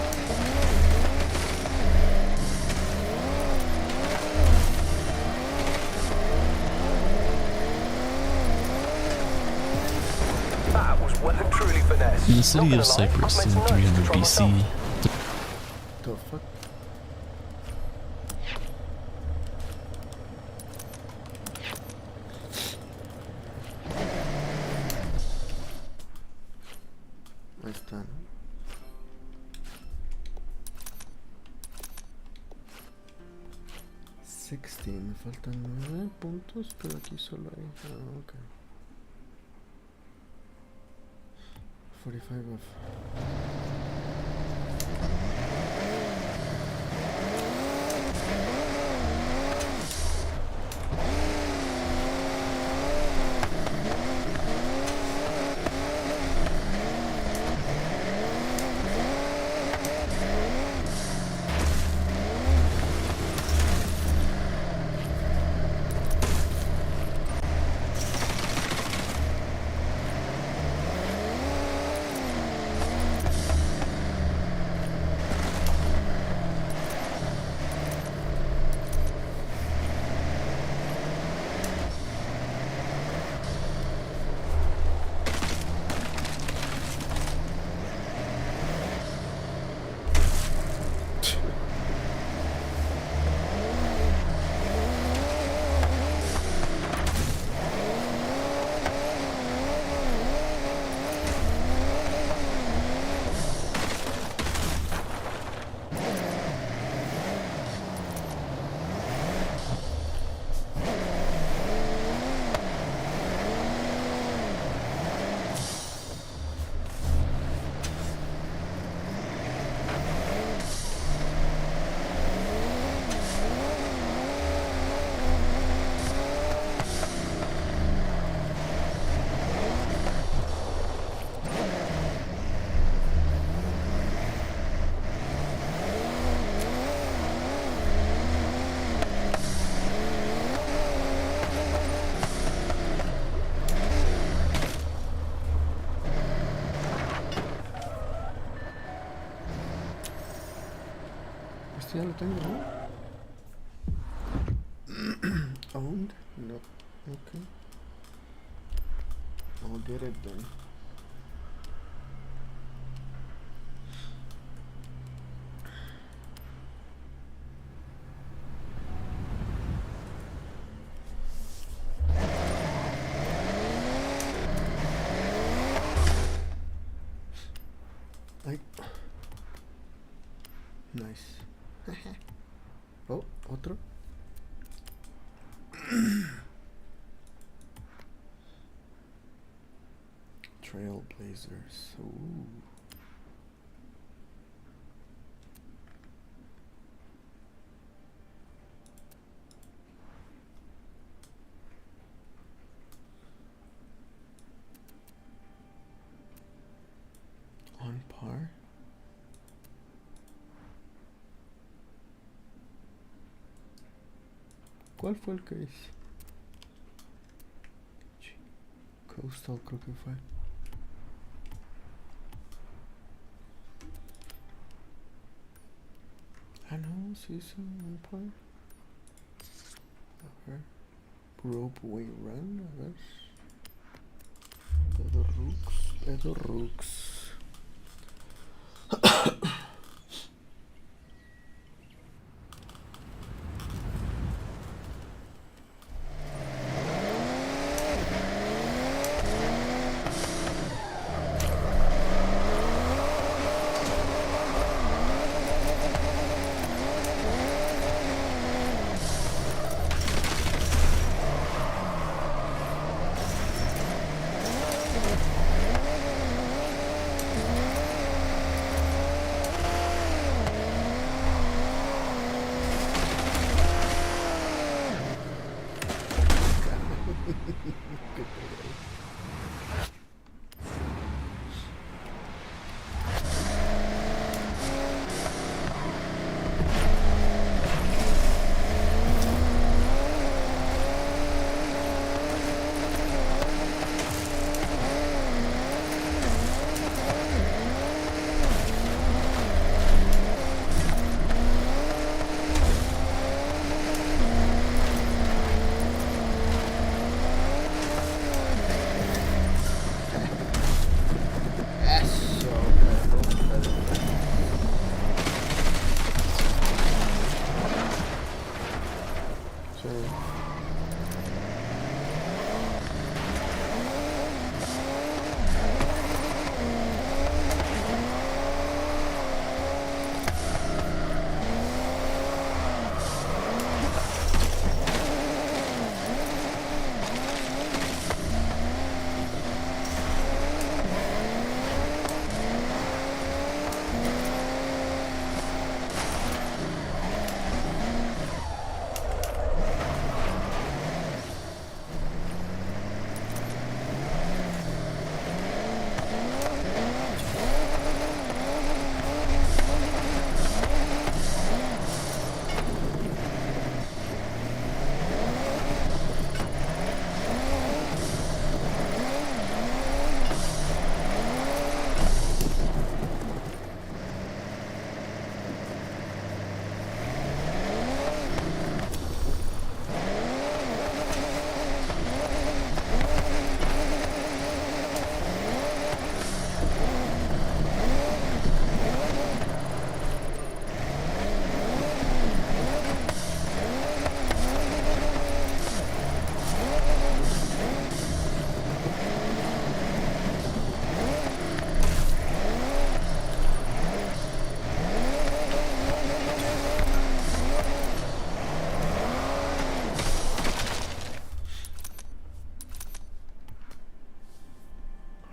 In the city of Cyprus in 300 BC, The fuck? Ahí están. Me faltan 9 puntos, pero aquí solo hay. Ah, ok. 45 off. Este ya lo tengo, ¿no? Owned? No. Okay. I'll get it then. Ay. Nice. Oh, otro. Trailblazers. Ooh. On par. ¿Cuál fue el que hice? Coastal creo que fue. Ah, no, sí es un par. A ver. Ropeway Run, a ver. Pedro Rooks.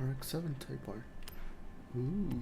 RX-7 Type R. Ooh.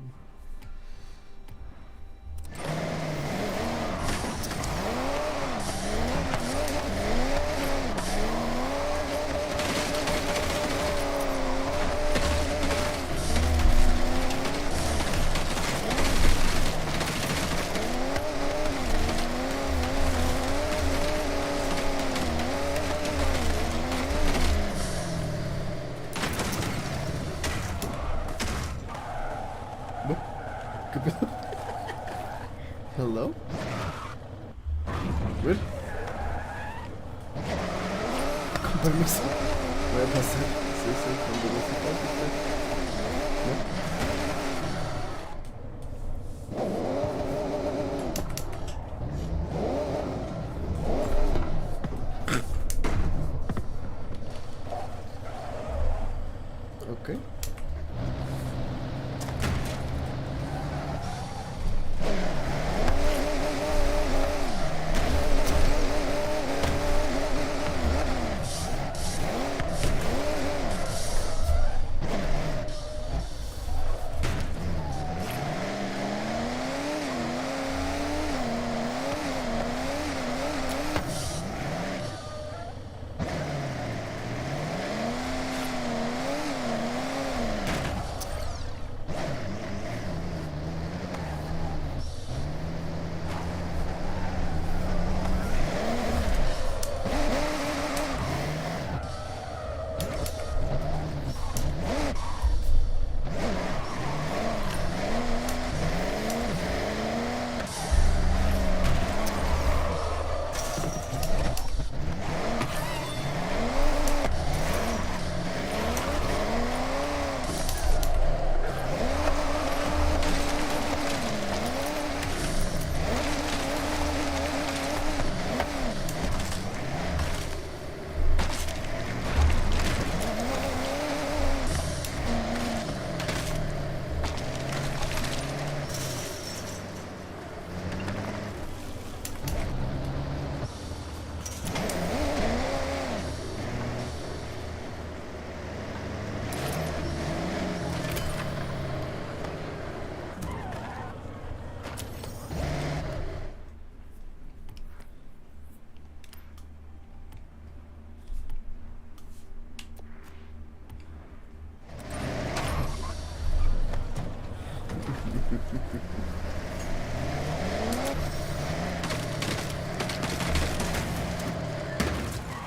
What? Really? Con permiso. Voy a pasar. Sí, sí, con permiso. ¿No? Okay.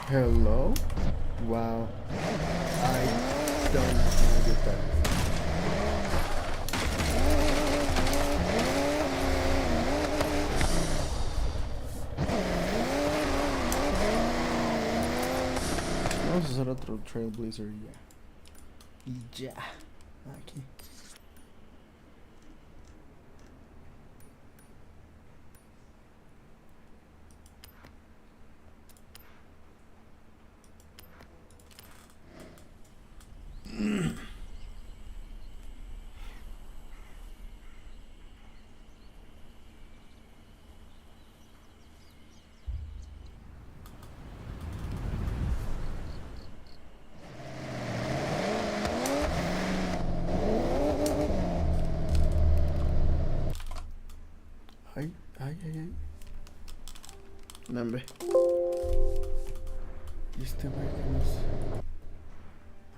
Hello? Wow. I don't know how to get that. Vamos a hacer otro Trailblazer ya. Y ya. Aquí. Ay, ay, ay, ay. No, hombre. Y este güey que nos...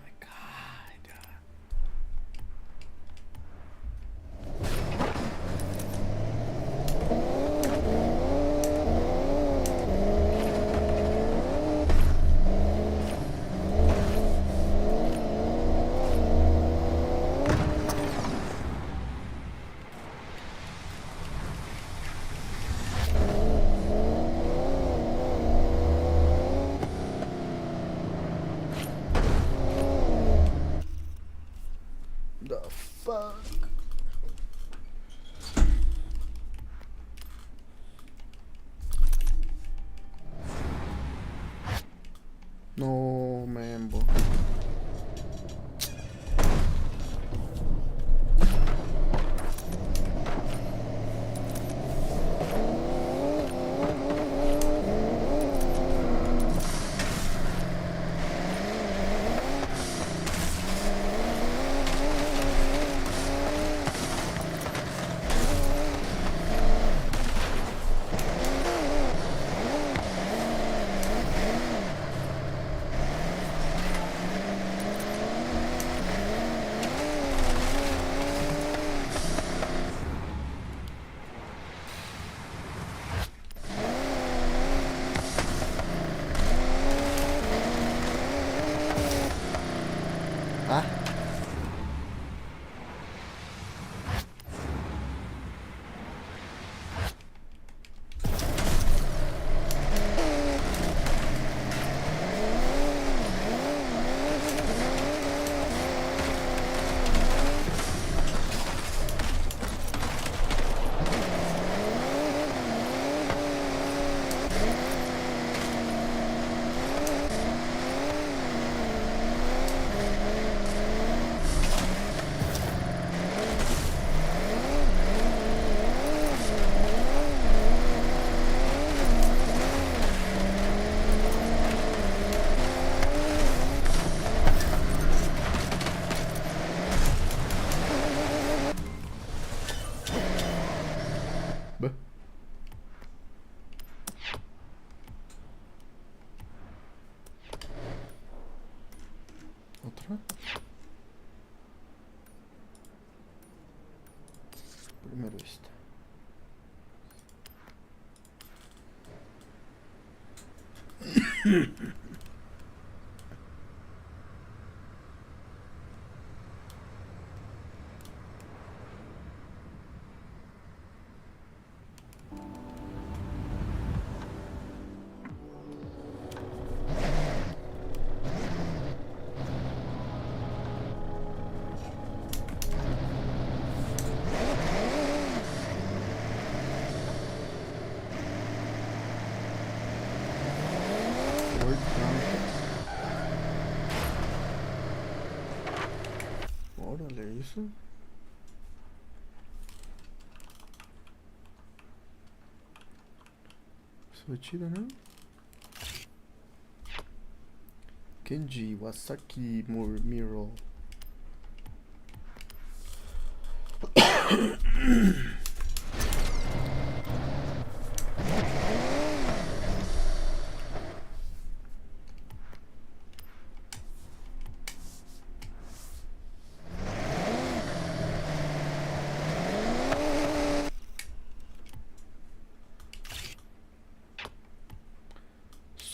My God. The fuck? No, Mambo. Primero este. Órale, eso. Se ve chido, ¿no? Kenji Wasaki Miro.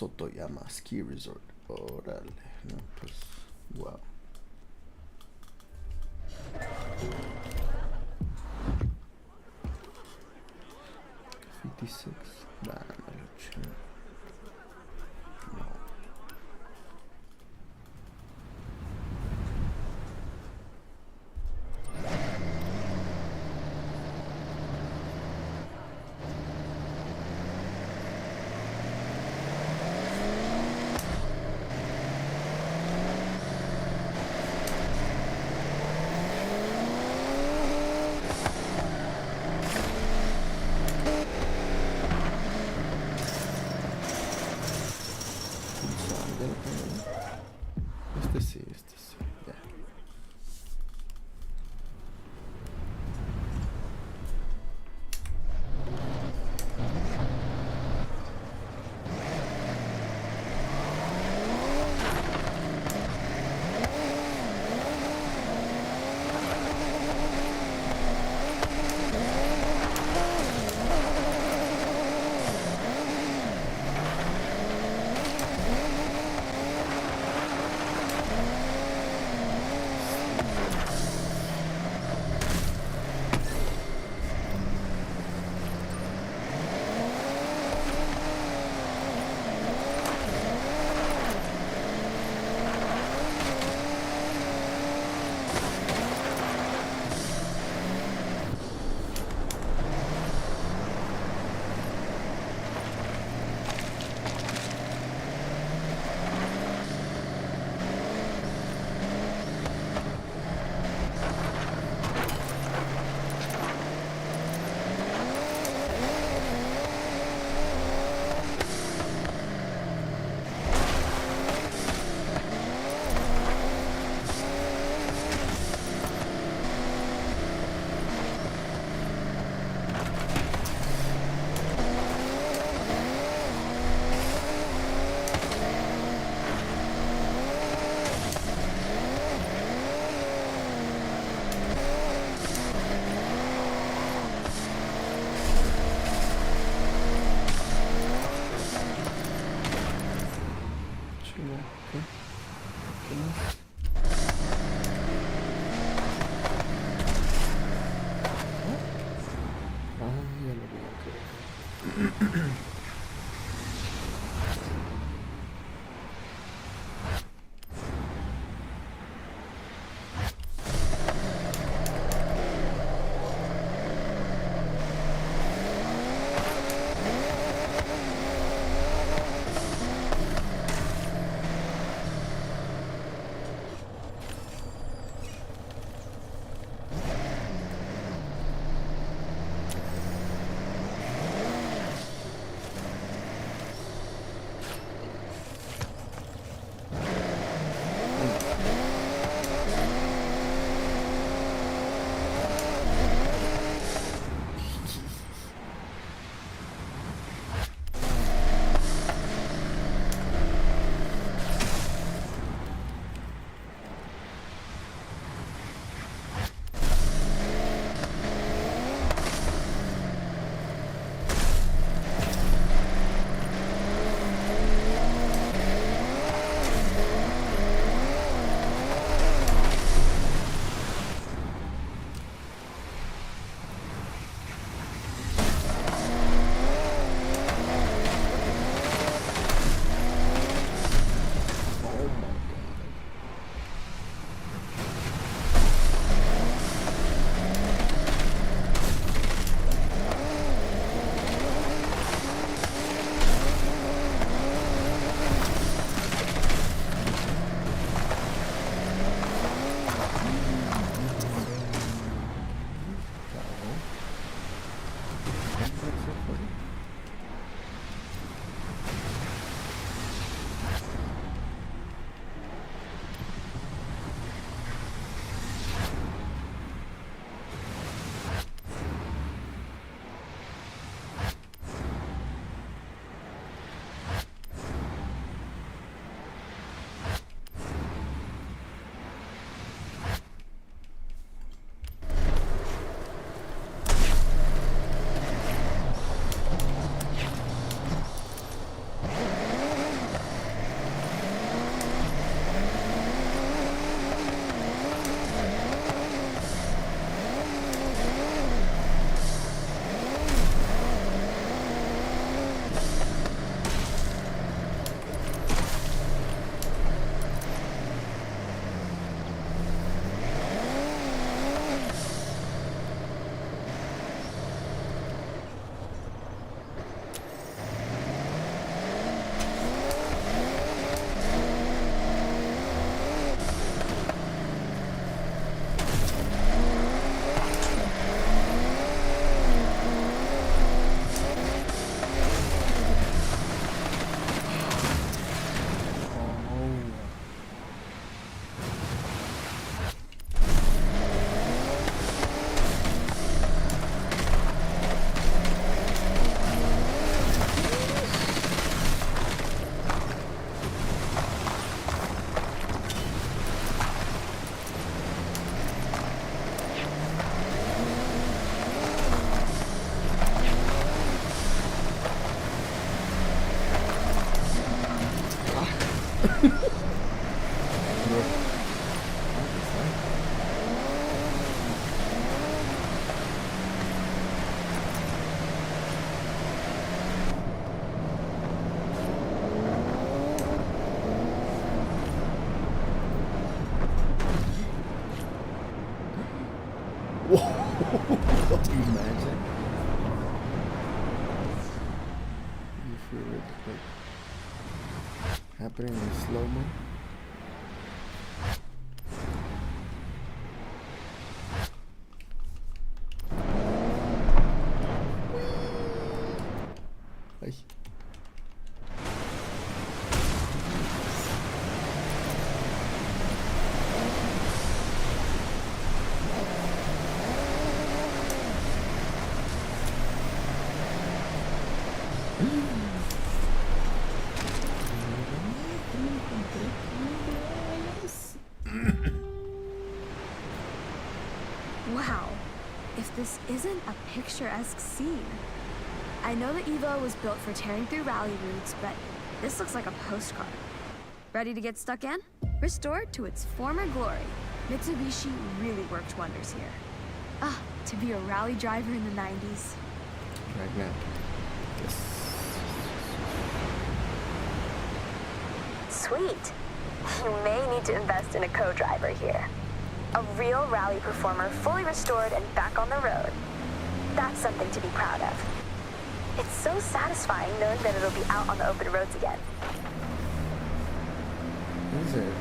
Sotoyama Ski Resort. Órale, no, pues, wow. $56. Dámelo, chido. No. Imagine. You feel it like happening in slow-mo. Ay. Wow, if this isn't a picturesque scene. I know the Evo was built for tearing through rally routes, but this looks like a postcard. Ready to get stuck in? Restored to its former glory, Mitsubishi really worked wonders here. Ah, to be a rally driver in the 90s. Right now. Yes. Sweet. You may need to invest in a co-driver here. A real rally performer, fully restored and back on the road. That's something to be proud of. It's so satisfying knowing that it'll be out on the open roads again. Is it?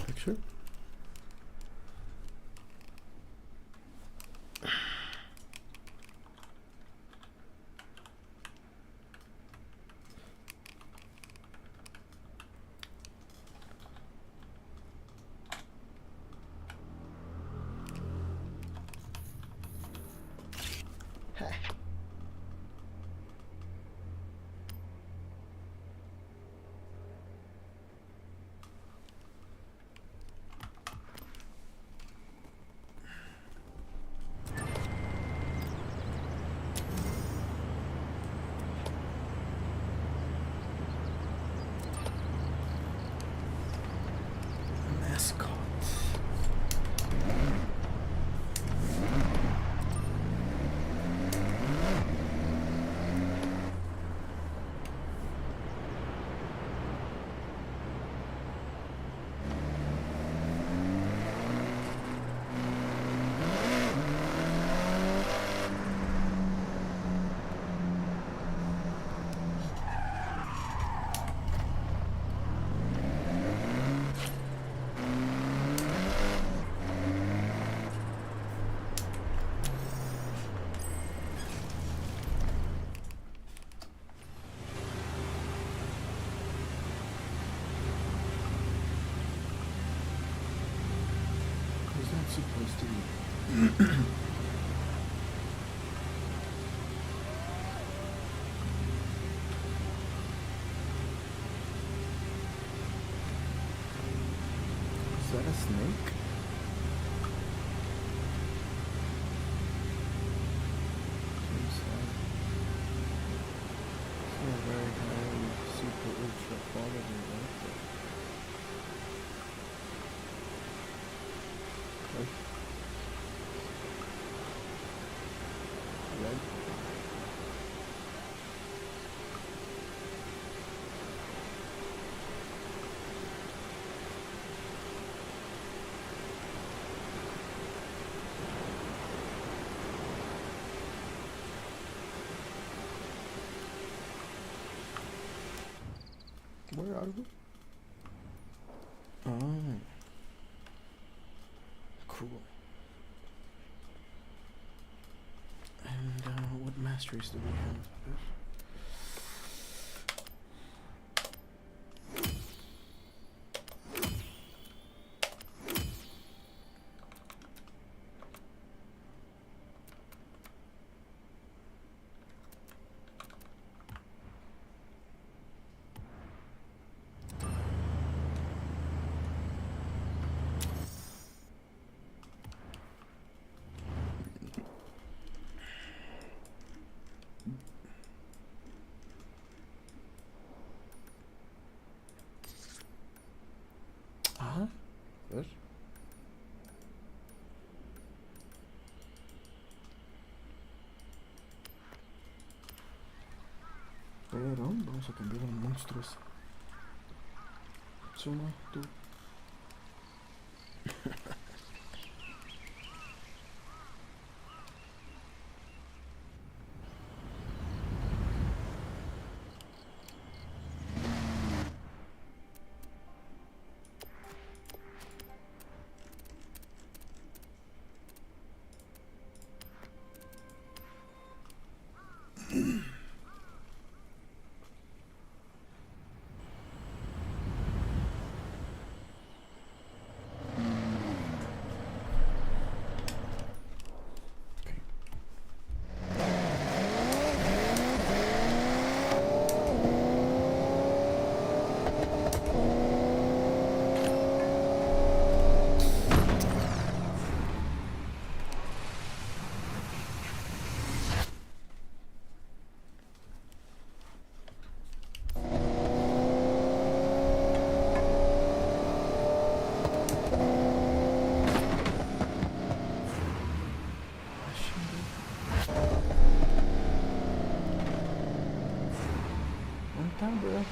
Picture. Mascot. Supposed to be. snake. Seems like it's not very high, super ultra quality, right? Okay. Right. Where are we? Oh, cool. And what masteries do we have? Good. Pero vamos a cambiar a monstruos. Suma, tú. Time, bro.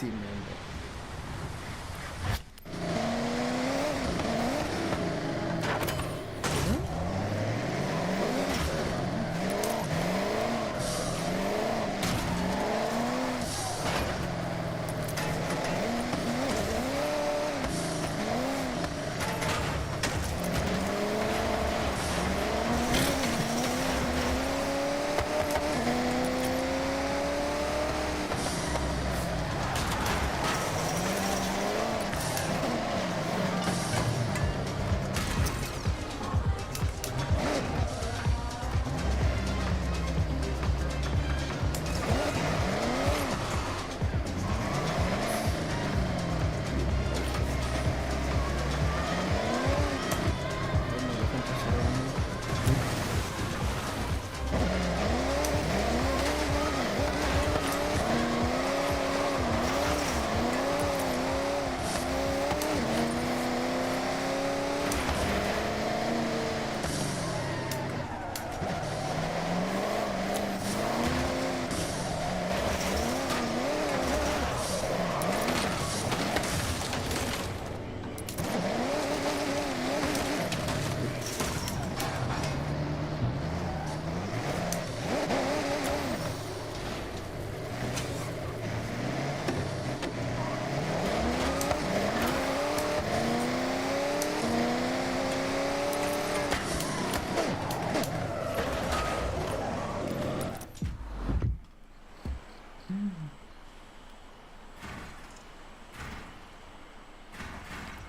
Sí, man.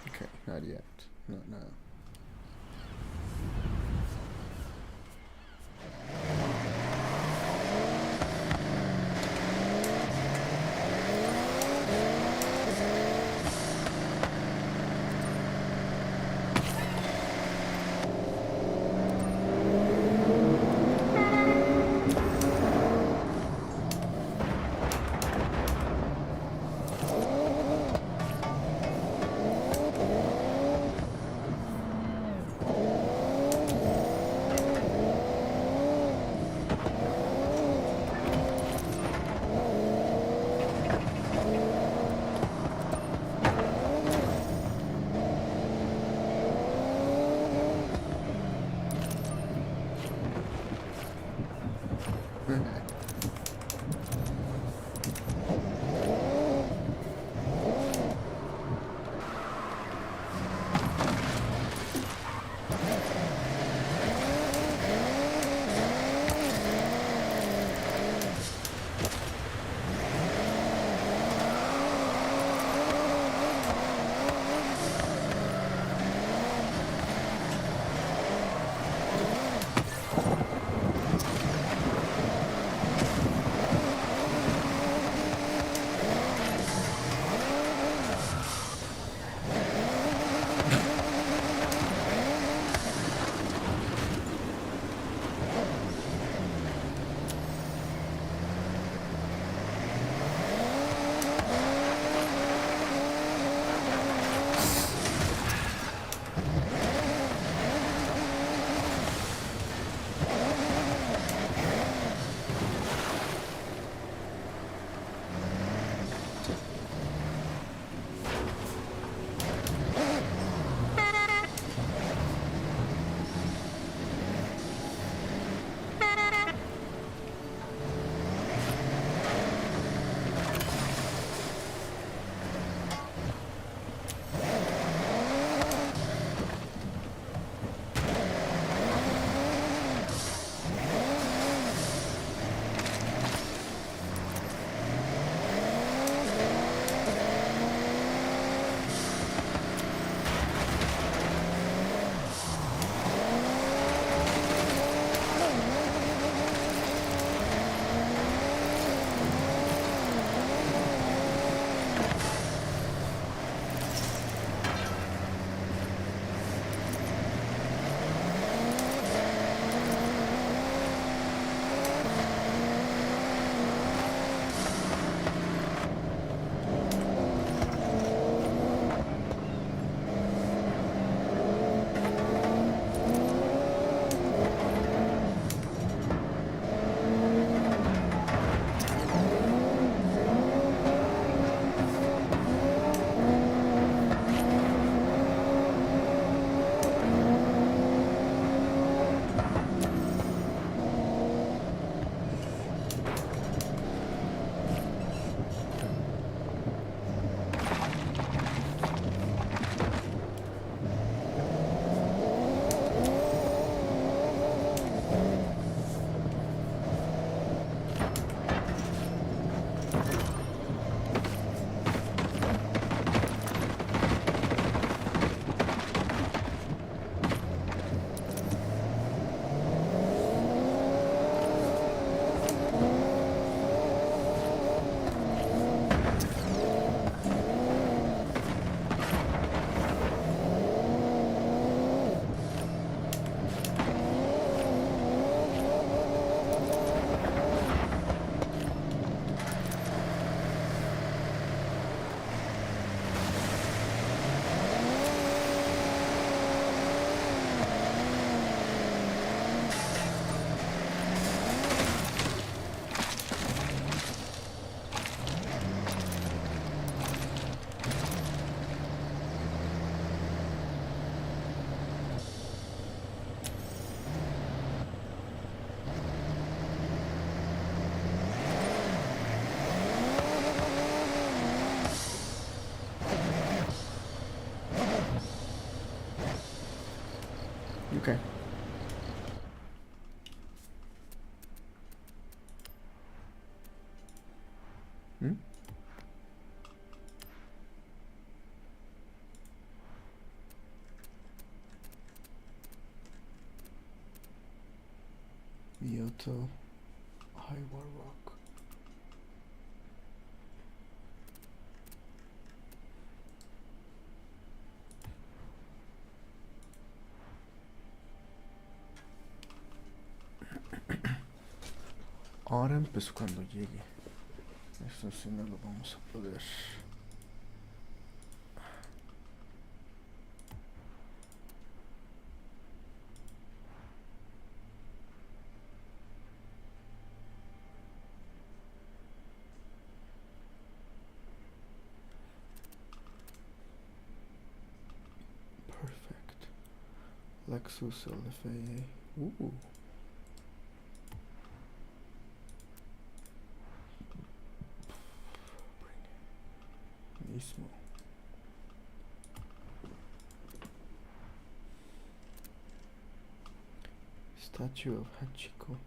Okay, not yet. Not now. Okay. Hmm? Kyoto Highway Rock. Ahora empezó cuando llegue. Eso sí no lo vamos a poder. Perfect. Lexus LFAA. Ooh. Mismo. Statue of Hachiko.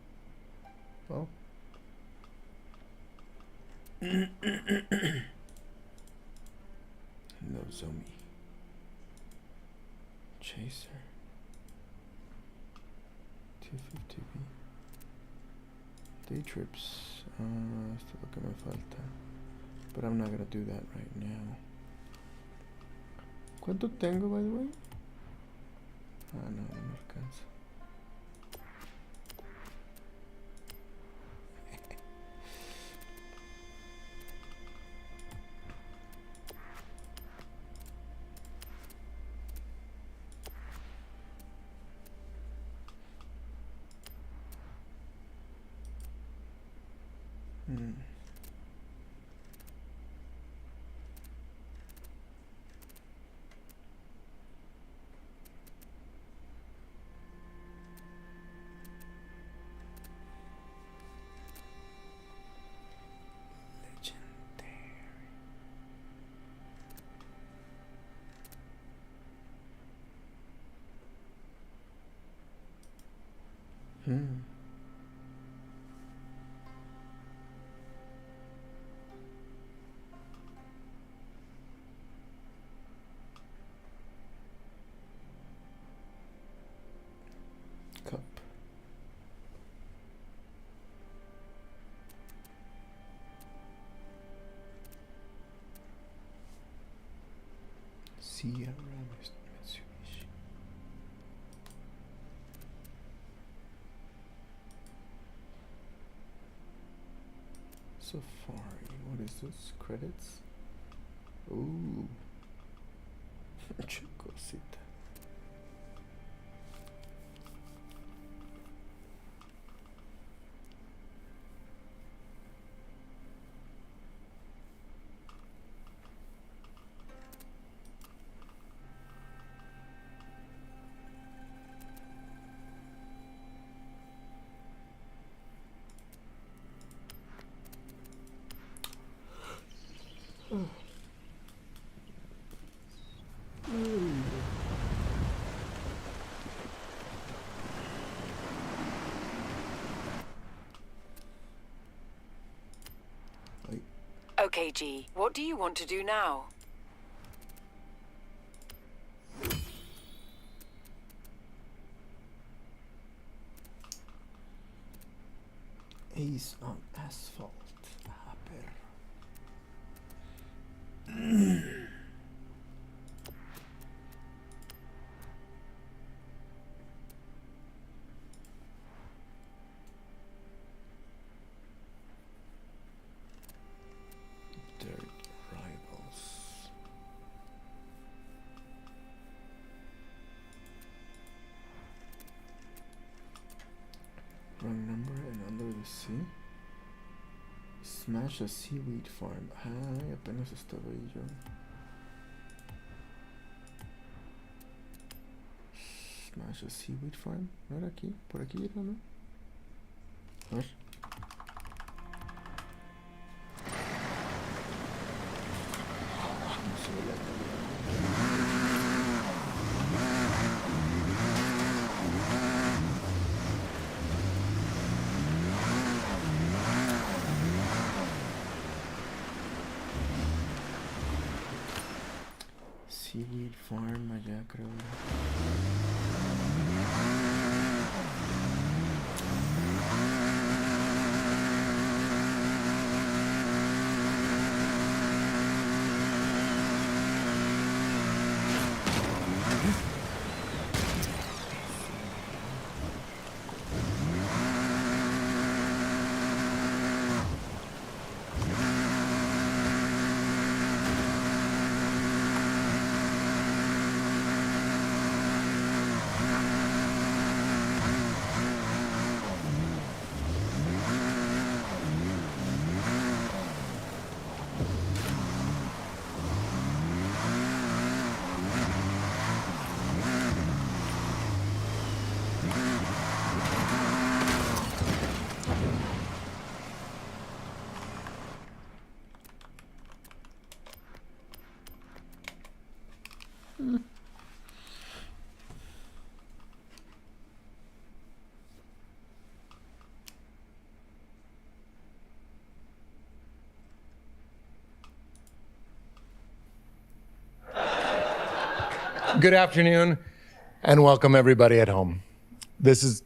Oh. Nozomi. Chaser. 250B. Day trips. Esto es lo que me falta. But I'm not gonna do that right now. ¿Cuánto tengo, by the way? Ah, no, no me alcanza. Cup. Sierra Mitsubishi. Safari. What is this? Credits? Ooh. Chocosita. Okay, G, what do you want to do now? Ace on asphalt. Ah, perro. Dirt rivals. Wrong number and under the sea. Smash a seaweed farm. Ay, apenas estaba ahí yo. Smash a seaweed farm. ¿No era aquí? ¿Por aquí era, no? A ver. No se ve la Seaweed Farm allá, creo. Good afternoon, and welcome everybody at home. That's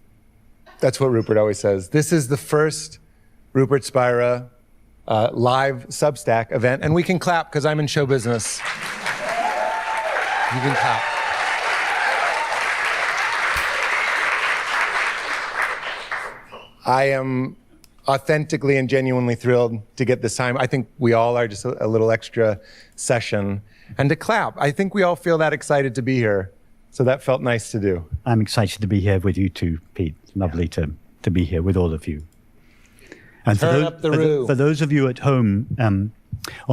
what Rupert always says. This is the first Rupert Spira live Substack event, and we can clap because I'm in show business. You can clap. I am authentically and genuinely thrilled to get this time. I think we all are, just a little extra session. And to clap. I think we all feel that excited to be here. So that felt nice to do. I'm excited to be here with you too, Pete. Lovely to be here with all of you. And for those of you at home on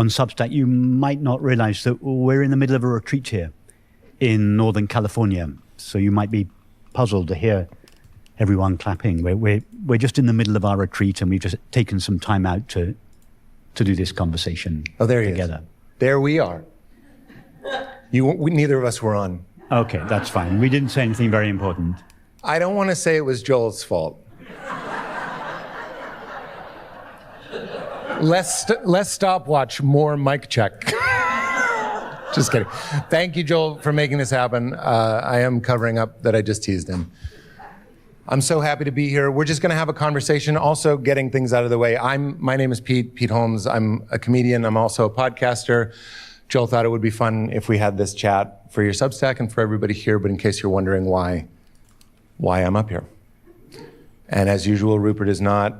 Substack, you might not realize that we're in the middle of a retreat here in Northern California. So you might be puzzled to hear everyone clapping. We're just in the middle of our retreat, and we've just taken some time out to do this conversation together. There we are. Neither of us were on. Okay, that's fine. We didn't say anything very important. I don't want to say it was Joel's fault. Less stopwatch, more mic check. Just kidding. Thank you, Joel, for making this happen. I am covering up that I just teased him. I'm so happy to be here. We're just going to have a conversation, also getting things out of the way. My name is Pete Holmes. I'm a comedian. I'm also a podcaster. Joel thought it would be fun if we had this chat for your Substack and for everybody here, but in case you're wondering why I'm up here. And as usual, Rupert is not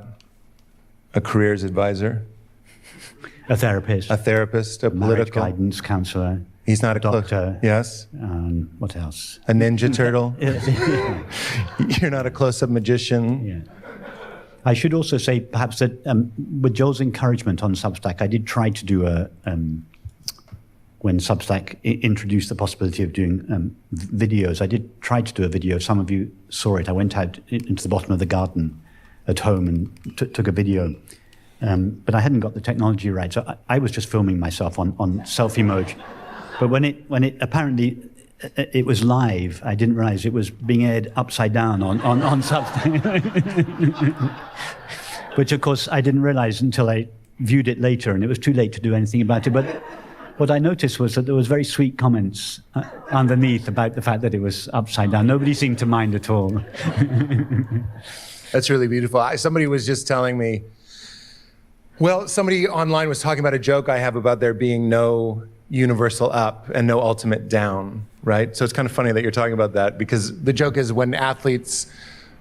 a careers advisor. A therapist. A therapist, a marriage political guidance counselor. He's not a doctor. Yes. What else? A ninja turtle. You're not a close-up magician. Yeah. I should also say perhaps that with Joel's encouragement on Substack, I did try to do when Substack introduced the possibility of doing videos, I did try to do a video. Some of you saw it. I went out into the bottom of the garden at home and took a video. But I hadn't got the technology right, so I was just filming myself on selfie mode. But when it apparently it was live, I didn't realize it was being aired upside down on Substack. Which of course I didn't realize until I viewed it later, and it was too late to do anything about it. But what I noticed was that there was very sweet comments underneath about the fact that it was upside down. Nobody seemed to mind at all. That's really beautiful. Somebody was just telling me, well, somebody online was talking about a joke I have about there being no universal up and no ultimate down, right? So it's kind of funny that you're talking about that, because the joke is when athletes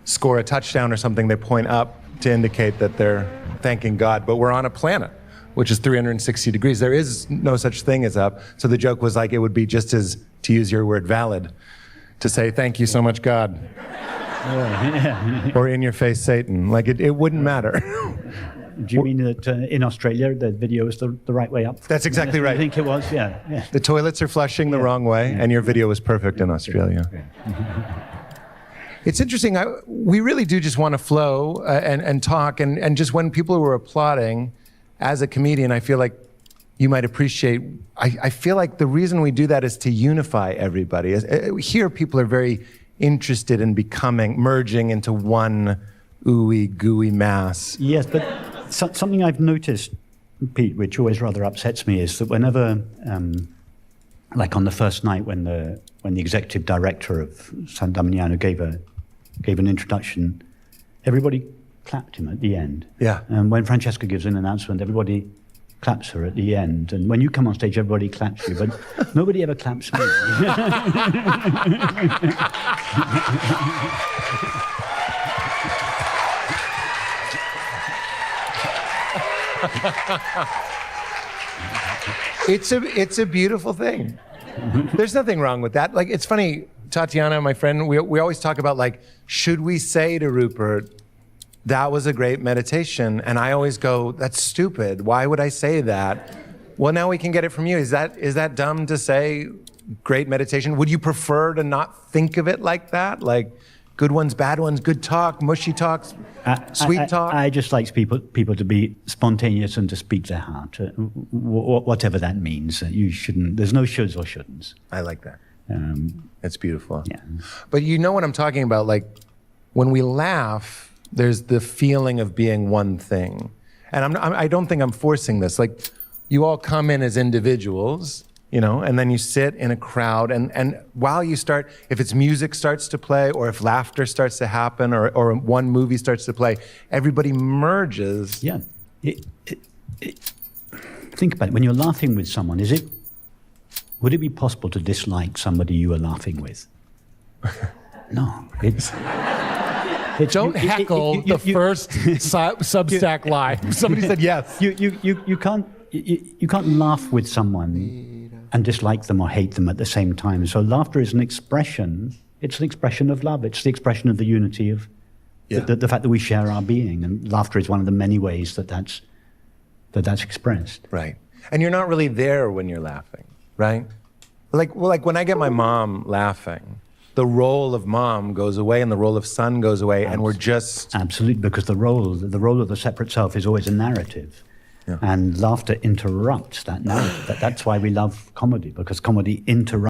score a touchdown or something, they point up to indicate that they're thanking God, but we're on a planet which is 360 degrees. There is no such thing as up. So the joke was like, it would be just as, to use your word, valid to say, thank you so much, God. Or in your face, Satan. Like it wouldn't matter. Do you mean that in Australia, the video is the right way up? That's exactly right. I think it was, yeah. The toilets are flushing the wrong way, and your video was perfect in Australia. It's interesting. We really do just want to flow and talk, and just when people were applauding, as a comedian, I feel like you might appreciate, I feel like the reason we do that is to unify everybody. Here, people are very interested in merging into one ooey gooey mass. Yes, but something I've noticed, Pete, which always rather upsets me, is that whenever like on the first night when the executive director of San Damiano gave an introduction, everybody clapped him at the end. Yeah. And when Francesca gives an announcement, everybody claps her at the end. And when you come on stage, everybody claps you, but nobody ever claps me. It's a beautiful thing. There's nothing wrong with that. Like, it's funny, Tatiana, my friend, we always talk about, like, should we say to Rupert, that was a great meditation? And I always go, that's stupid. Why would I say that? Well, now we can get it from you. Is that dumb to say, great meditation? Would you prefer to not think of it like that? Like, good ones, bad ones, good talk, mushy talks, sweet talk? I just like people to be spontaneous and to speak their heart, whatever that means. You shouldn't, there's no shoulds or shouldn'ts. I like that. It's beautiful. Yeah. But you know what I'm talking about? Like, when we laugh, there's the feeling of being one thing. And I don't think I'm forcing this. Like, you all come in as individuals, you know, and then you sit in a crowd, and while you start, if it's music starts to play, or if laughter starts to happen, or one movie starts to play, everybody merges. Yeah. Think about it. When you're laughing with someone, would it be possible to dislike somebody you are laughing with? No. Don't heckle the first Substack live. Somebody said yes. You can't laugh with someone and dislike them or hate them at the same time. So laughter is an expression. It's an expression of love. It's the expression of the unity of the fact that we share our being. And laughter is one of the many ways that's expressed. Right. And you're not really there when you're laughing, right? Like when I get my mom laughing, the role of mom goes away and the role of son goes away, and we're just... Absolutely, because the role of the separate self is always a narrative. Yeah. And laughter interrupts that narrative. That's why we love comedy, because comedy interrupts